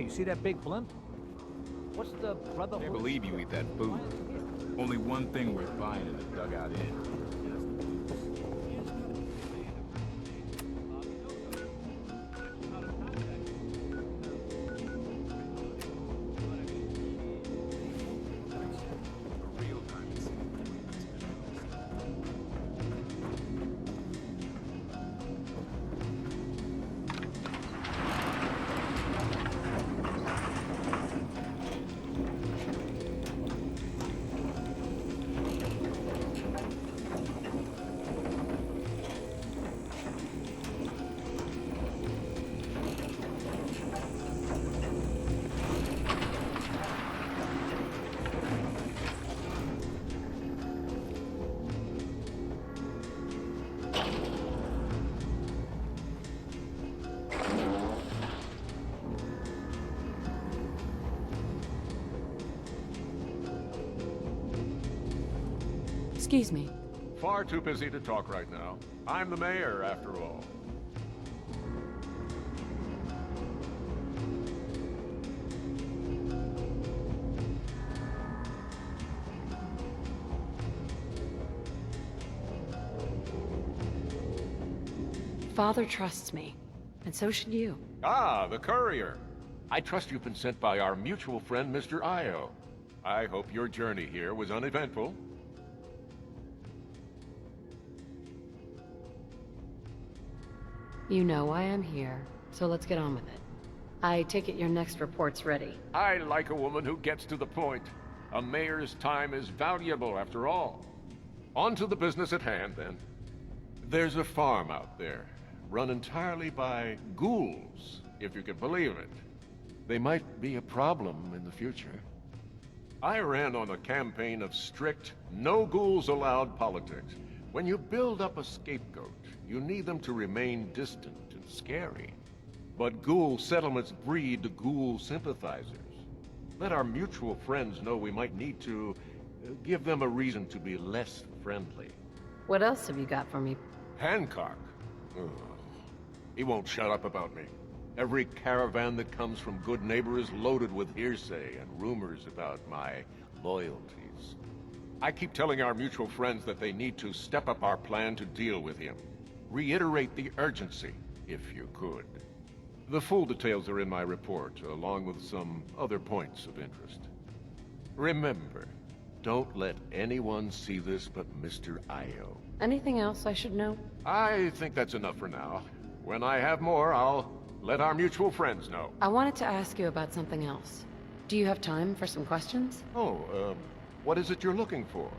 you see that big blimp? What's the brotherhood? Can't believe you eat that food. Only one thing worth buying in the dugout inn. Excuse me. Far too busy to talk right now. I'm the mayor, after all. Father trusts me, and so should you. Ah, the courier. I trust you've been sent by our mutual friend, Mr. Io. I hope your journey here was uneventful. You know why I'm here, so let's get on with it. I take it your next report's ready. I like a woman who gets to the point. A mayor's time is valuable, after all. On to the business at hand, then. There's a farm out there, run entirely by ghouls, if you can believe it. They might be a problem in the future. I ran on a campaign of strict, no ghouls allowed politics. When you build up a scapegoat, you need them to remain distant and scary. But ghoul settlements breed ghoul sympathizers. Let our mutual friends know we might need to give them a reason to be less friendly. What else have you got for me? Hancock. Ugh. He won't shut up about me. Every caravan that comes from Good Neighbor is loaded with hearsay and rumors about my loyalties. I keep telling our mutual friends that they need to step up our plan to deal with him. Reiterate the urgency, if you could. The full details are in my report, along with some other points of interest. Remember, don't let anyone see this but Mr. Io. Anything else I should know? I think that's enough for now. When I have more, I'll let our mutual friends know. I wanted to ask you about something else. Do you have time for some questions? Oh, what is it you're looking for?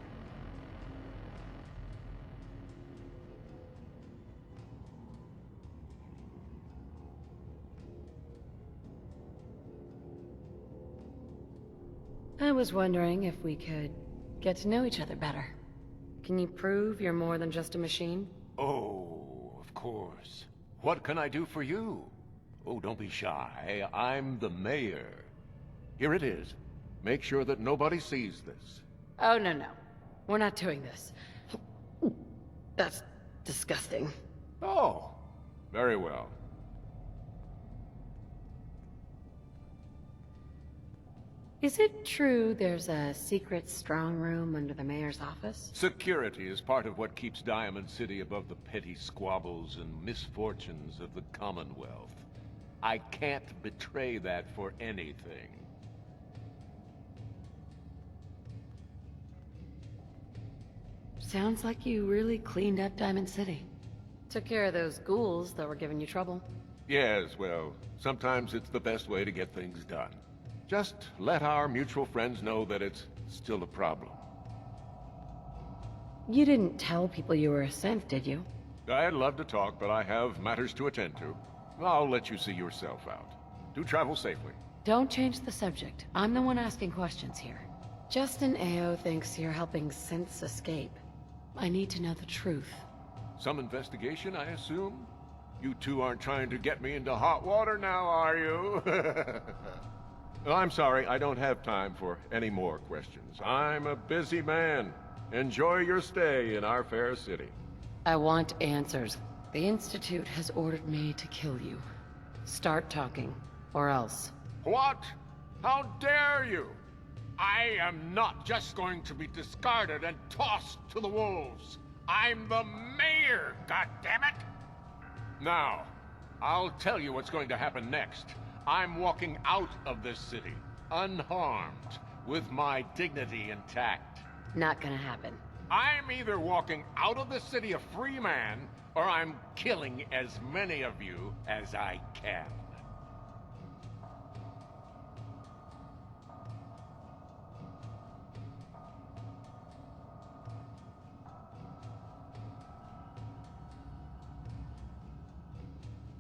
I was wondering if we could get to know each other better. Can you prove you're more than just a machine? Oh, of course. What can I do for you? Oh, don't be shy. I'm the mayor. Here it is. Make sure that nobody sees this. Oh, no. We're not doing this. That's disgusting. Oh, very well. Is it true there's a secret strong room under the mayor's office? Security is part of what keeps Diamond City above the petty squabbles and misfortunes of the Commonwealth. I can't betray that for anything. Sounds like you really cleaned up Diamond City. Took care of those ghouls that were giving you trouble. Yes, well, sometimes it's the best way to get things done. Just let our mutual friends know that it's still a problem. You didn't tell people you were a synth, did you? I'd love to talk, but I have matters to attend to. I'll let you see yourself out. Do travel safely. Don't change the subject. I'm the one asking questions here. Justin Ao thinks you're helping synths escape. I need to know the truth. Some investigation, I assume? You two aren't trying to get me into hot water now, are you? I'm sorry, I don't have time for any more questions. I'm a busy man. Enjoy your stay in our fair city. I want answers. The Institute has ordered me to kill you. Start talking, or else. What? How dare you? I am not just going to be discarded and tossed to the wolves. I'm the mayor, goddammit! Now, I'll tell you what's going to happen next. I'm walking out of this city, unharmed, with my dignity intact. Not gonna happen. I'm either walking out of the city a free man, or I'm killing as many of you as I can.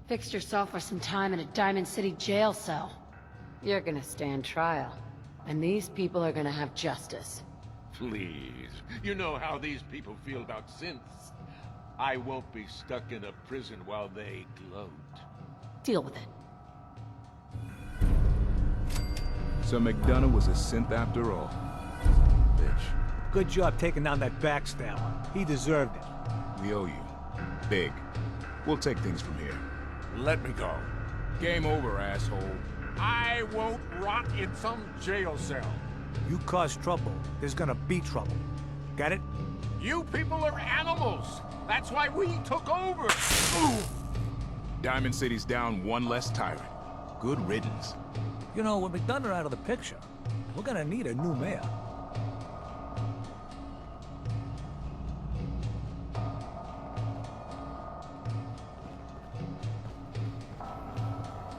Fixed yourself for some time in a Diamond City jail cell. You're gonna stand trial, and these people are gonna have justice. Please. You know how these people feel about synths. I won't be stuck in a prison while they gloat. Deal with it. So McDonough was a synth after all. Bitch. Good job taking down that backstabber. He deserved it. We owe you. Big. We'll take things from here. Let me go. Game over, asshole. I won't rot in some jail cell. You cause trouble, there's gonna be trouble. Got it? You people are animals. That's why we took over. Diamond City's down one less tyrant. Good riddance. You know, with McDonough out of the picture, we're gonna need a new mayor.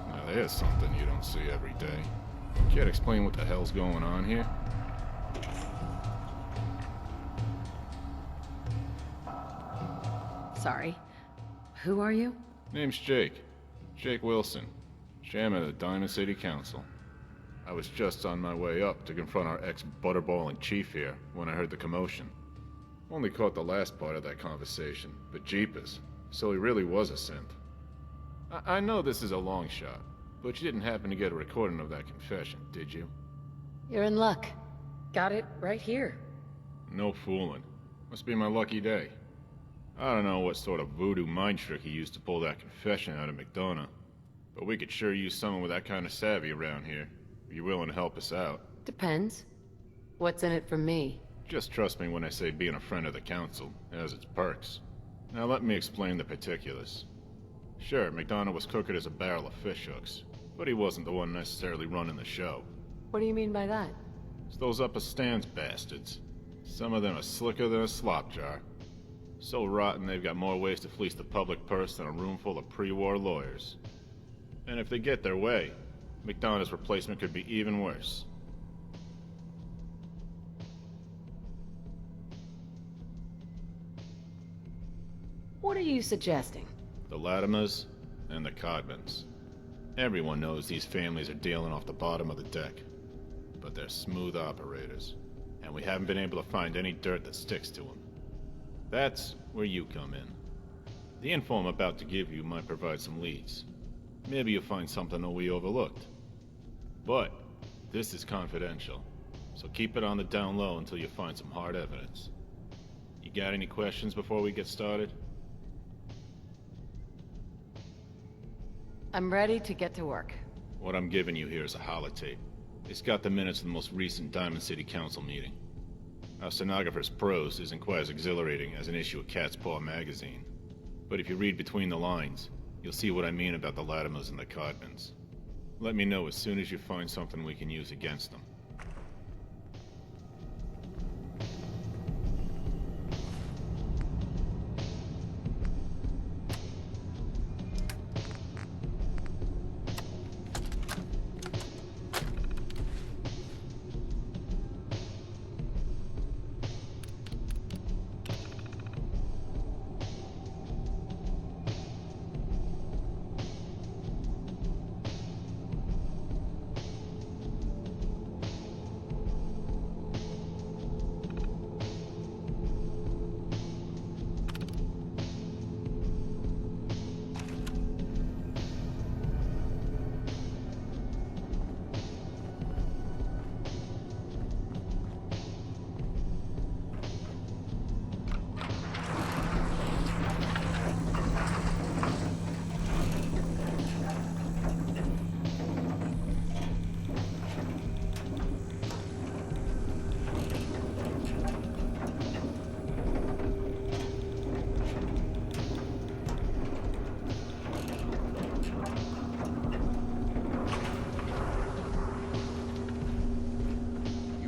Now there's something you don't see every day. Can't explain what the hell's going on here? Sorry. Who are you? Name's Jake. Jake Wilson. Chairman of the Diamond City Council. I was just on my way up to confront our ex-butterballing chief here when I heard the commotion. Only caught the last part of that conversation, but jeepers. So he really was a synth. I know this is a long shot, but you didn't happen to get a recording of that confession, did you? You're in luck. Got it right here. No fooling. Must be my lucky day. I don't know what sort of voodoo mind trick he used to pull that confession out of McDonough, but we could sure use someone with that kind of savvy around here. Are you willing to help us out? Depends. What's in it for me? Just trust me when I say being a friend of the council has its perks. Now let me explain the particulars. Sure, McDonough was crooked as a barrel of fishhooks, but he wasn't the one necessarily running the show. What do you mean by that? It's those upper stands bastards. Some of them are slicker than a slop jar. So rotten they've got more ways to fleece the public purse than a room full of pre-war lawyers. And if they get their way, McDonough's replacement could be even worse. What are you suggesting? The Latimers and the Codmans. Everyone knows these families are dealing off the bottom of the deck. But they're smooth operators, and we haven't been able to find any dirt that sticks to them. That's where you come in. The info I'm about to give you might provide some leads. Maybe you'll find something that we overlooked. But this is confidential, so keep it on the down low until you find some hard evidence. You got any questions before we get started? I'm ready to get to work. What I'm giving you here is a holotape. It's got the minutes of the most recent Diamond City Council meeting. Our stenographer's prose isn't quite as exhilarating as an issue of Cat's Paw magazine. But if you read between the lines, you'll see what I mean about the Latimers and the Codmans. Let me know as soon as you find something we can use against them.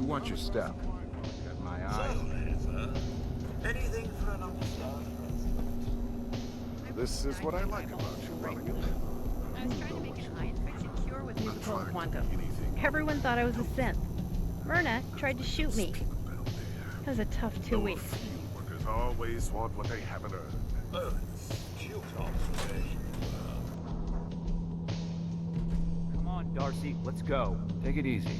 want your stuff? Got my eye on it. Anything for an upstart? This is what I like about you, Running. I was trying to make an eye infection cure with musical quantum. Everyone thought I was a synth. Myrna tried to shoot me. It was a tough 2 weeks. Workers always want what they haven't earned. Oh, cute observation. Come on, Darcy, let's go. Take it easy.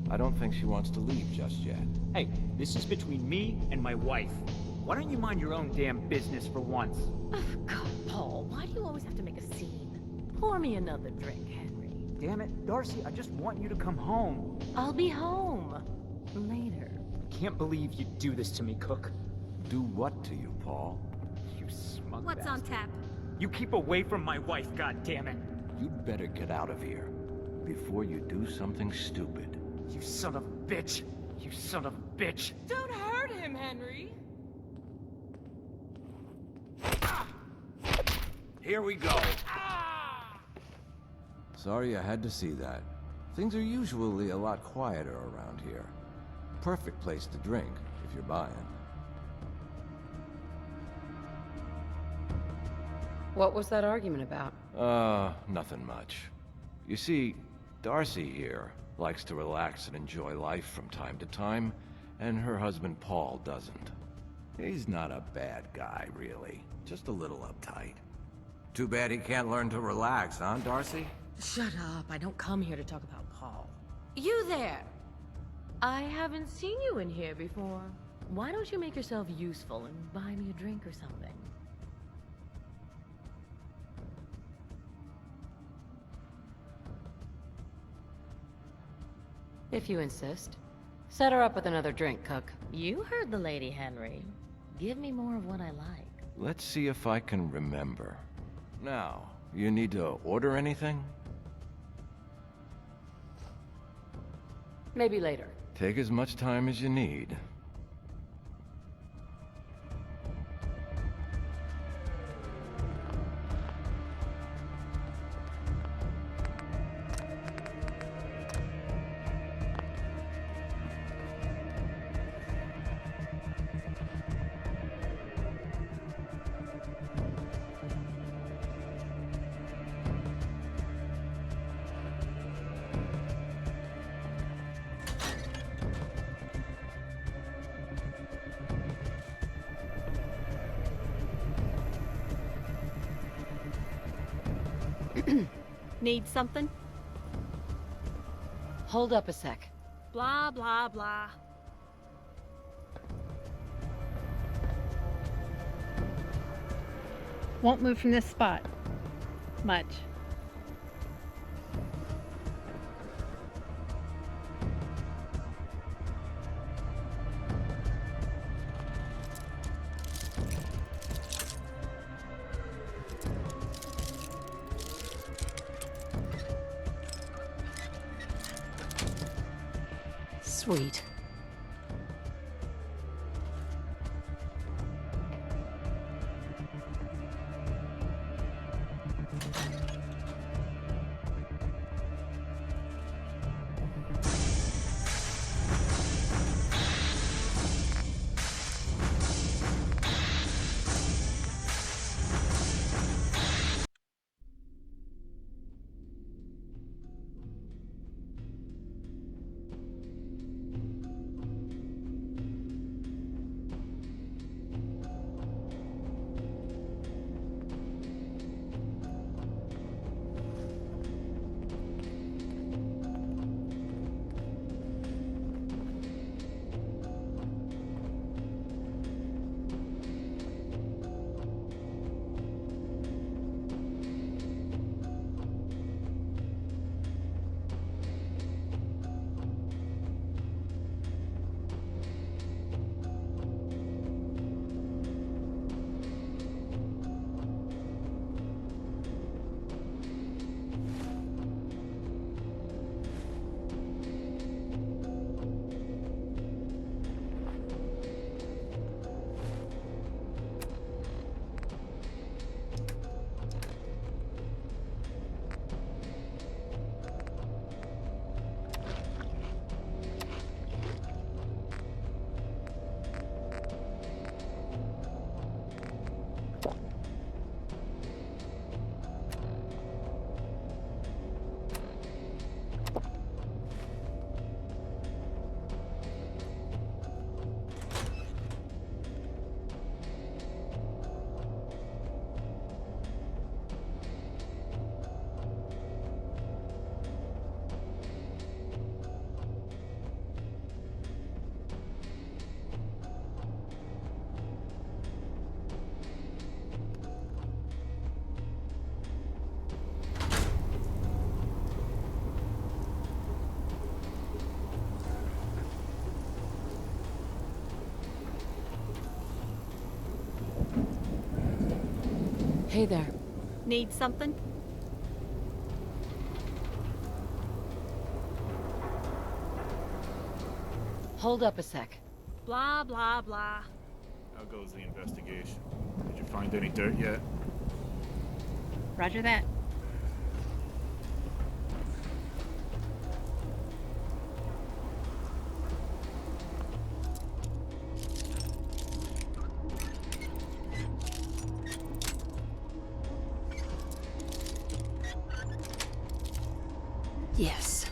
I don't think she wants to leave just yet. Hey, this is between me and my wife. Why don't you mind your own damn business for once? Oh, God, Paul, why do you always have to make a scene? Pour me another drink, Henry. Damn it, Darcy, I just want you to come home. I'll be home. Later. Can't believe you do this to me, Cook. Do what to you, Paul? You smug What's on tap? You keep away from my wife, goddammit. You'd better get out of here before you do something stupid. You son of a bitch! You son of a bitch! Don't hurt him, Henry. Here we go. Sorry I had to see that. Things are usually a lot quieter around here. Perfect place to drink, if you're buying. What was that argument about? Nothing much. You see, Darcy here likes to relax and enjoy life from time to time, and her husband Paul doesn't. He's not a bad guy, really. Just a little uptight. Too bad he can't learn to relax, huh, Darcy? Shut up. I don't come here to talk about Paul. You there! I haven't seen you in here before. Why don't you make yourself useful and buy me a drink or something? If you insist. Set her up with another drink, Cook. You heard the lady, Henry. Give me more of what I like. Let's see if I can remember. Now, you need to order anything? Maybe later. Take as much time as you need. Need something? Hold up a sec. Blah, blah, blah. Won't move from this spot. Much. Sweet. Hey there. Need something? Hold up a sec. Blah, blah, blah. How goes the investigation? Did you find any dirt yet? Roger that. Yes.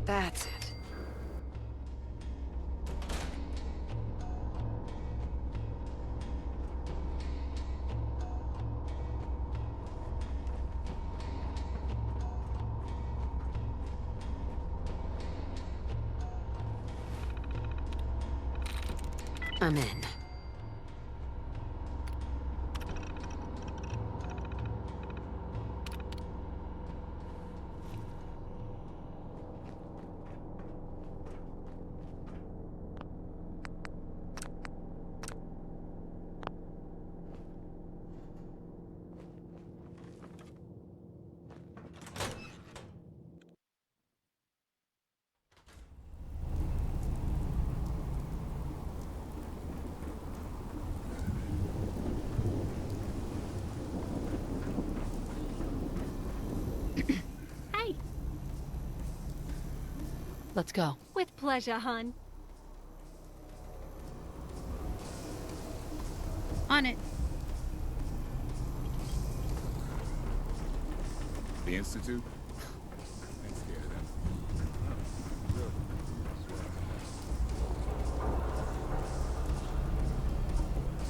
That's it. I'm in. Hey, Let's go. with pleasure, hun. On it. The Institute? Ain't scared of them.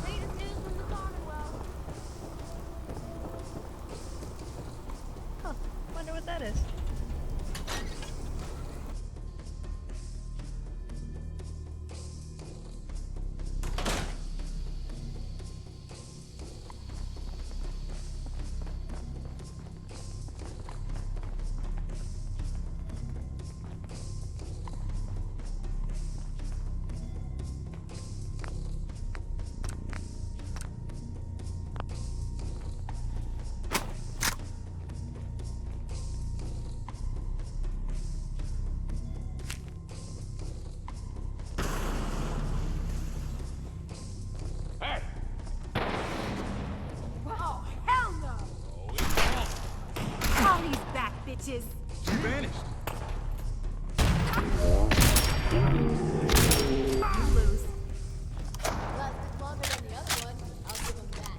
Latest news from the Commonwealth. Huh. Wonder what that is. Oh, hell no! Holly's back, bitches. She vanished. You lose. Lasted longer than the other one. I'll give him that.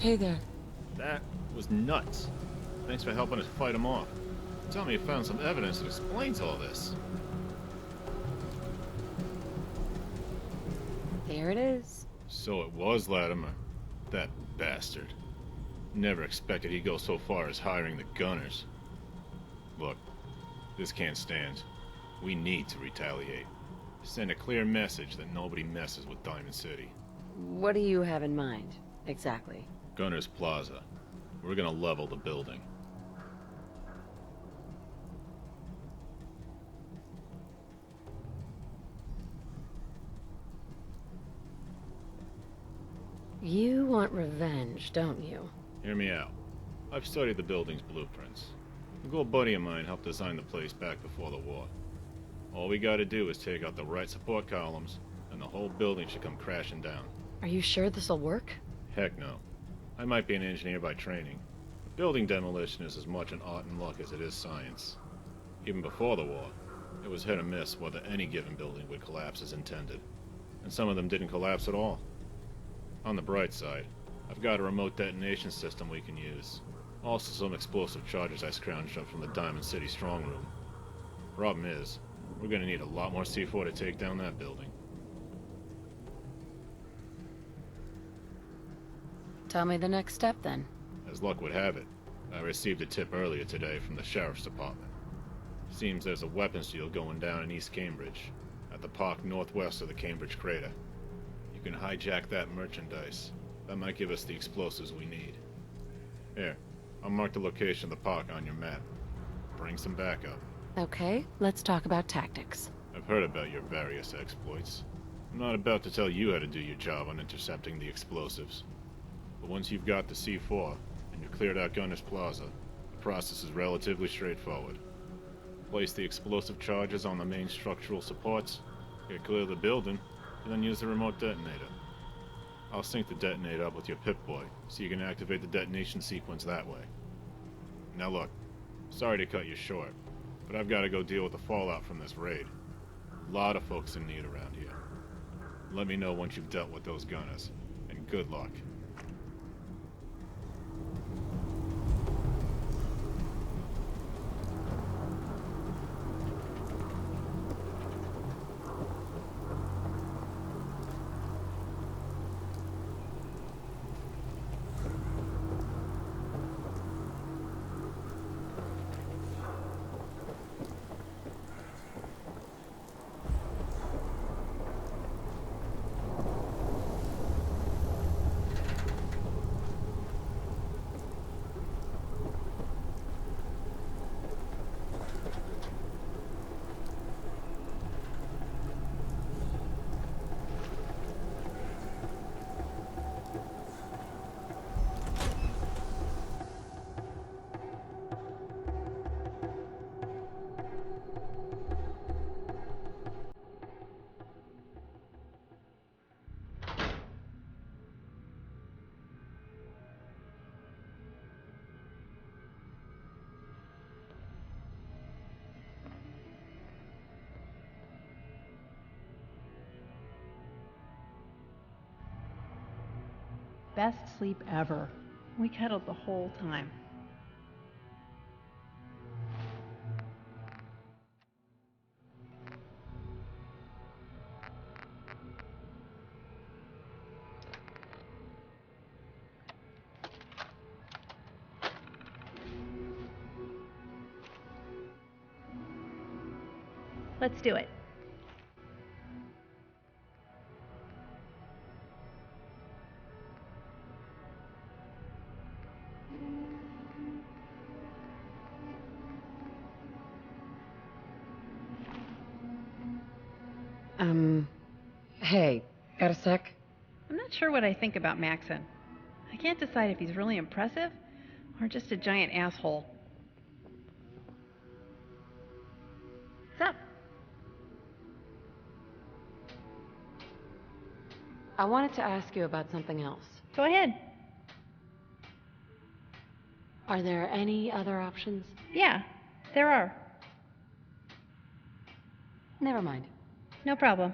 Hey there. That was nuts. Thanks for helping us fight him off. Tell me you found some evidence that explains all this. There it is. So it was Latimer. That bastard. Never expected he'd go so far as hiring the gunners. Look, this can't stand. We need to retaliate. Send a clear message that nobody messes with Diamond City. What do you have in mind, exactly? Gunners Plaza. We're gonna level the building. You want revenge, don't you? Hear me out. I've studied the building's blueprints. A good buddy of mine helped design the place back before the war. All we gotta do is take out the right support columns, and the whole building should come crashing down. Are you sure this'll work? Heck no. I might be an engineer by training, but building demolition is as much an art and luck as it is science. Even before the war, it was hit or miss whether any given building would collapse as intended, and some of them didn't collapse at all. On the bright side, I've got a remote detonation system we can use. Also some explosive charges I scrounged up from the Diamond City strong room. Problem is, we're gonna need a lot more C4 to take down that building. Tell me the next step, then. As luck would have it, I received a tip earlier today from the Sheriff's Department. Seems there's a weapons deal going down in East Cambridge, at the park northwest of the Cambridge crater. You can hijack that merchandise. That might give us the explosives we need. Here, I'll mark the location of the park on your map. Bring some backup. Okay, let's talk about tactics. I've heard about your various exploits. I'm not about to tell you how to do your job on intercepting the explosives. But once you've got the C4, and you've cleared out Gunners Plaza, the process is relatively straightforward. Place the explosive charges on the main structural supports, get clear of the building, and then use the remote detonator. I'll sync the detonator up with your Pip-Boy, so you can activate the detonation sequence that way. Now look, sorry to cut you short, but I've got to go deal with the fallout from this raid. A lot of folks in need around here. Let me know once you've dealt with those gunners, and good luck. Best sleep ever. We cuddled the whole time. Let's do it. Hey, got a sec? I'm not sure what I think about Maxon. I can't decide if he's really impressive or just a giant asshole. What's up? I wanted to ask you about something else. Go ahead. Are there any other options? Yeah, there are. Never mind. No problem.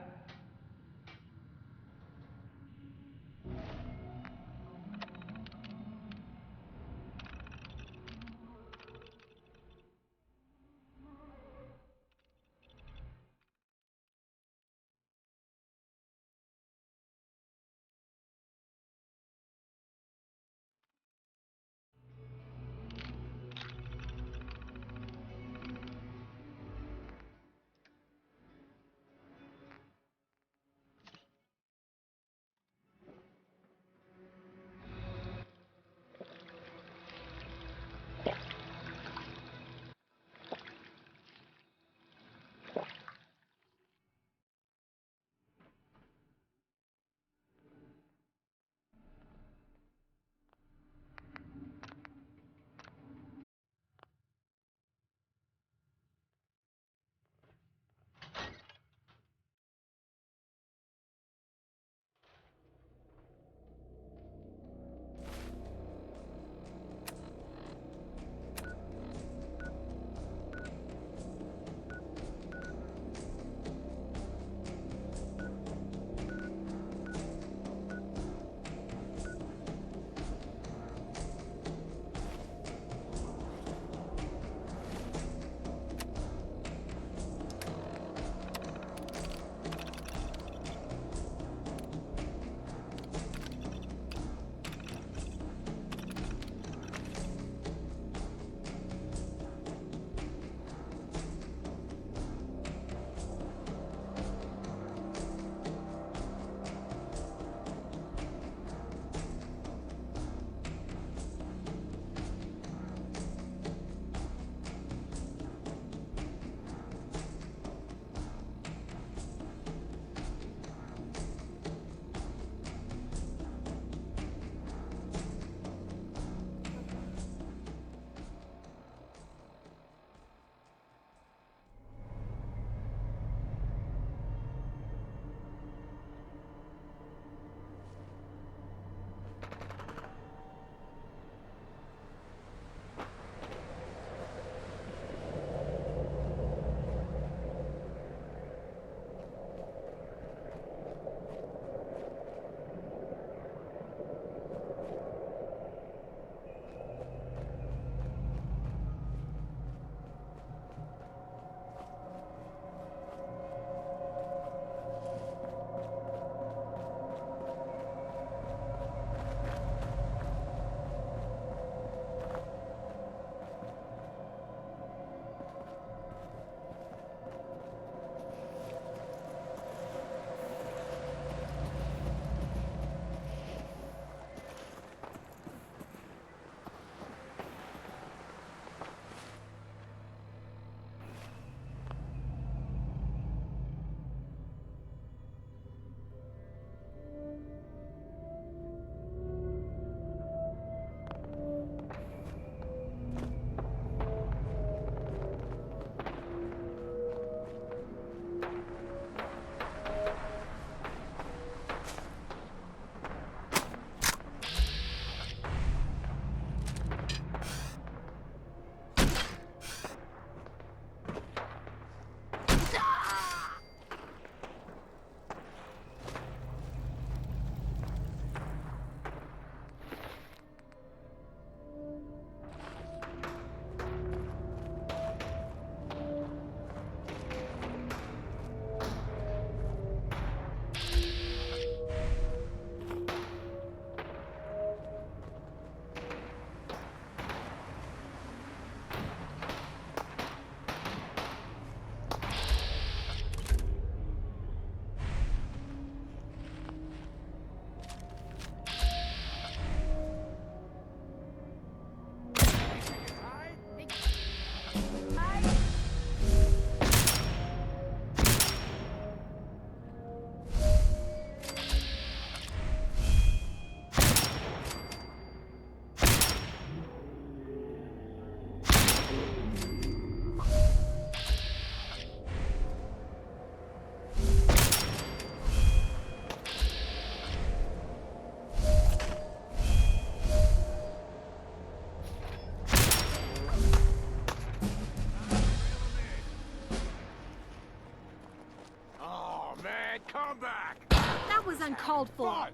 right, come back! That was uncalled for. Fun!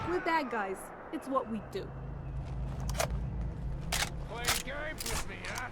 We're bad guys. It's what we do. Playing games with me, huh?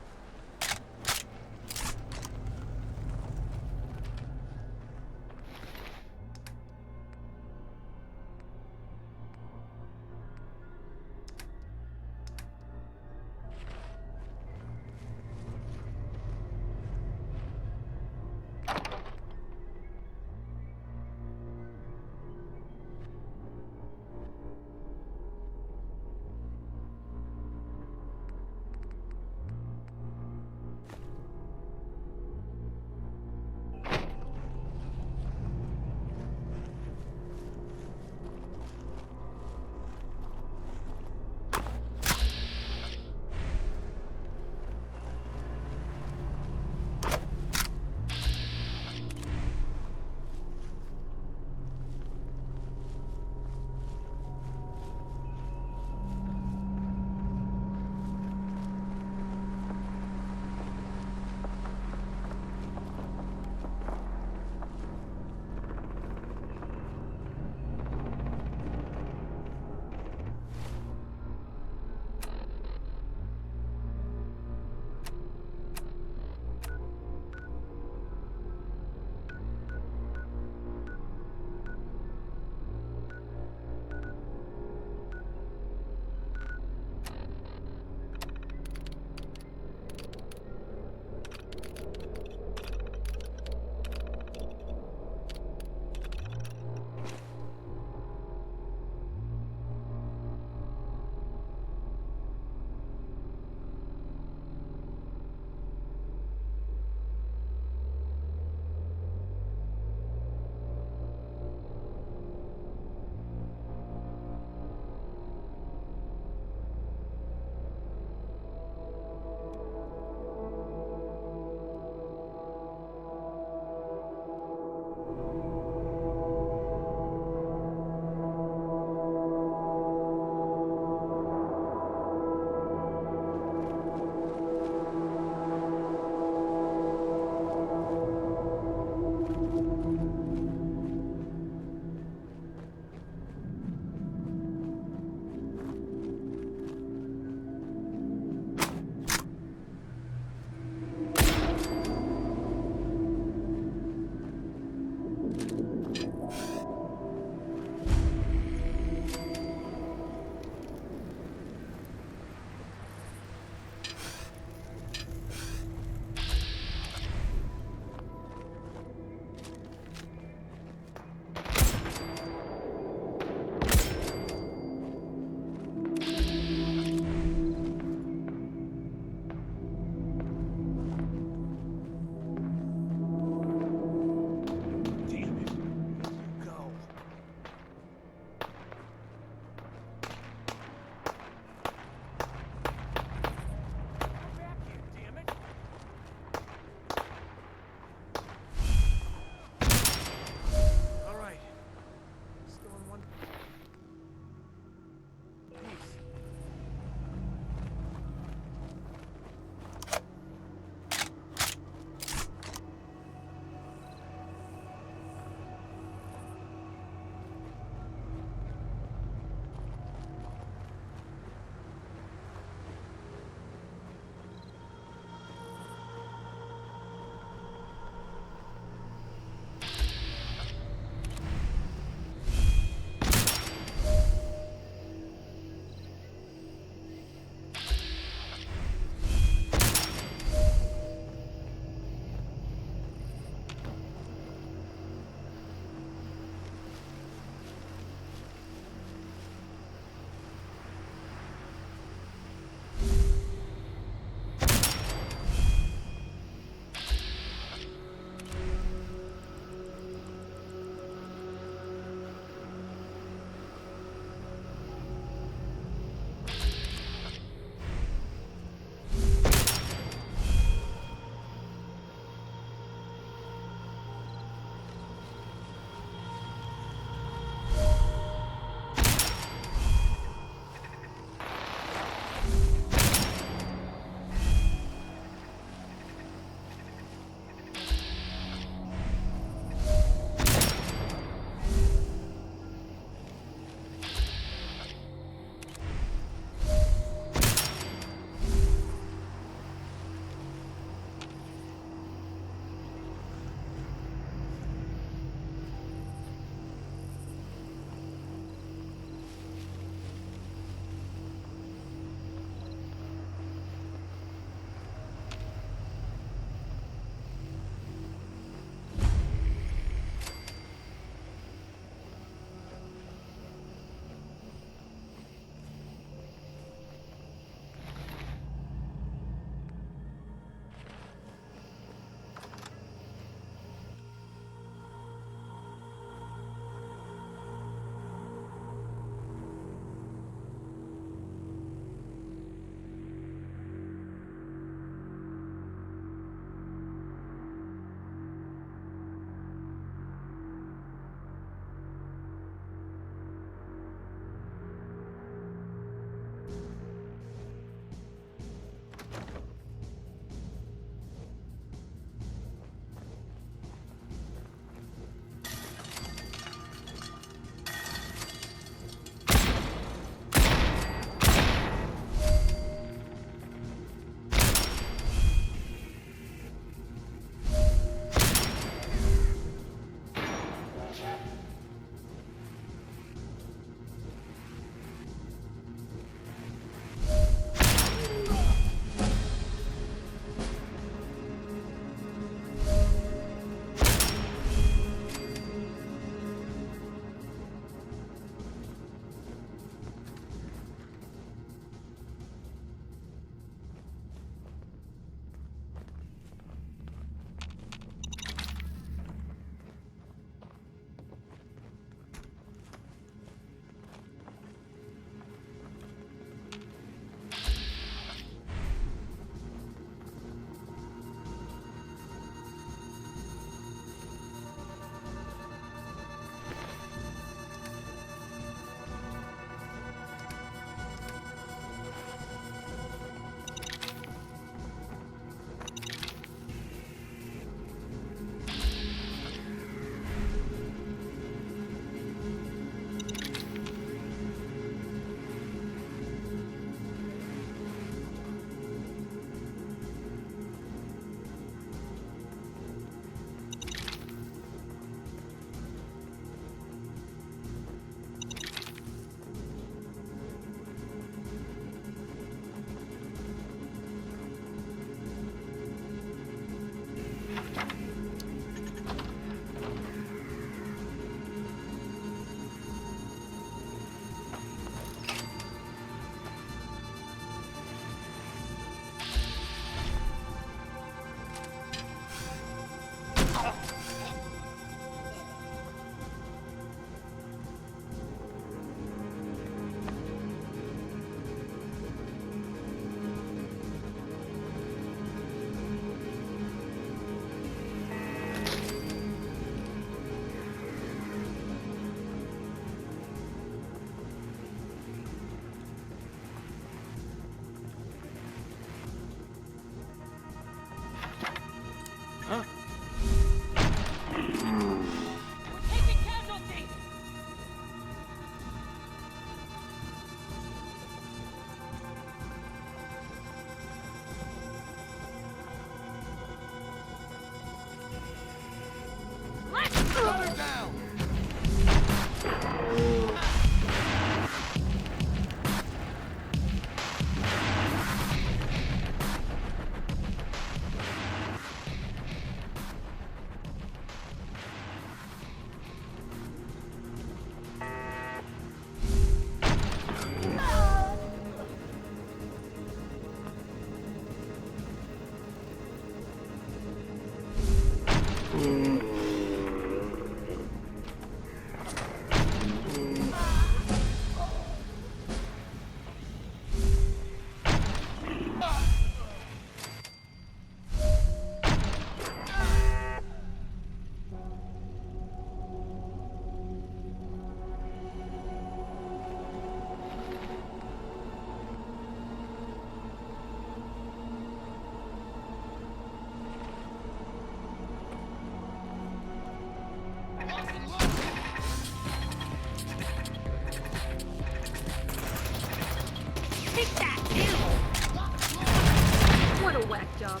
What a whack job.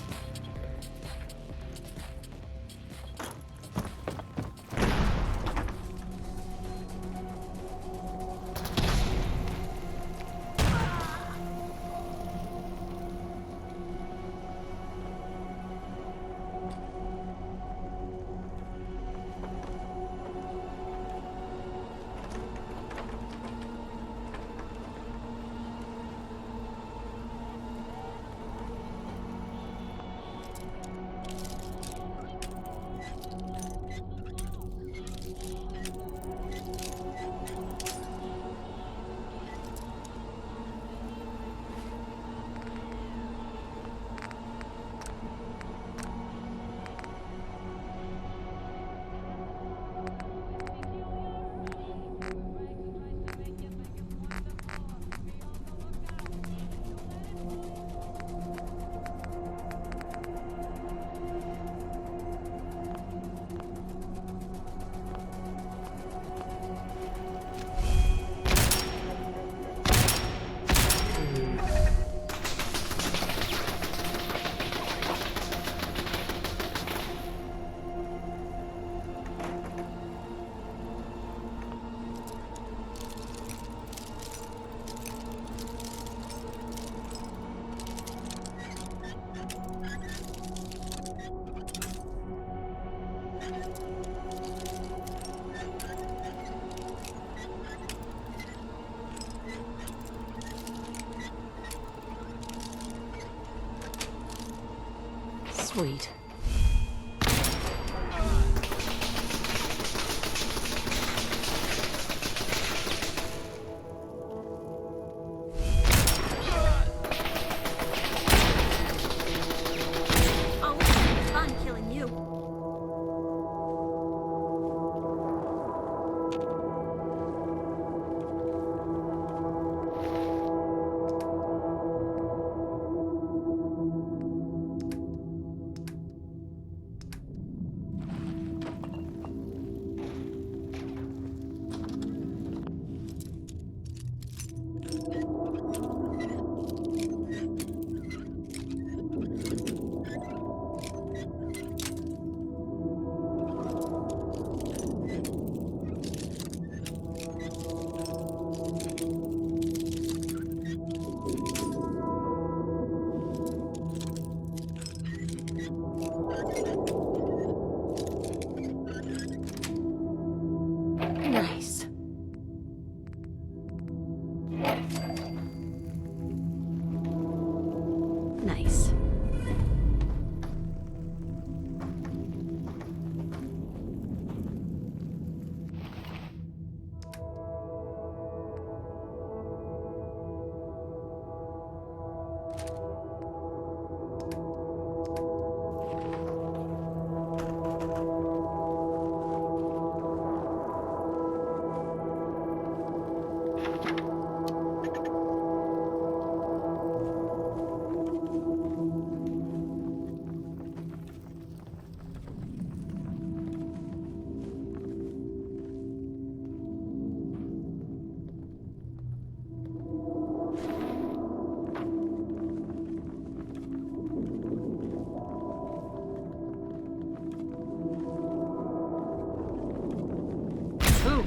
Sweet. Oh, it's fun killing you. Who?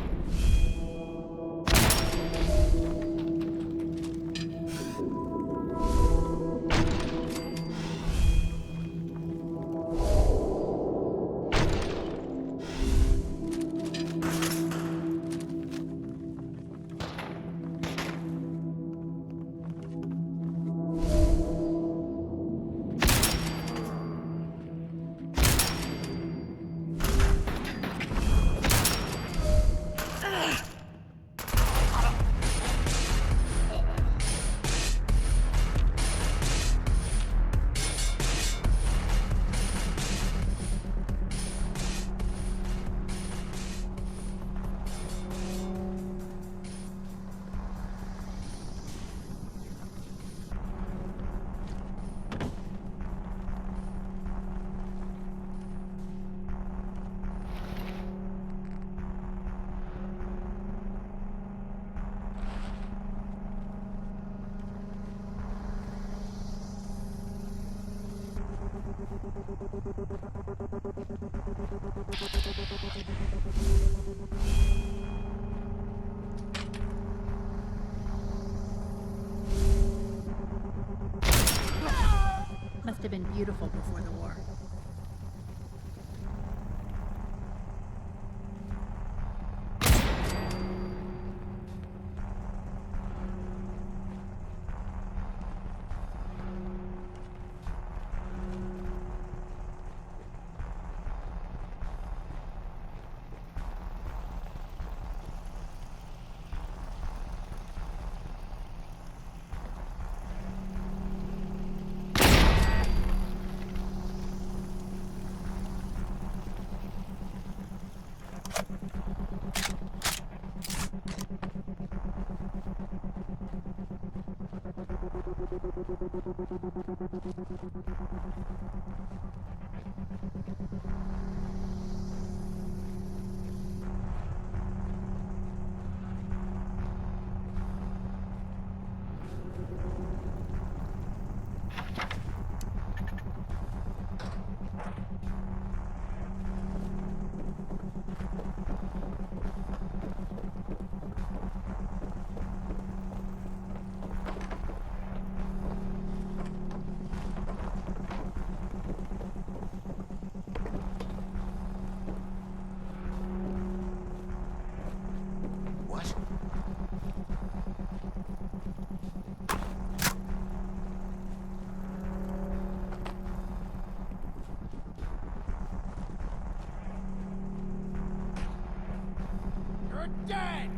Must have been beautiful before the war. Dead!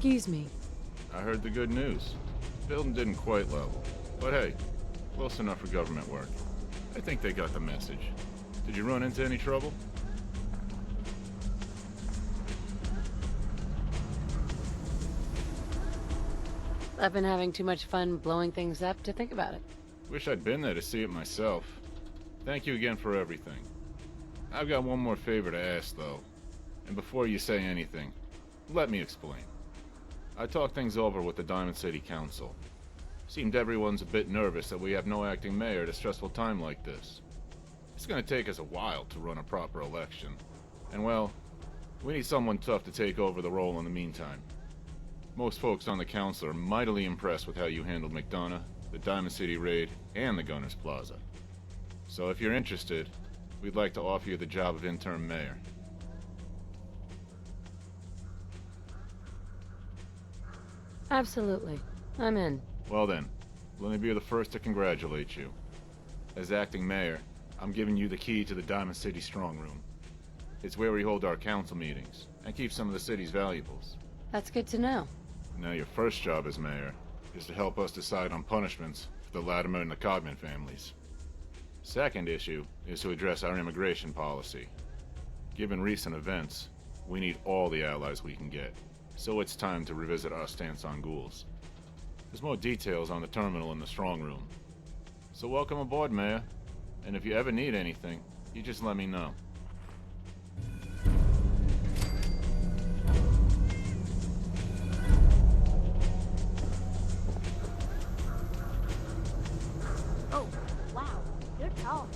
Excuse me. I heard the good news. Building didn't quite level. But hey, close enough for government work. I think they got the message. Did you run into any trouble? I've been having too much fun blowing things up to think about it. Wish I'd been there to see it myself. Thank you again for everything. I've got one more favor to ask, though. And before you say anything, let me explain. I talked things over with the Diamond City Council. Seemed everyone's a bit nervous that we have no acting mayor at a stressful time like this. It's gonna take us a while to run a proper election. And well, we need someone tough to take over the role in the meantime. Most folks on the council are mightily impressed with how you handled McDonough, the Diamond City raid, and the Gunners Plaza. So if you're interested, we'd like to offer you the job of interim mayor. Absolutely. I'm in. Well then, let me be the first to congratulate you. As acting mayor, I'm giving you the key to the Diamond City Strong Room. It's where we hold our council meetings, and keep some of the city's valuables. That's good to know. Now your first job as mayor is to help us decide on punishments for the Latimer and the Codman families. Second issue is to address our immigration policy. Given recent events, we need all the allies we can get, so it's time to revisit our stance on ghouls. There's more details on the terminal in the strong room. So welcome aboard, Mayor, and if you ever need anything, you just let me know. Oh, wow, you're tall.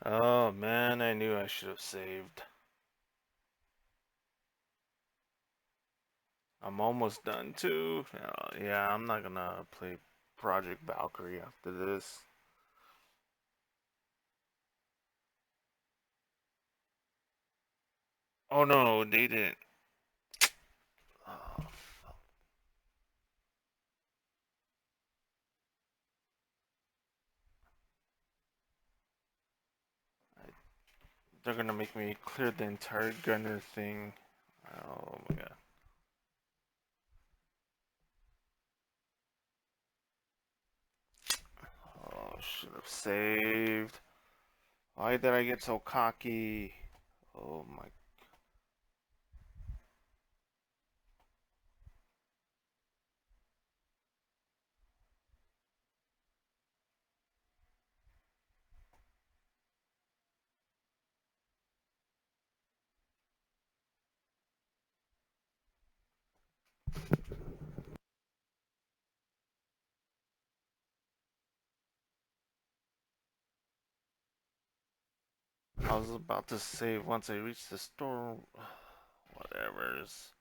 Oh man, I knew I should have saved. I'm almost done too. Yeah, I'm not gonna play Project Valkyrie after this. Oh no, they didn't. Oh, they're gonna make me clear the entire gunner thing. Oh my god. Oh, should have saved. Why did I get so cocky? Oh my. I was about to save once I reach the store. Whatever's.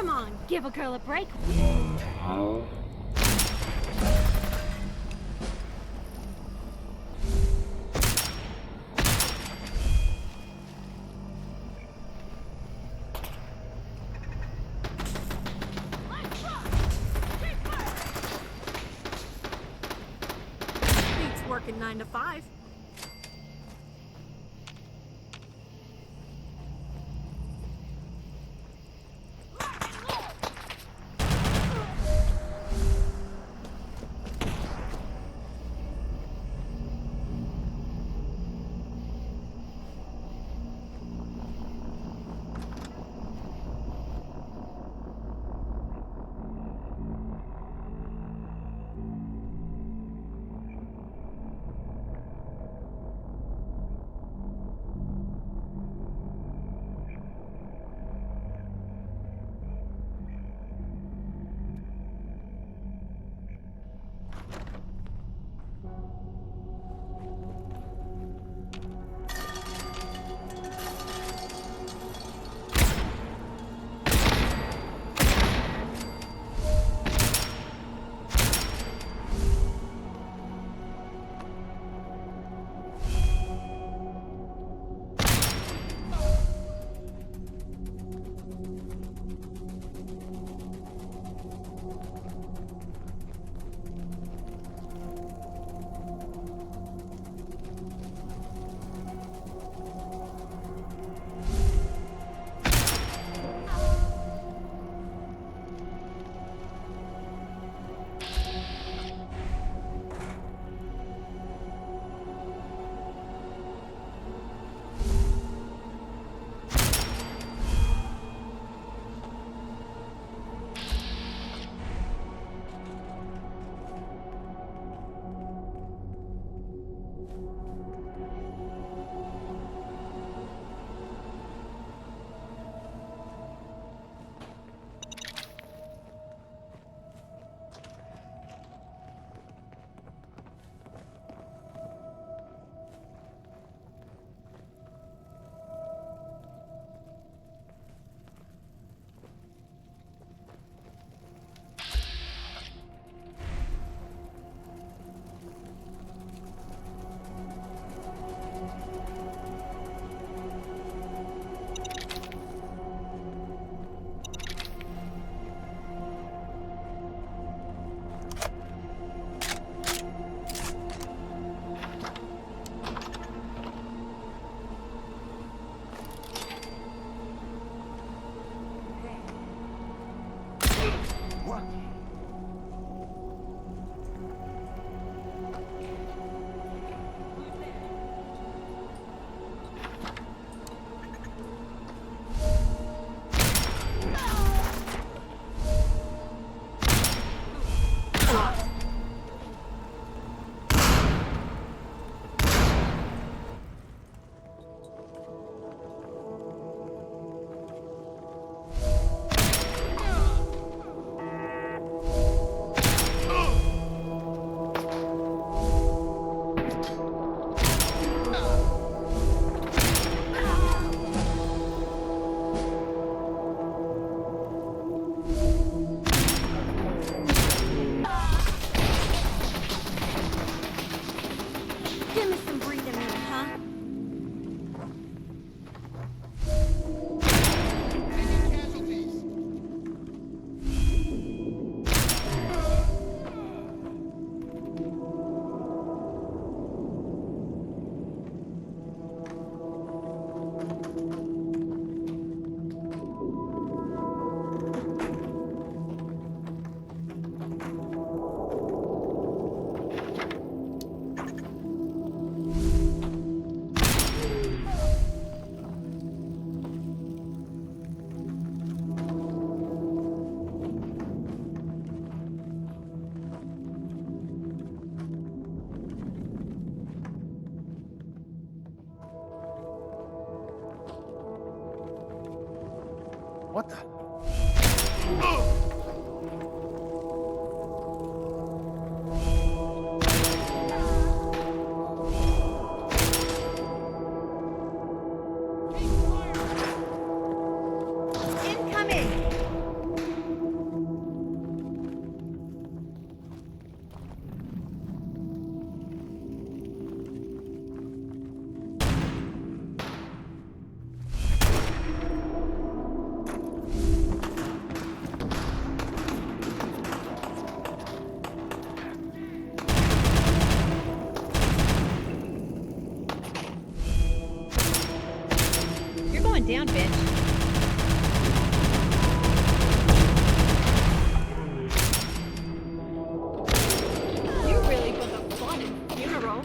Come on, give a girl a break. Beats working 9 to 5. What the? Incoming! down, bitch. You really put the fun in funeral.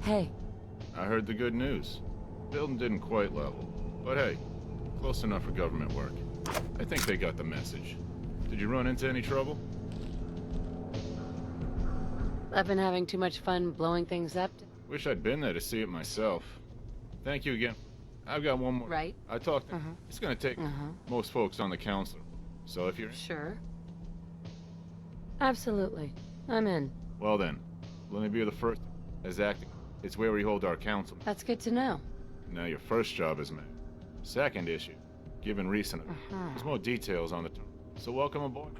Hey. I heard the good news. Building didn't quite level, but hey, close enough for government work. I think they got the message. Did you run into any trouble? I've been having too much fun blowing things up. Wish I'd been there to see it myself. Thank you again. I've got one more. Right. I talked to... It's gonna take most folks on the council. So if you're... Sure. Absolutely. I'm in. Well then, let me be the first as acting. It's where we hold our council. That's good to know. Now your first job is met. Second issue, given recent... There's more details on the... So welcome aboard.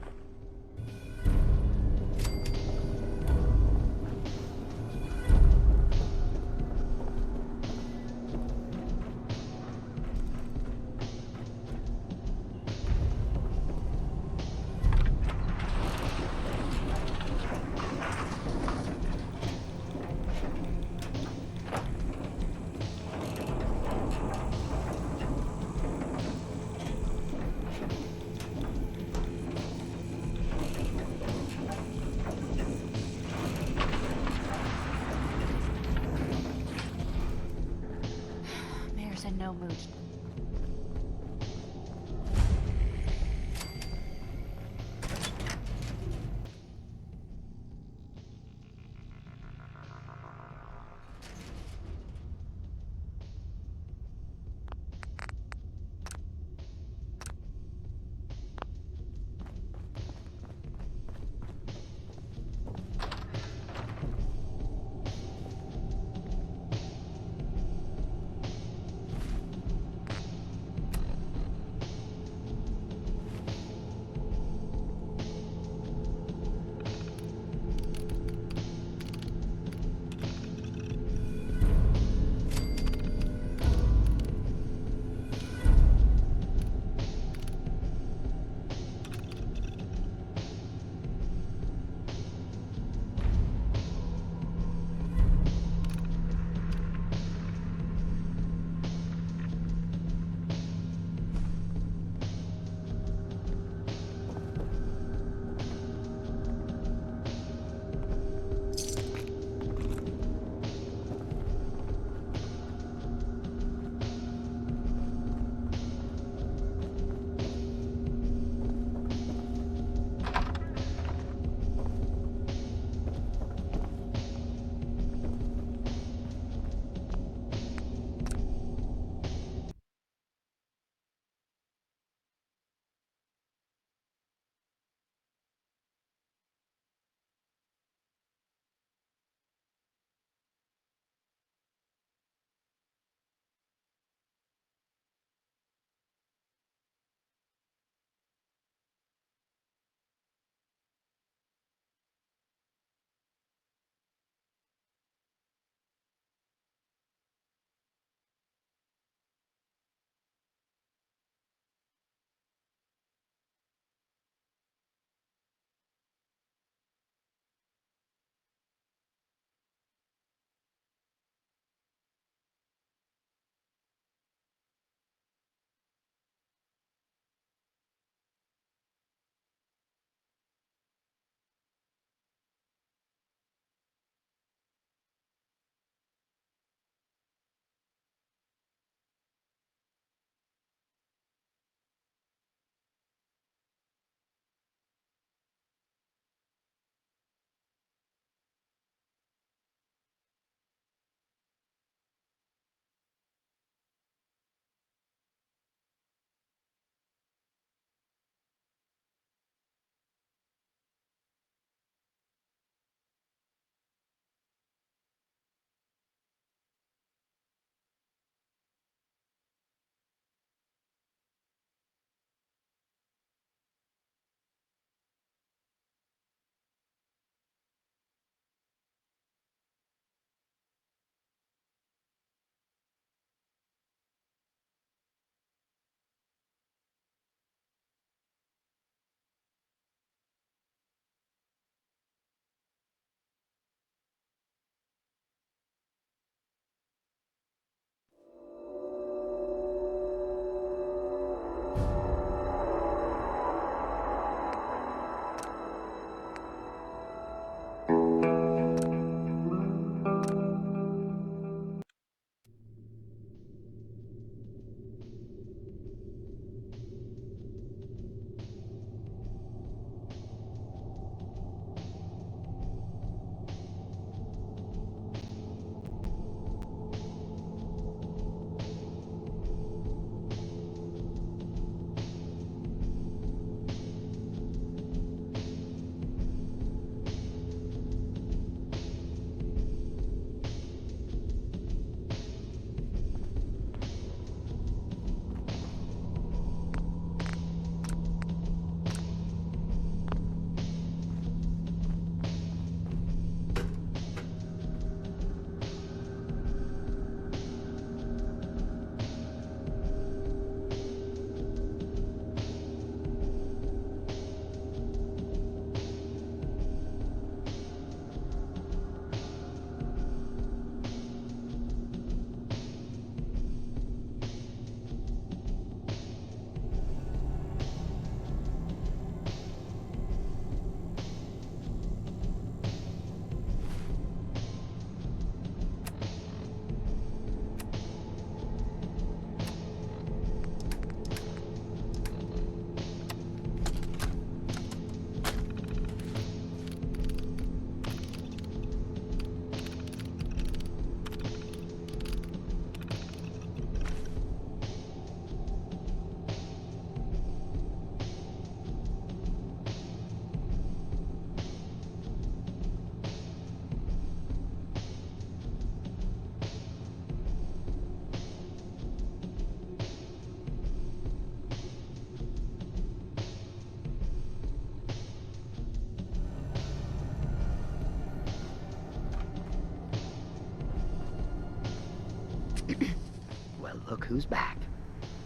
Well, look who's back.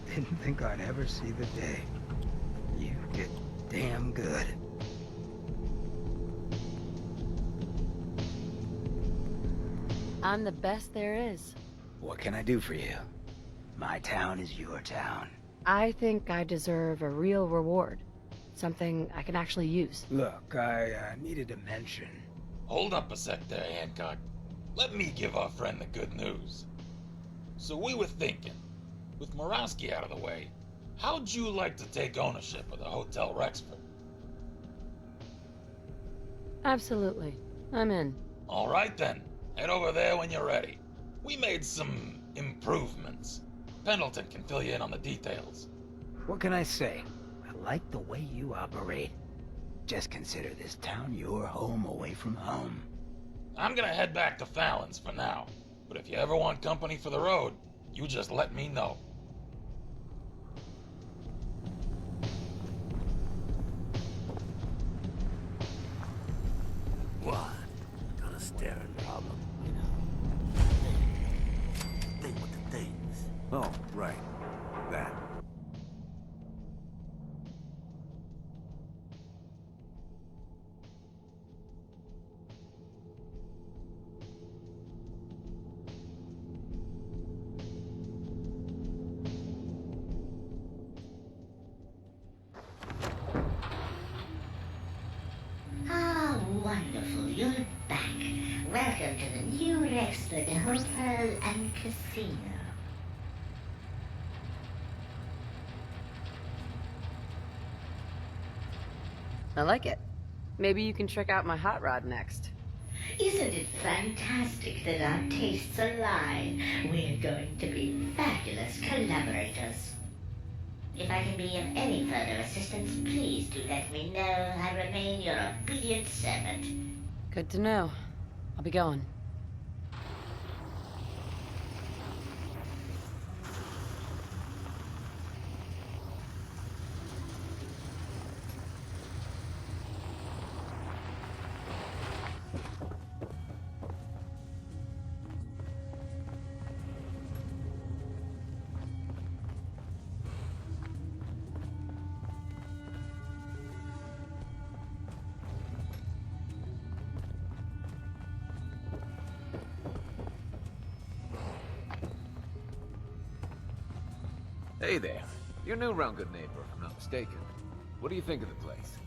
Didn't think I'd ever see the day. You did damn good. I'm the best there is. What can I do for you? My town is your town. I think I deserve a real reward. Something I can actually use. Look, I needed to mention. Hold up a sec there, Hancock. Let me give our friend the good news. So we were thinking, with Murawski out of the way, how'd you like to take ownership of the Hotel Rexford? Absolutely. I'm in. All right then. Head over there when you're ready. We made some improvements. Pendleton can fill you in on the details. What can I say? I like the way you operate. Just consider this town your home away from home. I'm gonna head back to Fallon's for now. But if you ever want company for the road, you just let me know. What? Got a staring problem, you know. Thing with the things. Oh, right. That. Ah, wonderful. You're back. Welcome to the new Rexford Hotel and Casino. I like it. Maybe you can check out my hot rod next. Isn't it fantastic that our tastes align? We're going to be fabulous collaborators. If I can be of any further assistance, please do let me know. I remain your obedient servant. Good to know. I'll be going. Hey there. You're new around Good Neighbor, if I'm not mistaken. What do you think of the place?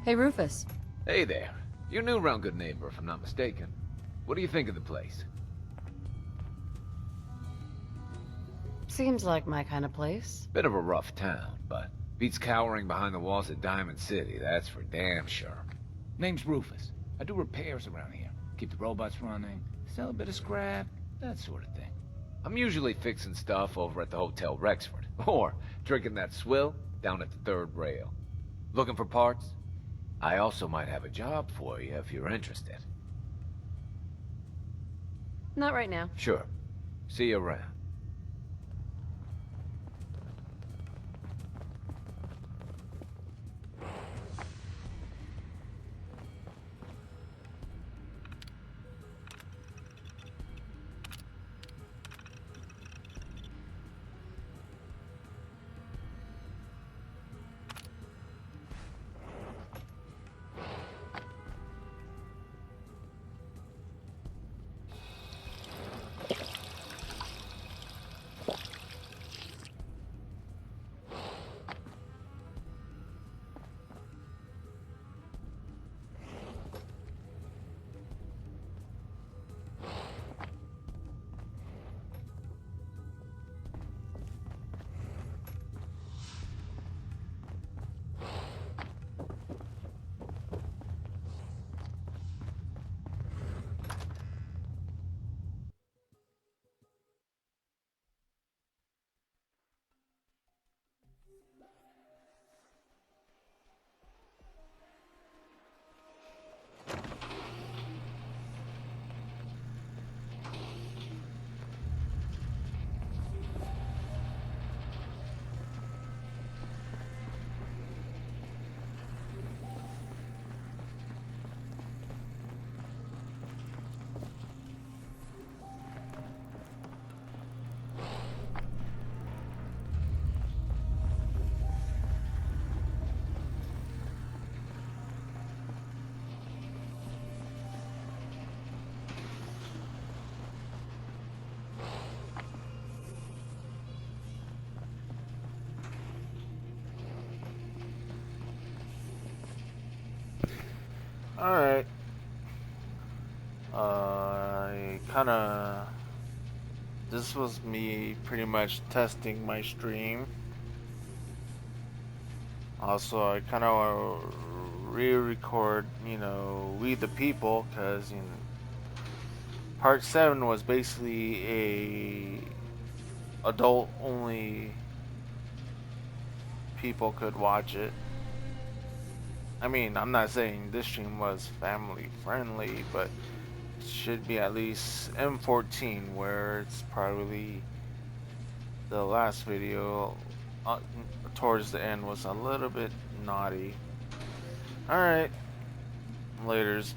Hey, Rufus. Hey there. You're new around Good Neighbor, if I'm not mistaken. What do you think of the place? Seems like my kind of place. Bit of a rough town, but beats cowering behind the walls of Diamond City, that's for damn sure. Name's Rufus. I do repairs around here. Keep the robots running, sell a bit of scrap, that sort of thing. I'm usually fixing stuff over at the Hotel Rexford, or drinking that swill down at the third rail. Looking for parts? I also might have a job for you if you're interested. Not right now. Sure. See you around. Alright. This was me pretty much testing my stream. Also, I kind of re-record, you know, We the People, because, you know, part 7 was basically a adult only people could watch it. I mean, I'm not saying this stream was family friendly, but it should be at least M14, where it's probably the last video towards the end was a little bit naughty. Alright, laters.